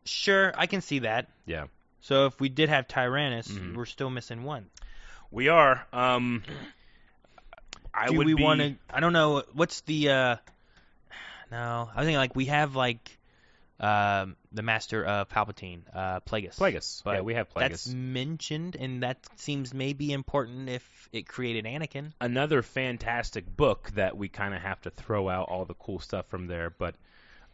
[SPEAKER 1] sure, I can see that.
[SPEAKER 2] Yeah.
[SPEAKER 1] So if we did have Tyrannus, we're still missing one.
[SPEAKER 2] We are. I
[SPEAKER 1] don't know. What's the? No, I was thinking we have the Master of Palpatine, Plagueis.
[SPEAKER 2] Plagueis.
[SPEAKER 1] But
[SPEAKER 2] Yeah, we have Plagueis.
[SPEAKER 1] That's mentioned, and that seems maybe important if it created Anakin.
[SPEAKER 2] Another fantastic book that we kind of have to throw out all the cool stuff from there, but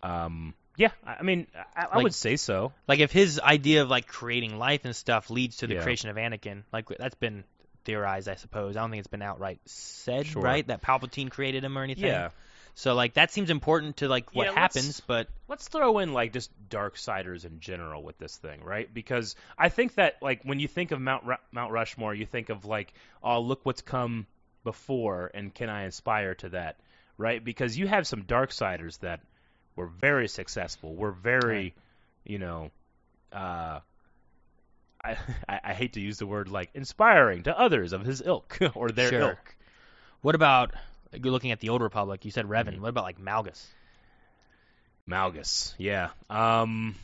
[SPEAKER 2] yeah, I mean, I would say so.
[SPEAKER 1] If his idea of creating life and stuff leads to the
[SPEAKER 2] Yeah.
[SPEAKER 1] creation of Anakin, that's been theorized, I suppose. I don't think it's been outright said,
[SPEAKER 2] Sure.
[SPEAKER 1] right? That Palpatine created him or anything.
[SPEAKER 2] Yeah.
[SPEAKER 1] So that seems important to what
[SPEAKER 2] Yeah,
[SPEAKER 1] happens, but
[SPEAKER 2] Let's throw in just Darksiders in general with this thing, right? Because I think that when you think of Mount Rushmore, you think of oh, look what's come before, and can I aspire to that, right? Because you have some Darksiders that were very successful, were very, I hate to use the word inspiring to others of his ilk or their
[SPEAKER 1] Sure.
[SPEAKER 2] ilk.
[SPEAKER 1] What about, you're looking at the Old Republic, you said Revan. What about Malgus?
[SPEAKER 2] Malgus, yeah.
[SPEAKER 1] I mean,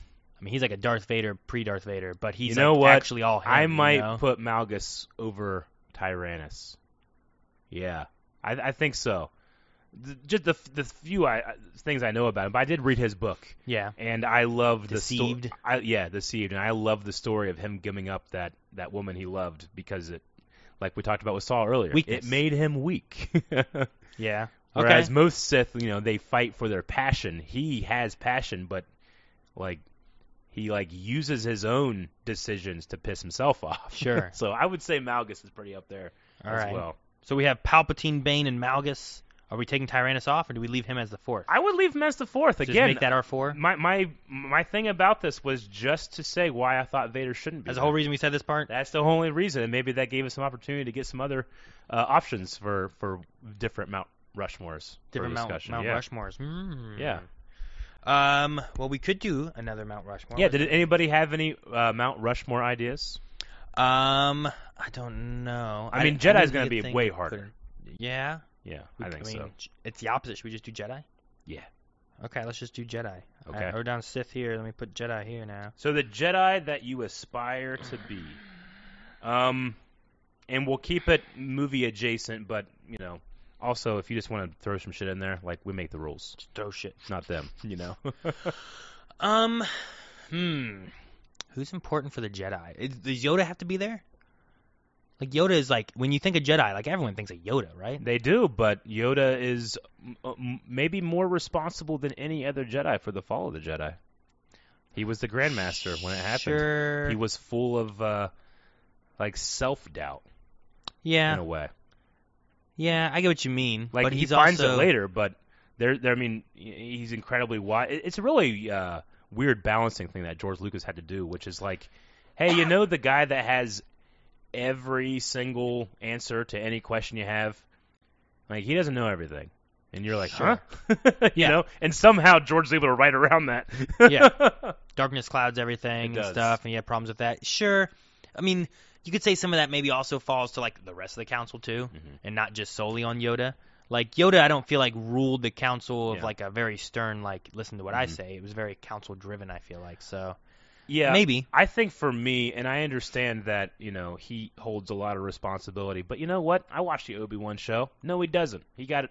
[SPEAKER 1] he's like a Darth Vader, pre-Darth Vader, but he's
[SPEAKER 2] You know
[SPEAKER 1] like
[SPEAKER 2] what?
[SPEAKER 1] actually all him.
[SPEAKER 2] I
[SPEAKER 1] you
[SPEAKER 2] might
[SPEAKER 1] know?
[SPEAKER 2] put Malgus over Tyrannus. Yeah, I think so. Just the few things I know about him, but I did read his book.
[SPEAKER 1] Yeah.
[SPEAKER 2] And I love
[SPEAKER 1] Deceived.
[SPEAKER 2] Deceived, and I love the story of him giving up that woman he loved because it, like we talked about with Saul earlier,
[SPEAKER 1] Weakness.
[SPEAKER 2] it made him weak.
[SPEAKER 1] Yeah.
[SPEAKER 2] Whereas
[SPEAKER 1] Okay.
[SPEAKER 2] most Sith, they fight for their passion. He has passion, but like he uses his own decisions to piss himself off.
[SPEAKER 1] Sure.
[SPEAKER 2] So I would say Malgus is pretty up there
[SPEAKER 1] All
[SPEAKER 2] as
[SPEAKER 1] right.
[SPEAKER 2] well.
[SPEAKER 1] So we have Palpatine, Bane, and Malgus. Are we taking Tyrannus off, or do we leave him as the fourth?
[SPEAKER 2] I would leave him as the fourth
[SPEAKER 1] Just
[SPEAKER 2] again.
[SPEAKER 1] make that our 4?
[SPEAKER 2] My thing about this was just to say why I thought Vader shouldn't be.
[SPEAKER 1] That's the
[SPEAKER 2] there.
[SPEAKER 1] whole reason we said this part?
[SPEAKER 2] That's the only reason, and maybe that gave us some opportunity to get some other options for different Mount Rushmores.
[SPEAKER 1] Different
[SPEAKER 2] for
[SPEAKER 1] Mount
[SPEAKER 2] discussion. Yeah.
[SPEAKER 1] Rushmores.
[SPEAKER 2] Yeah.
[SPEAKER 1] Well, we could do another Mount Rushmore.
[SPEAKER 2] Yeah. Did anybody have any Mount Rushmore ideas?
[SPEAKER 1] I don't know.
[SPEAKER 2] I mean,
[SPEAKER 1] didn't
[SPEAKER 2] Jedi's gonna
[SPEAKER 1] really
[SPEAKER 2] be
[SPEAKER 1] think
[SPEAKER 2] way
[SPEAKER 1] we
[SPEAKER 2] harder.
[SPEAKER 1] could've- Yeah.
[SPEAKER 2] Yeah, I think so.
[SPEAKER 1] It's the opposite. Should we just do Jedi?
[SPEAKER 2] Yeah.
[SPEAKER 1] Okay, let's just do Jedi.
[SPEAKER 2] Okay.
[SPEAKER 1] I wrote down Sith here. Let me put Jedi here now.
[SPEAKER 2] So the Jedi that you aspire to be, and we'll keep it movie adjacent, but also if you just want to throw some shit in there, like we make the rules,
[SPEAKER 1] Just throw shit.
[SPEAKER 2] not them.
[SPEAKER 1] Who's important for the Jedi? Does Yoda have to be there? Like Yoda is like when you think of Jedi, like everyone thinks of Yoda, right?
[SPEAKER 2] They do, but Yoda is maybe more responsible than any other Jedi for the fall of the Jedi. He was the Grandmaster when it happened.
[SPEAKER 1] Sure.
[SPEAKER 2] He was full of self-doubt
[SPEAKER 1] Yeah.
[SPEAKER 2] in a way.
[SPEAKER 1] Yeah, I get what you mean.
[SPEAKER 2] Like
[SPEAKER 1] but
[SPEAKER 2] he
[SPEAKER 1] he's
[SPEAKER 2] finds
[SPEAKER 1] also...
[SPEAKER 2] it later, but I mean, he's incredibly wise. It's a really weird balancing thing that George Lucas had to do, which is like, hey, the guy that has every single answer to any question you have, like he doesn't know everything, and you're like,
[SPEAKER 1] Sure.
[SPEAKER 2] huh?
[SPEAKER 1] Yeah.
[SPEAKER 2] And somehow George's able to write around that.
[SPEAKER 1] Yeah. Darkness clouds everything
[SPEAKER 2] It
[SPEAKER 1] and
[SPEAKER 2] does.
[SPEAKER 1] stuff, and you have problems with that. Sure. I mean, you could say some of that maybe also falls to like the rest of the council too, and not just solely on Yoda. Like Yoda, I don't feel like ruled the council of
[SPEAKER 2] Yeah.
[SPEAKER 1] like a very stern like listen to what I say. It was very council driven. I feel like so.
[SPEAKER 2] Yeah,
[SPEAKER 1] Maybe.
[SPEAKER 2] I think for me, and I understand that, he holds a lot of responsibility, but you know what? I watched the Obi-Wan show. No, he doesn't. He got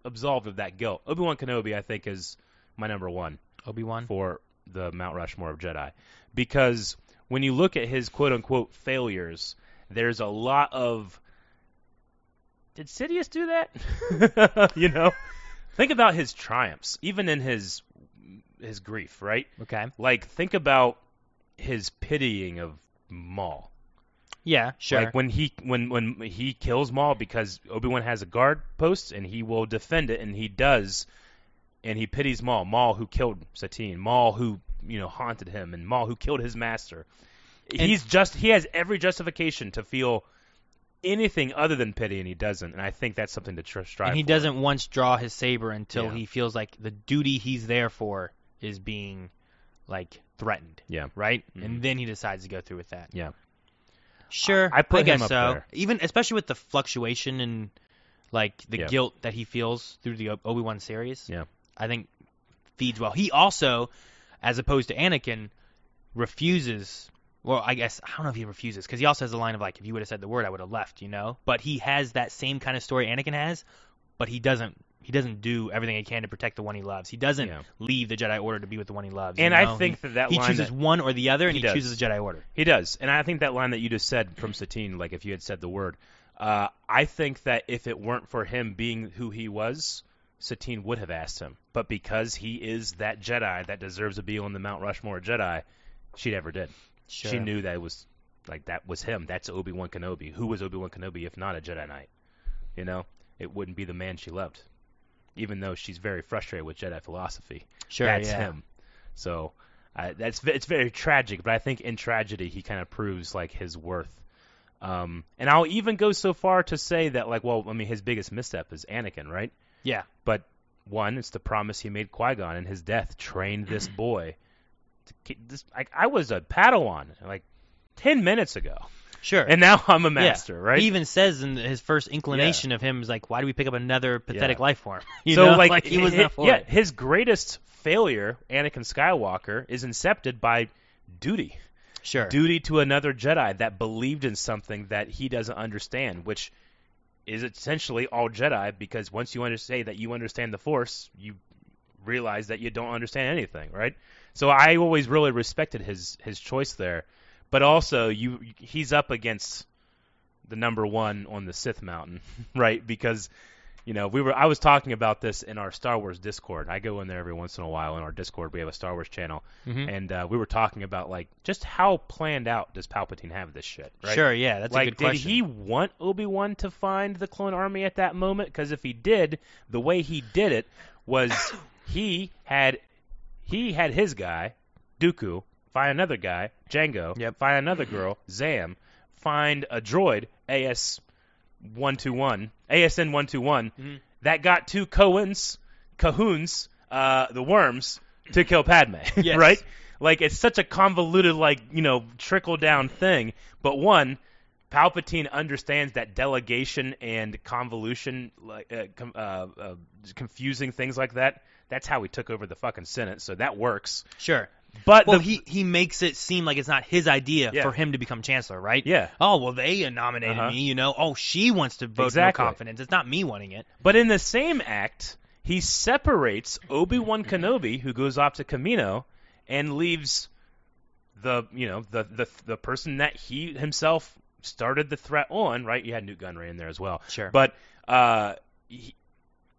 [SPEAKER 2] absolved of that guilt. Obi-Wan Kenobi, I think, is my number one
[SPEAKER 1] Obi-Wan.
[SPEAKER 2] for the Mount Rushmore of Jedi. Because when you look at his quote-unquote failures, there's a lot of, did Sidious do that? Think about his triumphs, even in his grief, right?
[SPEAKER 1] Okay.
[SPEAKER 2] Like, think about his pitying of Maul.
[SPEAKER 1] Yeah, sure.
[SPEAKER 2] Like when he kills Maul because Obi-Wan has a guard post and he will defend it, and he does, and he pities Maul. Maul who killed Satine. Maul who haunted him, and Maul who killed his master. He has every justification to feel anything other than pity, and he doesn't. And I think that's something to strive
[SPEAKER 1] and he
[SPEAKER 2] for.
[SPEAKER 1] doesn't once draw his saber until
[SPEAKER 2] Yeah.
[SPEAKER 1] he feels like the duty he's there for is being like threatened.
[SPEAKER 2] Yeah.
[SPEAKER 1] Right?
[SPEAKER 2] Mhm.
[SPEAKER 1] And then he decides to go through with that.
[SPEAKER 2] Yeah.
[SPEAKER 1] Sure.
[SPEAKER 2] I put
[SPEAKER 1] guess
[SPEAKER 2] him up
[SPEAKER 1] so.
[SPEAKER 2] there.
[SPEAKER 1] Even especially with the fluctuation and like the
[SPEAKER 2] Yeah.
[SPEAKER 1] guilt that he feels through the Obi-Wan series.
[SPEAKER 2] Yeah.
[SPEAKER 1] I think feeds well. He also, as opposed to Anakin, refuses. Well, I guess I don't know if he refuses because he also has the line of like, if you would have said the word, I would have left. But he has that same kind of story Anakin has, but he doesn't do everything he can to protect the one he loves. He doesn't
[SPEAKER 2] Yeah.
[SPEAKER 1] leave the Jedi Order to be with the one he loves.
[SPEAKER 2] And I think that
[SPEAKER 1] he
[SPEAKER 2] line
[SPEAKER 1] chooses
[SPEAKER 2] that-
[SPEAKER 1] one or the other, and
[SPEAKER 2] He
[SPEAKER 1] he
[SPEAKER 2] does.
[SPEAKER 1] chooses the Jedi Order.
[SPEAKER 2] He does, and I think that line that you just said from Satine, like if you had said the word, I think that if it weren't for him being who he was, Satine would have asked him. But because he is that Jedi that deserves to be on the Mount Rushmore Jedi, she never did.
[SPEAKER 1] Sure.
[SPEAKER 2] She knew that that was him. That's Obi-Wan Kenobi. Who was Obi-Wan Kenobi if not a Jedi Knight? It wouldn't be the man she loved, even though she's very frustrated with Jedi philosophy.
[SPEAKER 1] Sure,
[SPEAKER 2] That's
[SPEAKER 1] yeah.
[SPEAKER 2] him. So it's very tragic, but I think in tragedy he kind of proves like his worth. And I'll even go so far to say that his biggest misstep is Anakin, right?
[SPEAKER 1] Yeah.
[SPEAKER 2] But one, it's the promise he made Qui-Gon in his death, trained this boy. I was a Padawan 10 minutes ago.
[SPEAKER 1] Sure.
[SPEAKER 2] And now I'm a master, right?
[SPEAKER 1] He even says in his first inclination of him is like, why do we pick up another pathetic life form? You
[SPEAKER 2] so
[SPEAKER 1] know?
[SPEAKER 2] like
[SPEAKER 1] he was not for it.
[SPEAKER 2] his greatest failure, Anakin Skywalker, is incepted by duty.
[SPEAKER 1] Sure.
[SPEAKER 2] Duty to another Jedi that believed in something that he doesn't understand, which is essentially all Jedi, because once you say that you understand the Force, you realize that you don't understand anything, right? So I always really respected his choice there. But also, he's up against the number one on the Sith Mountain, right? Because I was talking about this in our Star Wars Discord. I go in there every once in a while in our Discord. We have a Star Wars channel, and we were talking about like just how planned out does Palpatine have this shit, right?
[SPEAKER 1] Sure, yeah, that's a good question.
[SPEAKER 2] Did he want Obi-Wan to find the clone army at that moment? Because if he did, the way he did it was he had his guy, Dooku, find another guy, Jango, find another girl, Zam, find a droid, ASN-121, that got two Cahoons, the worms, to kill Padme,
[SPEAKER 1] yes.
[SPEAKER 2] right? Like, it's such a convoluted, trickle-down thing. But one, Palpatine understands that delegation and convolution, confusing things like that, that's how he took over the fucking Senate, so that works.
[SPEAKER 1] Sure.
[SPEAKER 2] But
[SPEAKER 1] he makes it seem like it's not his idea for him to become chancellor, right?
[SPEAKER 2] Yeah.
[SPEAKER 1] Oh, well, they nominated me, Oh, she wants to vote no confidence. It's not me wanting it.
[SPEAKER 2] But in the same act, he separates Obi-Wan Kenobi, who goes off to Kamino, and leaves the person that he himself started the threat on, right? You had Newt Gunray in there as well.
[SPEAKER 1] Sure.
[SPEAKER 2] But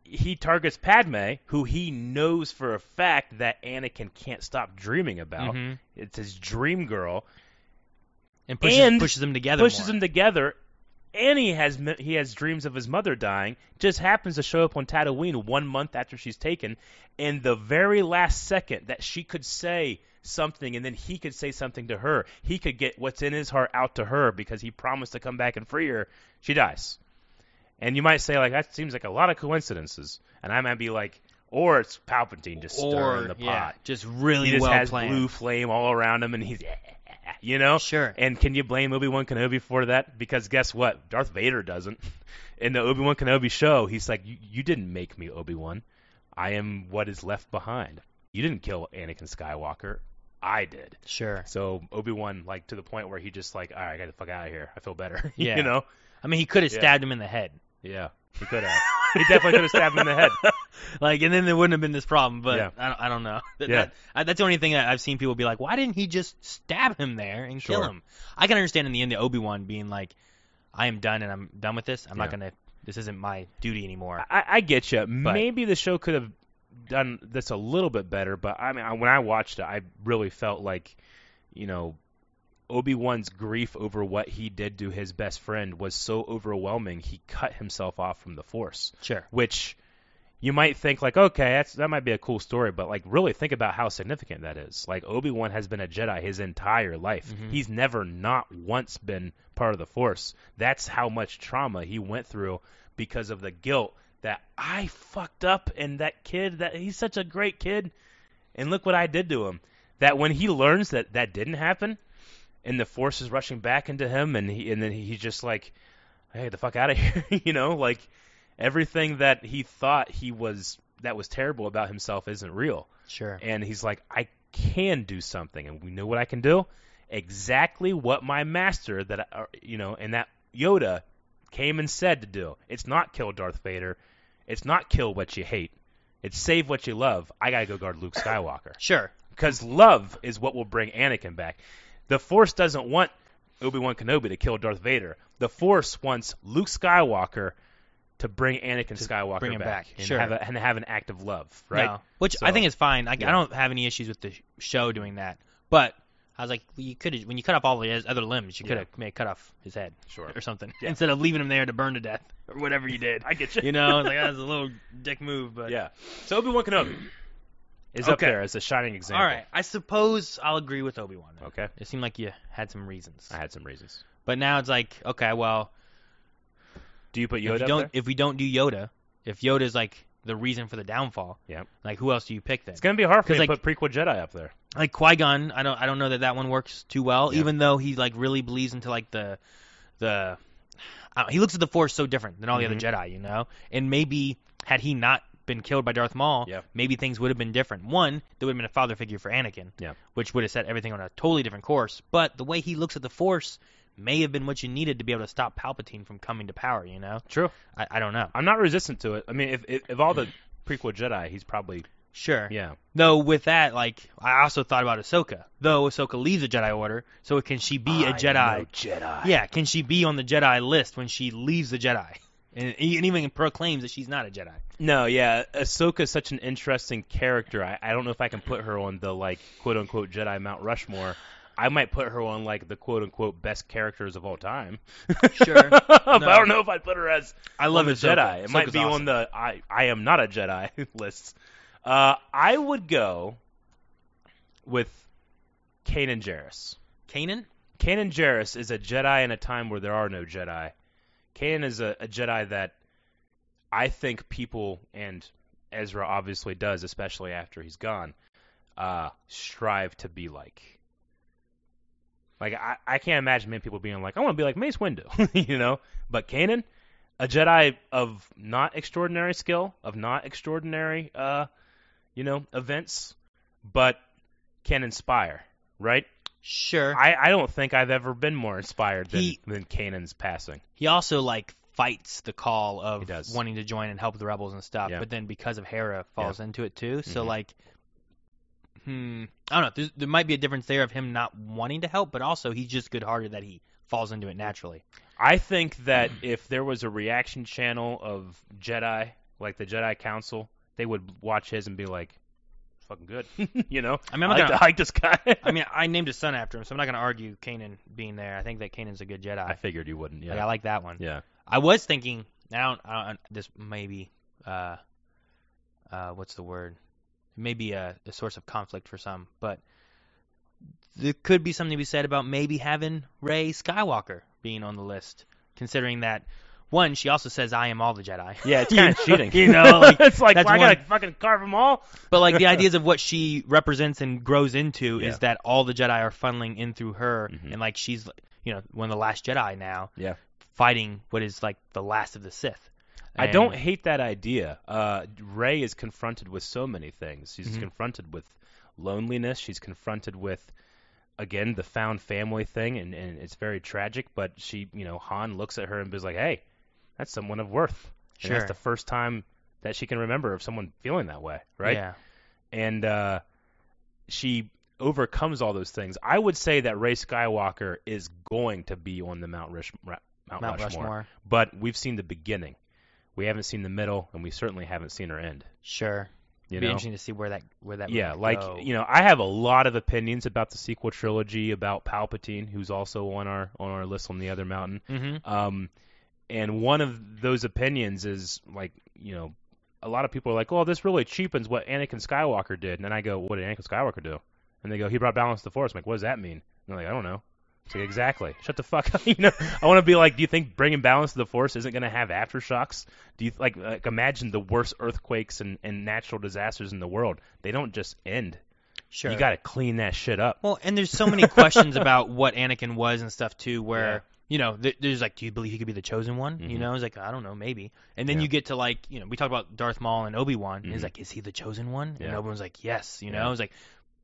[SPEAKER 2] he targets Padme, who he knows for a fact that Anakin can't stop dreaming about. Mm-hmm. It's his dream girl.
[SPEAKER 1] And pushes them together.
[SPEAKER 2] And he has dreams of his mother dying. Just happens to show up on Tatooine 1 month after she's taken. And the very last second that she could say something, and then he could say something to her, he could get what's in his heart out to her because he promised to come back and free her. She dies. And you might say, that seems like a lot of coincidences. And I might be like, or it's Palpatine just stirring the pot.
[SPEAKER 1] Just really
[SPEAKER 2] he just has
[SPEAKER 1] planned.
[SPEAKER 2] Blue flame all around him, and he's,
[SPEAKER 1] Sure.
[SPEAKER 2] And can you blame Obi-Wan Kenobi for that? Because guess what? Darth Vader doesn't. In the Obi-Wan Kenobi show, he's like, you didn't make me Obi-Wan. I am what is left behind. You didn't kill Anakin Skywalker. I did.
[SPEAKER 1] Sure.
[SPEAKER 2] So Obi-Wan, to the point where he just all right, I got the fuck out of here. I feel better.
[SPEAKER 1] Yeah. I mean, he could have stabbed him in the head.
[SPEAKER 2] Yeah, he could have. He definitely could have stabbed him in the head.
[SPEAKER 1] And then there wouldn't have been this problem. But
[SPEAKER 2] yeah.
[SPEAKER 1] I don't know.
[SPEAKER 2] That's
[SPEAKER 1] the only thing that I've seen people be like, why didn't he just stab him there and kill him? I can understand in the end the Obi-Wan being like, I am done and I'm done with this. I'm not gonna. This isn't my duty anymore.
[SPEAKER 2] I get you. Maybe the show could have done this a little bit better. But I mean, when I watched it, I really felt like, Obi-Wan's grief over what he did to his best friend was so overwhelming, he cut himself off from the Force.
[SPEAKER 1] Sure.
[SPEAKER 2] Which you might think okay, that might be a cool story, but really think about how significant that is. Obi-Wan has been a Jedi his entire life. Mm-hmm. He's never not once been part of the Force. That's how much trauma he went through because of the guilt that I fucked up, and that kid, that he's such a great kid, and look what I did to him. That when he learns that didn't happen, and the Force is rushing back into him, and then he's just like, hey, the fuck out of here, everything that he thought that was terrible about himself isn't real.
[SPEAKER 1] Sure.
[SPEAKER 2] And he's like, I can do something, and we know what I can do. Exactly what my master and that Yoda came and said to do. It's not kill Darth Vader. It's not kill what you hate. It's save what you love. I gotta go guard Luke Skywalker.
[SPEAKER 1] Sure.
[SPEAKER 2] Because love is what will bring Anakin back. The Force doesn't want Obi-Wan Kenobi to kill Darth Vader. The Force wants Luke Skywalker to bring Anakin Skywalker
[SPEAKER 1] back.
[SPEAKER 2] And,
[SPEAKER 1] sure.
[SPEAKER 2] have an act of love, right?
[SPEAKER 1] No. Which I think is fine. I don't have any issues with the show doing that. But I was like, when you cut off all his other limbs, you could have cut off his head or something instead of leaving him there to burn to death or whatever you did.
[SPEAKER 2] I get you.
[SPEAKER 1] That's a little dick move. But
[SPEAKER 2] yeah. So Obi-Wan Kenobi is up there as a shining example.
[SPEAKER 1] All right. I suppose I'll agree with Obi-Wan then.
[SPEAKER 2] Okay.
[SPEAKER 1] It seemed like you had some reasons.
[SPEAKER 2] I had some reasons.
[SPEAKER 1] But now it's like, okay, well,
[SPEAKER 2] do you put Yoda up there?
[SPEAKER 1] If we don't do Yoda, if Yoda's the reason for the downfall.
[SPEAKER 2] Yeah.
[SPEAKER 1] Like, who else do you pick then?
[SPEAKER 2] It's gonna be hard for you
[SPEAKER 1] 'Cause,
[SPEAKER 2] to
[SPEAKER 1] like-
[SPEAKER 2] put prequel Jedi up there.
[SPEAKER 1] Like Qui-Gon, I don't know that one works too well,
[SPEAKER 2] Yeah.
[SPEAKER 1] even though he like really believes into like the he looks at the Force so different than all the other Jedi, you know. And maybe had he not been killed by Darth Maul,
[SPEAKER 2] Yeah.
[SPEAKER 1] maybe things would have been different. One, there would have been a father figure for Anakin,
[SPEAKER 2] Yeah.
[SPEAKER 1] which would have set everything on a totally different course. But the way he looks at the Force may have been what you needed to be able to stop Palpatine from coming to power, you know.
[SPEAKER 2] True.
[SPEAKER 1] I don't know.
[SPEAKER 2] I'm not resistant to it. I mean, if all the prequel Jedi, he's probably
[SPEAKER 1] Sure.
[SPEAKER 2] yeah.
[SPEAKER 1] Though with that, like, I also thought about Ahsoka. Though Ahsoka leaves the Jedi Order, so can she be a Jedi?
[SPEAKER 2] Jedi.
[SPEAKER 1] Yeah, can she be on the Jedi list when she leaves the Jedi? And even proclaims that she's not a Jedi.
[SPEAKER 2] No, yeah, Ahsoka is such an interesting character. I don't know if I can put her on the like quote unquote Jedi Mount Rushmore. I might put her on like the quote unquote best characters of all time.
[SPEAKER 1] Sure.
[SPEAKER 2] But I don't know if I'd put her as
[SPEAKER 1] I love
[SPEAKER 2] on the
[SPEAKER 1] Ahsoka.
[SPEAKER 2] Jedi. It might
[SPEAKER 1] Ahsoka's
[SPEAKER 2] be on
[SPEAKER 1] awesome.
[SPEAKER 2] the I am not a Jedi list. I would go with Kanan Jarrus.
[SPEAKER 1] Kanan?
[SPEAKER 2] Kanan Jarrus is a Jedi in a time where there are no Jedi. Kanan is a Jedi that I think people, and Ezra obviously does, especially after he's gone, strive to be like. Like, I can't imagine many people being like, I want to be like Mace Windu, you know? But Kanan, a Jedi of not extraordinary skill, of not extraordinary, events, but can inspire, right?
[SPEAKER 1] Sure.
[SPEAKER 2] I don't think I've ever been more inspired than Kanan's passing.
[SPEAKER 1] He also, like, fights the call
[SPEAKER 2] He
[SPEAKER 1] of
[SPEAKER 2] does.
[SPEAKER 1] wanting to join and help the rebels and stuff,
[SPEAKER 2] Yeah.
[SPEAKER 1] but then because of Hera falls into it too. So,
[SPEAKER 2] Mhm.
[SPEAKER 1] like, I don't know. There might be a difference there of him not wanting to help, but also he's just good-hearted that he falls into it naturally.
[SPEAKER 2] I think that if there was a reaction channel of Jedi, like the Jedi Council, they would watch his and be like, fucking good. You know?
[SPEAKER 1] I mean, I'm not
[SPEAKER 2] I like this guy.
[SPEAKER 1] I mean, I named his son after him, so I'm not going to argue Kanan being there. I think that Kanan's a good Jedi.
[SPEAKER 2] I figured you wouldn't,
[SPEAKER 1] Like,
[SPEAKER 2] yeah.
[SPEAKER 1] I like that one.
[SPEAKER 2] Yeah.
[SPEAKER 1] I was thinking, this may be, what's the word? Maybe a source of conflict for some, but there could be something to be said about maybe having Rey Skywalker being on the list, considering that, one, she also says, I am all the Jedi.
[SPEAKER 2] Yeah, it's kind of cheating.
[SPEAKER 1] You know, like,
[SPEAKER 2] it's like,
[SPEAKER 1] that's
[SPEAKER 2] well, I
[SPEAKER 1] one-
[SPEAKER 2] gotta fucking carve them all?
[SPEAKER 1] But, like, the ideas of what she represents and grows into
[SPEAKER 2] Yeah.
[SPEAKER 1] is that all the Jedi are funneling in through her,
[SPEAKER 2] Mhm.
[SPEAKER 1] and, like, she's, one of the last Jedi now,
[SPEAKER 2] Yeah.
[SPEAKER 1] fighting what is, like, the last of the Sith.
[SPEAKER 2] I
[SPEAKER 1] And-
[SPEAKER 2] don't hate that idea. Rey is confronted with so many things. She's
[SPEAKER 1] Mhm.
[SPEAKER 2] confronted with loneliness. She's confronted with, again, the found family thing, and it's very tragic. But she, Han looks at her and is like, "Hey, that's someone of worth." And
[SPEAKER 1] Sure.
[SPEAKER 2] that's the first time that she can remember of someone feeling that way, right?
[SPEAKER 1] Yeah.
[SPEAKER 2] And she overcomes all those things. I would say that Rey Skywalker is going to be on the Mount Rushmore, but we've seen the beginning. We haven't seen the middle, and we certainly haven't seen her end.
[SPEAKER 1] Sure.
[SPEAKER 2] You
[SPEAKER 1] It'd be
[SPEAKER 2] know?
[SPEAKER 1] interesting to see where that
[SPEAKER 2] Yeah,
[SPEAKER 1] would
[SPEAKER 2] like
[SPEAKER 1] go.
[SPEAKER 2] I have a lot of opinions about the sequel trilogy, about Palpatine, who's also on our list on the other mountain.
[SPEAKER 1] Mm-hmm.
[SPEAKER 2] And one of those opinions is like, a lot of people are like, "Oh, this really cheapens what Anakin Skywalker did." And then I go, "What did Anakin Skywalker do?" And they go, "He brought balance to the Force." I'm like, "What does that mean?" And they're like, "I don't know." It's like, exactly. Shut the fuck up. I want to be like, do you think bringing balance to the Force isn't going to have aftershocks? Do you like imagine the worst earthquakes and natural disasters in the world? They don't just end.
[SPEAKER 1] Sure.
[SPEAKER 2] You got to clean that shit up.
[SPEAKER 1] Well, and there's so many questions about what Anakin was and stuff too, where there's like, do you believe he could be the chosen one?
[SPEAKER 2] Mhm.
[SPEAKER 1] It's like, I don't know, maybe. And then
[SPEAKER 2] Yeah.
[SPEAKER 1] you get to like, we talked about Darth Maul and Obi-Wan, and
[SPEAKER 2] Mhm.
[SPEAKER 1] it's like, is he the chosen one? And
[SPEAKER 2] Yeah.
[SPEAKER 1] Obi-Wan's like, yes.
[SPEAKER 2] Yeah.
[SPEAKER 1] It's like,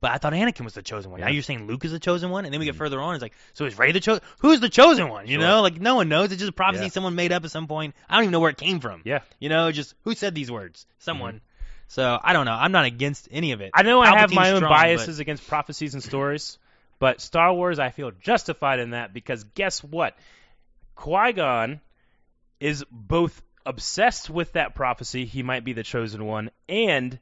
[SPEAKER 1] but I thought Anakin was the chosen one.
[SPEAKER 2] Yeah.
[SPEAKER 1] Now you're saying Luke is the chosen one, and then we get
[SPEAKER 2] Mhm.
[SPEAKER 1] further on, it's like, so is Rey the chosen? Who's the chosen one?
[SPEAKER 2] Sure.
[SPEAKER 1] Like no one knows. It's just a prophecy
[SPEAKER 2] Yeah.
[SPEAKER 1] someone made up at some point. I don't even know where it came from.
[SPEAKER 2] Yeah.
[SPEAKER 1] Just who said these words? Someone. So I don't know. I'm not against any of it.
[SPEAKER 2] I know I have my
[SPEAKER 1] Palpatine's
[SPEAKER 2] own
[SPEAKER 1] strong,
[SPEAKER 2] biases against prophecies and stories, but Star Wars, I feel justified in that because guess what? Qui-Gon is both obsessed with that prophecy, he might be the chosen one, and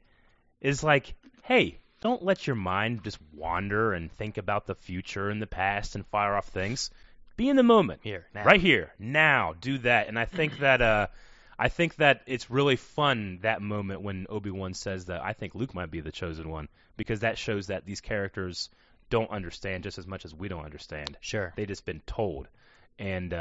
[SPEAKER 2] is like, hey, don't let your mind just wander and think about the future and the past and fire off things. Be in the moment.
[SPEAKER 1] Here, now.
[SPEAKER 2] Right here, now, do that. And I think that it's really fun, that moment when Obi-Wan says that I think Luke might be the chosen one, because that shows that these characters don't understand just as much as we don't understand.
[SPEAKER 1] Sure.
[SPEAKER 2] They've just been told. And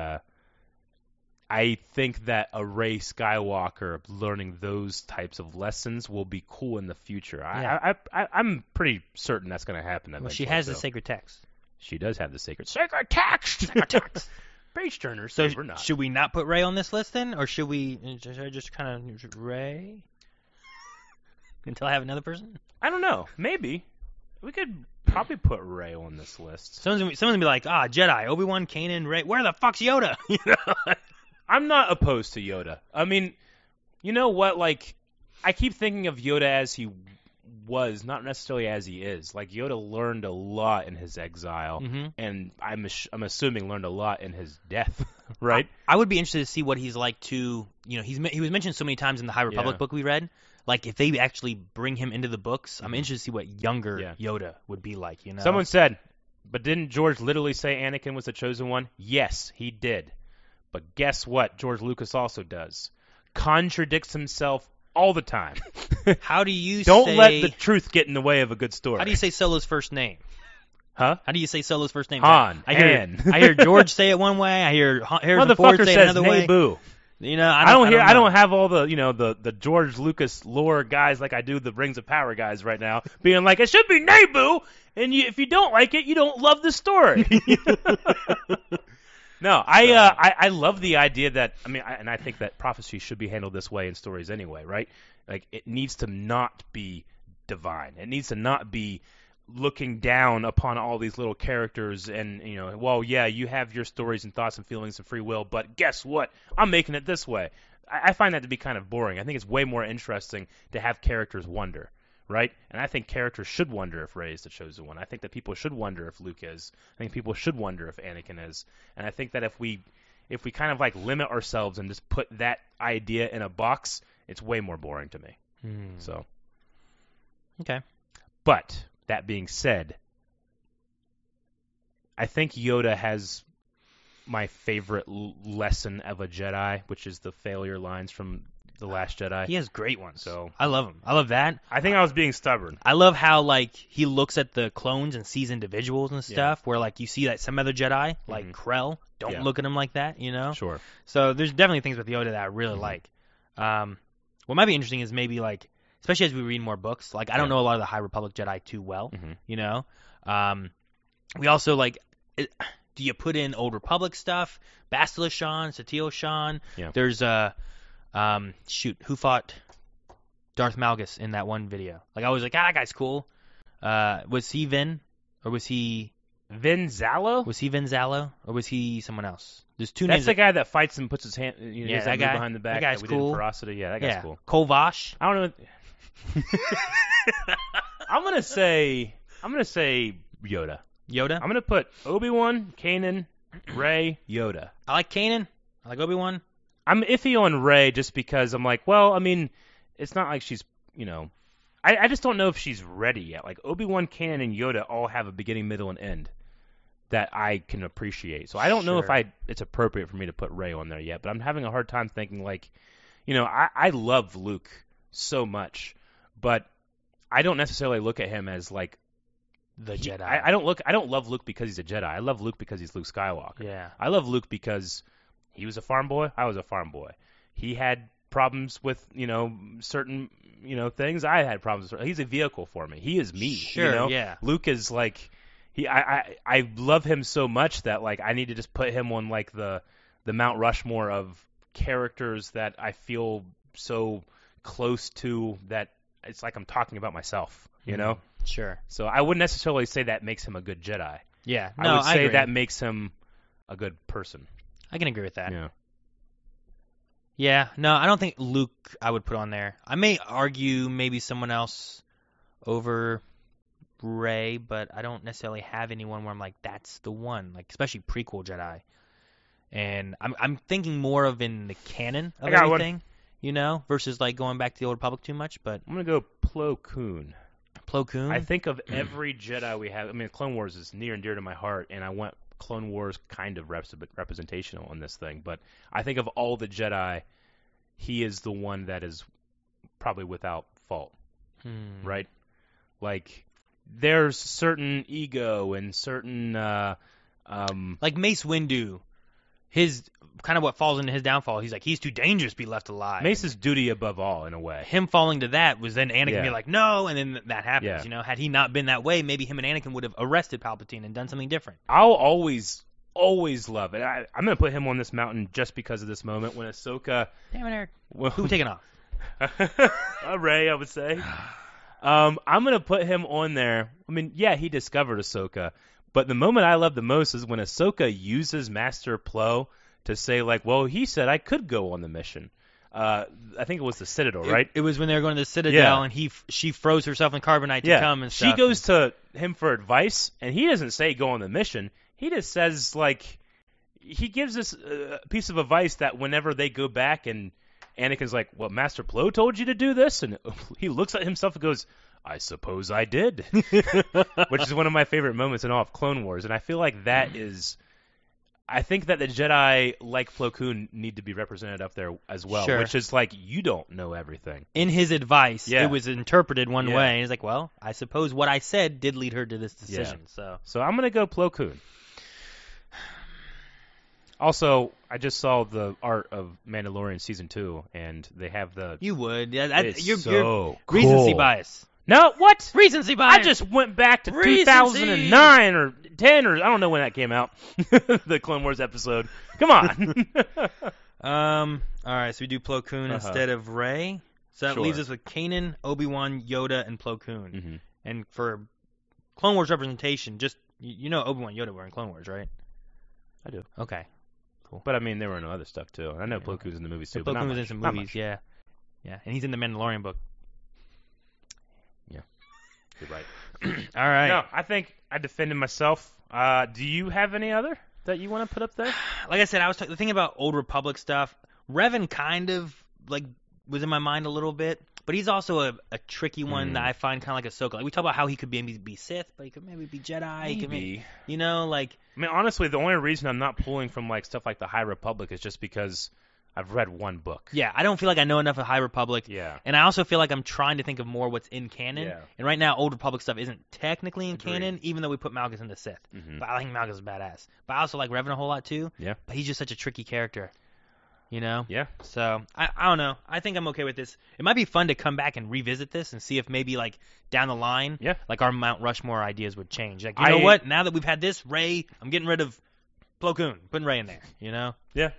[SPEAKER 2] I think that a Rey Skywalker learning those types of lessons will be cool in the future.
[SPEAKER 1] Yeah.
[SPEAKER 2] I'm pretty certain that's going to happen eventually.
[SPEAKER 1] Well, she has
[SPEAKER 2] so.
[SPEAKER 1] the sacred text.
[SPEAKER 2] She does have the sacred text.
[SPEAKER 1] Sacred text.
[SPEAKER 2] Page turners.
[SPEAKER 1] So
[SPEAKER 2] we're not.
[SPEAKER 1] should we not put Rey on this list then, or should I just kind of Rey until I have another person?
[SPEAKER 2] I don't know. Maybe we could probably put Rey on this list.
[SPEAKER 1] Someone's gonna be like, Jedi, Obi-Wan, Kanan, Rey. Where the fuck's Yoda? You know?
[SPEAKER 2] I'm not opposed to Yoda. I mean, you know what? Like, I keep thinking of Yoda as he was, not necessarily as he is. Like, Yoda learned a lot in his exile, and I'm assuming learned a lot in his death, right?
[SPEAKER 1] I would be interested to see what he's like too. You know, he was mentioned so many times in the High Republic book we read. Like, if they actually bring him into the books, I'm interested to see what younger Yoda would be like. You know,
[SPEAKER 2] someone said, but didn't George literally say Anakin was the chosen one? Yes, he did. But guess what? George Lucas also does. Contradicts himself all the time.
[SPEAKER 1] How do you
[SPEAKER 2] Don't let the truth get in the way of a good story.
[SPEAKER 1] How do you say Solo's first name?
[SPEAKER 2] Huh?
[SPEAKER 1] How do you say Solo's first name?
[SPEAKER 2] Han.
[SPEAKER 1] I hear George say it one way. I hear Harrison Ford say it another way.
[SPEAKER 2] Boo.
[SPEAKER 1] You know,
[SPEAKER 2] I don't have all the, you know, the George Lucas lore guys like I do the Rings of Power guys right now being like, it should be Naboo, and if you don't like it, you don't love the story. No, I love the idea that, I mean, and I think that prophecy should be handled this way in stories anyway, right? Like, it needs to not be divine. It needs to not be looking down upon all these little characters and, you know, well, yeah, you have your stories and thoughts and feelings and free will, but guess what? I'm making it this way. I find that to be kind of boring. I think it's way more interesting to have characters wonder, right? And I think characters should wonder if Rey is the chosen one. I think that people should wonder if Luke is. I think people should wonder if Anakin is. And I think that if we kind of like limit ourselves and just put that idea in a box, it's way more boring to me. So.
[SPEAKER 1] Okay.
[SPEAKER 2] But that being said, I think Yoda has my favorite lesson of a Jedi, which is the failure lines from The Last Jedi.
[SPEAKER 1] He has great ones.
[SPEAKER 2] So
[SPEAKER 1] I love him. I love that.
[SPEAKER 2] I think I was being stubborn.
[SPEAKER 1] I love how, like, he looks at the clones and sees individuals and stuff, where, like, you see that some other Jedi, like Krell, don't look at him like that, you know?
[SPEAKER 2] Sure.
[SPEAKER 1] So there's definitely things with Yoda that I really like. What might be interesting is maybe, like, especially as we read more books, like, I don't know a lot of the High Republic Jedi too well, you know? We also, like, do you put in Old Republic stuff? Bastila Shan, Satele Shan.
[SPEAKER 2] Yeah.
[SPEAKER 1] There's who fought Darth Malgus in that one video? Like, I was like, that guy's cool. Was he Vin, or was he
[SPEAKER 2] Vin Zalo?
[SPEAKER 1] Was he Vin Zalo, or was he someone else? There's two
[SPEAKER 2] That's
[SPEAKER 1] names.
[SPEAKER 2] the guy that fights and puts his hand, his
[SPEAKER 1] that guy
[SPEAKER 2] behind the back.
[SPEAKER 1] That guy's
[SPEAKER 2] we
[SPEAKER 1] cool.
[SPEAKER 2] Did in Ferocity. Yeah, that guy's cool.
[SPEAKER 1] Cole Vosh.
[SPEAKER 2] I don't know. I'm gonna say Yoda.
[SPEAKER 1] Yoda.
[SPEAKER 2] I'm gonna put Obi-Wan, Kanan, Rey, Yoda.
[SPEAKER 1] I like Kanan. I like Obi-Wan.
[SPEAKER 2] I'm iffy on Rey just because I'm like, well, I mean, it's not like she's, you know, I just don't know if she's ready yet. Like, Obi-Wan, Kanan, and Yoda all have a beginning, middle, and end that I can appreciate. So I don't know if it's appropriate for me to put Rey on there yet, but I'm having a hard time thinking, like, you know, I love Luke so much, but I don't necessarily look at him as, like,
[SPEAKER 1] the Jedi.
[SPEAKER 2] I don't love Luke because he's a Jedi. I love Luke because he's Luke Skywalker.
[SPEAKER 1] Yeah.
[SPEAKER 2] I love Luke because he was a farm boy. I was a farm boy. He had problems with, you know, certain, you know, things. I had problems with. He's a vehicle for me. He is me.
[SPEAKER 1] Sure,
[SPEAKER 2] you know?
[SPEAKER 1] yeah.
[SPEAKER 2] Luke is like, I love him so much that, like, I need to just put him on, like, the Mount Rushmore of characters that I feel so close to that it's like I'm talking about myself, you know?
[SPEAKER 1] Sure.
[SPEAKER 2] So I wouldn't necessarily say that makes him a good Jedi.
[SPEAKER 1] Yeah.
[SPEAKER 2] I
[SPEAKER 1] No,
[SPEAKER 2] would say
[SPEAKER 1] agree.
[SPEAKER 2] that makes him a good person.
[SPEAKER 1] I can agree with that.
[SPEAKER 2] Yeah.
[SPEAKER 1] Yeah. No, I don't think Luke I would put on there. I may argue maybe someone else over Rey, but I don't necessarily have anyone where I'm like, that's the one. Like, especially prequel Jedi. And I'm thinking more of in the canon of everything, you know, versus like going back to the Old Republic too much. But
[SPEAKER 2] I'm gonna go Plo Koon.
[SPEAKER 1] Plo Koon.
[SPEAKER 2] I think of every Jedi we have. I mean, Clone Wars is near and dear to my heart, and I want Clone Wars kind of representational in this thing. But I think of all the Jedi, he is the one that is probably without fault, right? Like, there's certain ego and certain
[SPEAKER 1] like Mace Windu. his kind of what falls into his downfall. He's like, he's too dangerous to be left alive.
[SPEAKER 2] Mace's duty above all, in a way.
[SPEAKER 1] Him falling to that was then Anakin
[SPEAKER 2] Yeah.
[SPEAKER 1] being like, no, and then that happens.
[SPEAKER 2] Yeah.
[SPEAKER 1] You know, had he not been that way, maybe him and Anakin would have arrested Palpatine and done something different.
[SPEAKER 2] I'll always love it. I'm going to put him on this mountain just because of this moment when Ahsoka...
[SPEAKER 1] Damn it, Eric.
[SPEAKER 2] Well,
[SPEAKER 1] Who taking off?
[SPEAKER 2] Ray, I would say. I'm going to put him on there. I mean, yeah, he discovered Ahsoka, but the moment I love the most is when Ahsoka uses Master Plo to say, like, well, he said I could go on the mission. I think it was the Citadel, right?
[SPEAKER 1] It was when they were going to the Citadel,
[SPEAKER 2] Yeah.
[SPEAKER 1] and she froze herself in carbonite to come and stuff.
[SPEAKER 2] She goes to him for advice, and he doesn't say go on the mission. He just says, like, he gives this piece of advice that whenever they go back and Anakin's like, well, Master Plo told you to do this? And he looks at himself and goes, I suppose I did. Which is one of my favorite moments in all of Clone Wars. And I feel like that is... I think that the Jedi, like Plo Koon, need to be represented up there as well.
[SPEAKER 1] Sure.
[SPEAKER 2] Which is like, you don't know everything.
[SPEAKER 1] In his advice,
[SPEAKER 2] Yeah.
[SPEAKER 1] it was interpreted one
[SPEAKER 2] Yeah.
[SPEAKER 1] way. And he's like, well, I suppose what I said did lead her to this decision. So
[SPEAKER 2] So I'm going to go Plo Koon. Also, I just saw the art of Mandalorian Season 2, and they have the...
[SPEAKER 1] you would.
[SPEAKER 2] It's
[SPEAKER 1] You're
[SPEAKER 2] so
[SPEAKER 1] recency
[SPEAKER 2] cool.
[SPEAKER 1] bias.
[SPEAKER 2] No, what?
[SPEAKER 1] Recency bias.
[SPEAKER 2] I just went back to
[SPEAKER 1] Recency.
[SPEAKER 2] 2009 or 10 or I don't know when that came out. The Clone Wars episode. Come on.
[SPEAKER 1] All right, so we do Plo Koon instead of Rey. So that
[SPEAKER 2] Sure.
[SPEAKER 1] leaves us with Kanan, Obi-Wan, Yoda, and Plo Koon.
[SPEAKER 2] hmm
[SPEAKER 1] And for Clone Wars representation, just you know Obi-Wan, Yoda were in Clone Wars, right?
[SPEAKER 2] I do.
[SPEAKER 1] Okay.
[SPEAKER 2] But I mean, they were in other stuff too. I know Plo Koon's in the movies too.
[SPEAKER 1] Plo
[SPEAKER 2] but not
[SPEAKER 1] Koon was in
[SPEAKER 2] much.
[SPEAKER 1] some
[SPEAKER 2] Not
[SPEAKER 1] movies,
[SPEAKER 2] much.
[SPEAKER 1] yeah. Yeah, and he's in the Mandalorian book.
[SPEAKER 2] You're right.
[SPEAKER 1] All right.
[SPEAKER 2] No, I think I defended myself. Do you have any other that you want to put up there?
[SPEAKER 1] Like I said, I was the thing about Old Republic stuff. Revan kind of like was in my mind a little bit, but he's also a tricky one that I find kind of like Ahsoka. Like we talk about how he could maybe be Sith, but he could maybe be Jedi. He could
[SPEAKER 2] Maybe.
[SPEAKER 1] you know, like
[SPEAKER 2] I mean, honestly, the only reason I'm not pulling from like stuff like the High Republic is just because I've read one book.
[SPEAKER 1] yeah, I don't feel like I know enough of High Republic.
[SPEAKER 2] Yeah.
[SPEAKER 1] And I also feel like I'm trying to think of more what's in canon.
[SPEAKER 2] Yeah.
[SPEAKER 1] And right now, Old Republic stuff isn't technically in
[SPEAKER 2] Agreed.
[SPEAKER 1] canon, even though we put Malgus in the Sith.
[SPEAKER 2] Mhm.
[SPEAKER 1] But I think Malgus is badass. But I also like Revan a whole lot too.
[SPEAKER 2] Yeah.
[SPEAKER 1] But he's just such a tricky character. You know?
[SPEAKER 2] Yeah.
[SPEAKER 1] So, I don't know. I think I'm okay with this. It might be fun to come back and revisit this and see if maybe, like, down the line,
[SPEAKER 2] Yeah.
[SPEAKER 1] like, our Mount Rushmore ideas would change. Like, you know what? Now that we've had this, Rey, I'm getting rid of Plo Koon. Putting Rey in there, you know?
[SPEAKER 2] Yeah.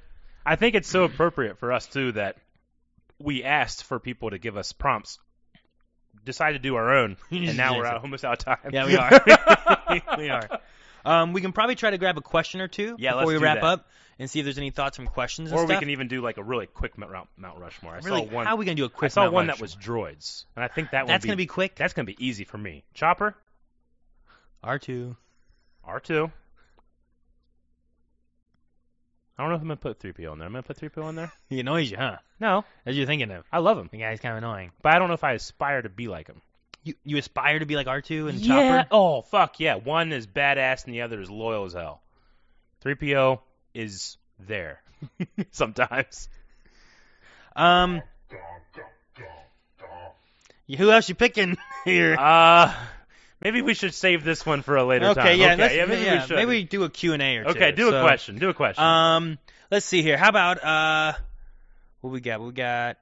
[SPEAKER 2] I think it's so appropriate for us, too, that we asked for people to give us prompts, decided to do our own, and now we're almost out of time.
[SPEAKER 1] Yeah, we are. We are. We can probably try to grab a question or two
[SPEAKER 2] Yeah,
[SPEAKER 1] before we
[SPEAKER 2] let's do
[SPEAKER 1] wrap
[SPEAKER 2] that.
[SPEAKER 1] up and see if there's any thoughts from questions and
[SPEAKER 2] Or we
[SPEAKER 1] stuff.
[SPEAKER 2] can even do like a really quick Mount Rushmore. I
[SPEAKER 1] Really,
[SPEAKER 2] saw one.
[SPEAKER 1] how are we going to do a quick
[SPEAKER 2] I saw
[SPEAKER 1] Mount
[SPEAKER 2] one that
[SPEAKER 1] Rushmore?
[SPEAKER 2] was droids, and I think that
[SPEAKER 1] That's going to be quick?
[SPEAKER 2] That's going to be easy for me. Chopper,
[SPEAKER 1] R2.
[SPEAKER 2] R2. I don't know if I'm going to put 3PO on there. I'm going to put 3PO on there?
[SPEAKER 1] He annoys you, huh?
[SPEAKER 2] No.
[SPEAKER 1] That's what you're thinking of.
[SPEAKER 2] I love him.
[SPEAKER 1] The guy's kind of annoying.
[SPEAKER 2] But I don't know if I aspire to be like him.
[SPEAKER 1] You aspire to be like R2 and
[SPEAKER 2] Yeah.
[SPEAKER 1] Chopper?
[SPEAKER 2] Oh, fuck yeah. One is badass and the other is loyal as hell. 3PO is there. Sometimes.
[SPEAKER 1] Who else you picking here?
[SPEAKER 2] Maybe we should save this one for a later time.
[SPEAKER 1] Okay, yeah,
[SPEAKER 2] maybe we should.
[SPEAKER 1] maybe we do a Q&A or two.
[SPEAKER 2] Okay, do a question. Do a question.
[SPEAKER 1] Let's see here. How about what we got? We got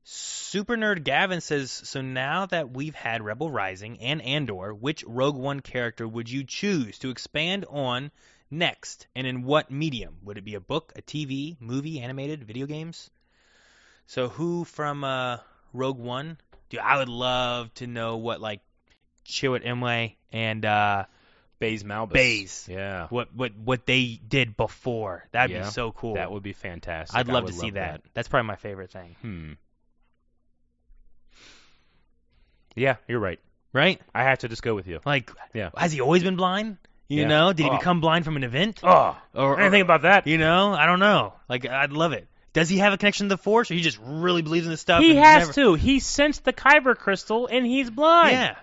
[SPEAKER 1] Super Nerd Gavin says, so now that we've had Rebel Rising and Andor, which Rogue One character would you choose to expand on next, and in what medium? Would it be a book, a TV, movie, animated, video games? So who from Rogue One? Dude, I would love to know what like Chirrut Imwe and
[SPEAKER 2] Baze Malbus.
[SPEAKER 1] Baze.
[SPEAKER 2] Yeah.
[SPEAKER 1] What they did before. That'd
[SPEAKER 2] Yeah,
[SPEAKER 1] be so cool.
[SPEAKER 2] That would be fantastic.
[SPEAKER 1] I'd
[SPEAKER 2] I
[SPEAKER 1] love
[SPEAKER 2] would
[SPEAKER 1] to see that.
[SPEAKER 2] that.
[SPEAKER 1] That's probably my favorite thing.
[SPEAKER 2] Yeah, you're right.
[SPEAKER 1] Right?
[SPEAKER 2] I have to just go with you.
[SPEAKER 1] Like,
[SPEAKER 2] Yeah.
[SPEAKER 1] has he always been blind? You
[SPEAKER 2] Yeah.
[SPEAKER 1] know? Did he
[SPEAKER 2] Oh.
[SPEAKER 1] become blind from an event?
[SPEAKER 2] Oh,
[SPEAKER 1] Or
[SPEAKER 2] I didn't think about that.
[SPEAKER 1] You know? I don't know. Like, I'd love it. Does he have a connection to the Force, or he just really believes in this stuff?
[SPEAKER 2] He
[SPEAKER 1] and
[SPEAKER 2] has
[SPEAKER 1] never...
[SPEAKER 2] to. He sensed the Kyber crystal, and he's blind.
[SPEAKER 1] Yeah.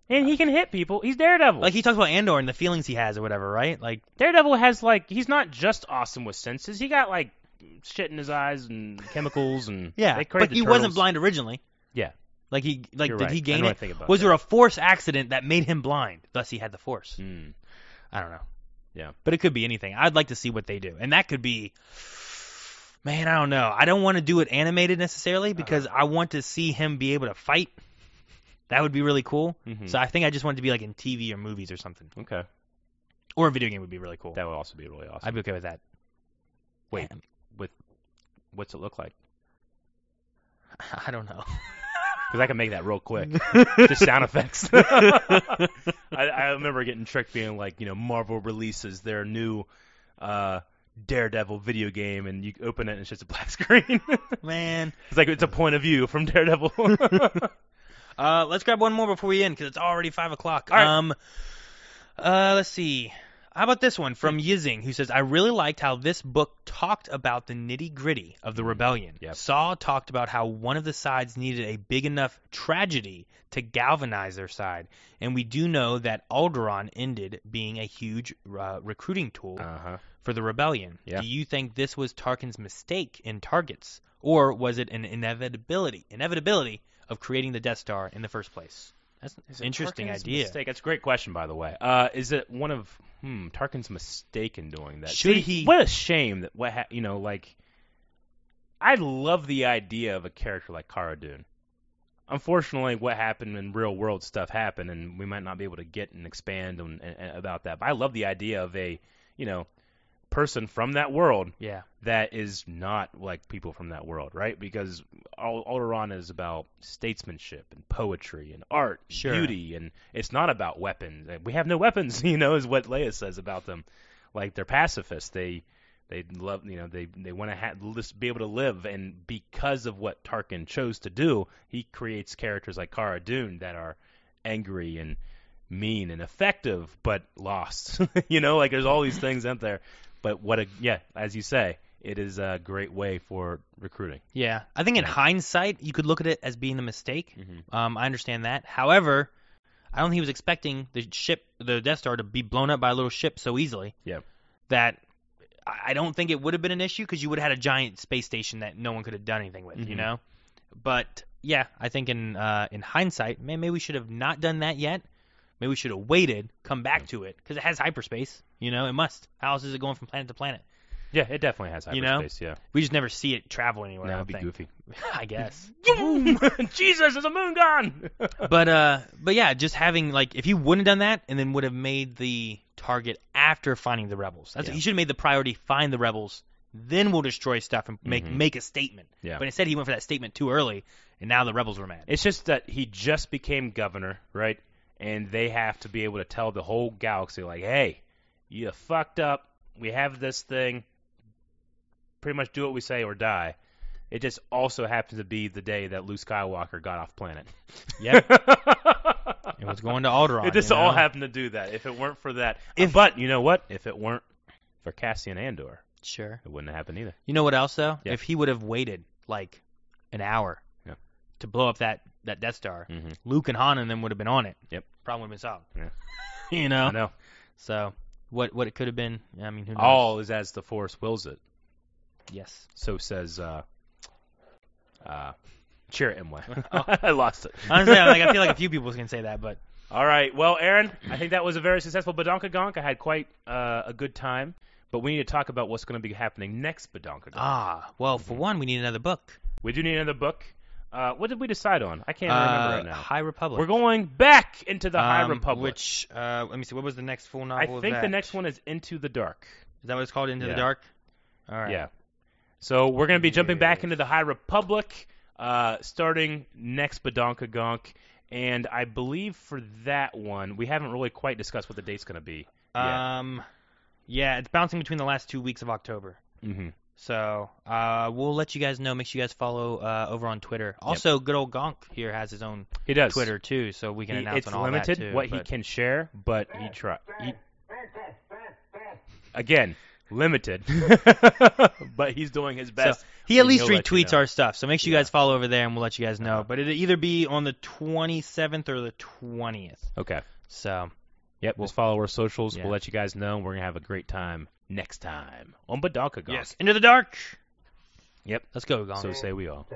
[SPEAKER 2] And he can hit people. He's Daredevil.
[SPEAKER 1] Like, he talks about Andor and the feelings he has or whatever, right? Like,
[SPEAKER 2] Daredevil has, like, he's not just awesome with senses. He got, like, shit in his eyes and chemicals and...
[SPEAKER 1] yeah.
[SPEAKER 2] They create
[SPEAKER 1] But
[SPEAKER 2] the
[SPEAKER 1] he
[SPEAKER 2] turtles.
[SPEAKER 1] wasn't blind originally.
[SPEAKER 2] Yeah.
[SPEAKER 1] Like,
[SPEAKER 2] You're
[SPEAKER 1] did
[SPEAKER 2] right.
[SPEAKER 1] he
[SPEAKER 2] I
[SPEAKER 1] gain
[SPEAKER 2] know
[SPEAKER 1] it?
[SPEAKER 2] I think about
[SPEAKER 1] Was
[SPEAKER 2] that.
[SPEAKER 1] there a Force accident that made him blind? Thus, he had the Force.
[SPEAKER 2] Mm.
[SPEAKER 1] I don't know.
[SPEAKER 2] Yeah.
[SPEAKER 1] But it could be anything. I'd like to see what they do. And that could be, man, I don't know. I don't want to do it animated necessarily because I want to see him be able to fight. That would be really cool.
[SPEAKER 2] Mhm.
[SPEAKER 1] So I think I just want it to be like in TV or movies or something.
[SPEAKER 2] Okay.
[SPEAKER 1] Or a video game would be really cool.
[SPEAKER 2] That would also be really awesome.
[SPEAKER 1] I'd be okay with that.
[SPEAKER 2] Wait,
[SPEAKER 1] Man,
[SPEAKER 2] what's it look like?
[SPEAKER 1] I don't know.
[SPEAKER 2] Because I can make that real quick. Just sound effects. I remember getting tricked being like, Marvel releases their new Daredevil video game, and you open it and it's just a black screen.
[SPEAKER 1] Man.
[SPEAKER 2] It's like it's a point of view from Daredevil.
[SPEAKER 1] Let's grab one more before we end because it's already 5 o'clock.
[SPEAKER 2] All right.
[SPEAKER 1] Let's see. How about this one from Yizing, who says, I really liked how this book talked about the nitty-gritty of the rebellion.
[SPEAKER 2] Yep.
[SPEAKER 1] Saw talked about how one of the sides needed a big enough tragedy to galvanize their side. And we do know that Alderaan ended being a huge recruiting tool for the rebellion.
[SPEAKER 2] Yeah.
[SPEAKER 1] Do you think this was Tarkin's mistake in targets? Or was it an inevitability of creating the Death Star in the first place? That's an interesting
[SPEAKER 2] Tarkin's
[SPEAKER 1] idea.
[SPEAKER 2] Mistake? That's a great question, by the way. Is it one of Tarkin's mistake in doing that?
[SPEAKER 1] Should
[SPEAKER 2] See,
[SPEAKER 1] he?
[SPEAKER 2] What a shame that I love the idea of a character like Cara Dune. Unfortunately, what happened in real world stuff happened, and we might not be able to get and expand about that. But I love the idea of a person from that world
[SPEAKER 1] Yeah.
[SPEAKER 2] that is not like people from that world, right? Because Alderaan is about statesmanship and poetry and art, and
[SPEAKER 1] Sure.
[SPEAKER 2] beauty, and it's not about weapons. We have no weapons, is what Leia says about them. Like they're pacifists. They love, they want to be able to live, and because of what Tarkin chose to do, he creates characters like Cara Dune that are angry and mean and effective, but lost. Like there's all these things out there. But as you say, it is a great way for recruiting.
[SPEAKER 1] Yeah. I think in hindsight, you could look at it as being a mistake.
[SPEAKER 2] Mm-hmm.
[SPEAKER 1] I understand that. However, I don't think he was expecting the Death Star, to be blown up by a little ship so easily.
[SPEAKER 2] Yeah.
[SPEAKER 1] That I don't think it would have been an issue because you would have had a giant space station that no one could have done anything with,
[SPEAKER 2] Mhm.
[SPEAKER 1] But yeah, I think in hindsight, maybe we should have not done that yet. Maybe we should have waited, come back to it because it has hyperspace. It must. How else is it going from planet to planet?
[SPEAKER 2] Yeah, it definitely has hyperspace. Yeah.
[SPEAKER 1] We just never see it travel anywhere. I
[SPEAKER 2] That would
[SPEAKER 1] don't
[SPEAKER 2] be
[SPEAKER 1] think.
[SPEAKER 2] goofy.
[SPEAKER 1] I guess.
[SPEAKER 2] Boom! Jesus, there's a moon gone.
[SPEAKER 1] But yeah, just having if he wouldn't have done that and then would have made the target after finding the rebels. He should have made the priority find the rebels, then we'll destroy stuff and make a statement.
[SPEAKER 2] Yeah.
[SPEAKER 1] But instead he went for that statement too early, and now the rebels were mad.
[SPEAKER 2] It's just that he just became governor, right? And they have to be able to tell the whole galaxy, like, hey, you fucked up. We have this thing. Pretty much do what we say or die. It just also happens to be the day that Luke Skywalker got off planet.
[SPEAKER 1] Yep. It was going to Alderaan.
[SPEAKER 2] It just all happened to do that. If it weren't for that. But you know what? If it weren't for Cassian Andor,
[SPEAKER 1] Sure.
[SPEAKER 2] it wouldn't have happened either.
[SPEAKER 1] You know what else, though?
[SPEAKER 2] Yeah.
[SPEAKER 1] If he would have waited, an hour to blow up that Death Star,
[SPEAKER 2] Mm-hmm.
[SPEAKER 1] Luke and Han and them would have been on it.
[SPEAKER 2] Yep.
[SPEAKER 1] Problem would have been solved.
[SPEAKER 2] Yeah. I know.
[SPEAKER 1] So, what it could have been, I mean, who knows?
[SPEAKER 2] All is as the Force wills it.
[SPEAKER 1] Yes.
[SPEAKER 2] So says Chirrut Imwe. I lost it.
[SPEAKER 1] Honestly, I feel like a few people can say that, but
[SPEAKER 2] All right. Well, Aaron, I think that was a very successful Badonka-Gonk. I had quite a good time. But we need to talk about what's going to be happening next Badonka-Gonk.
[SPEAKER 1] well, for one, we need another book.
[SPEAKER 2] We do need another book. What did we decide on? I can't remember right now.
[SPEAKER 1] High Republic.
[SPEAKER 2] We're going back into the High Republic.
[SPEAKER 1] Which, let me see, what was the next full
[SPEAKER 2] I
[SPEAKER 1] novel?
[SPEAKER 2] think the next one is Into the Dark.
[SPEAKER 1] Is that what it's called, Into the
[SPEAKER 2] Yeah.
[SPEAKER 1] Dark? All right.
[SPEAKER 2] Yeah. So we're going to be jumping back into the High Republic, starting next Badonka-Gonk. And I believe for that one, we haven't really quite discussed what the date's going to be.
[SPEAKER 1] Yeah, it's bouncing between the last 2 weeks of October.
[SPEAKER 2] Mm-hmm.
[SPEAKER 1] So we'll let you guys know. Make sure you guys follow over on Twitter. Also, good old Gonk here has his own
[SPEAKER 2] He does.
[SPEAKER 1] Twitter too, so we can announce
[SPEAKER 2] It's
[SPEAKER 1] on all
[SPEAKER 2] limited
[SPEAKER 1] that too.
[SPEAKER 2] what he can share, but he try. Again, limited, but he's doing his best.
[SPEAKER 1] So he at
[SPEAKER 2] and
[SPEAKER 1] least
[SPEAKER 2] he'll let you
[SPEAKER 1] retweets
[SPEAKER 2] know.
[SPEAKER 1] our stuff, so make sure you
[SPEAKER 2] Yeah.
[SPEAKER 1] guys follow over there, and we'll let you guys know. But it'll either be on the 27th or the 20th.
[SPEAKER 2] Okay.
[SPEAKER 1] So
[SPEAKER 2] Yep. Just follow our socials.
[SPEAKER 1] Yeah.
[SPEAKER 2] We'll let you guys know. We're gonna have a great time next time on Badonka-Gonk.
[SPEAKER 1] Into the Dark.
[SPEAKER 2] Yep.
[SPEAKER 1] Let's go, Gonk.
[SPEAKER 2] So say we all.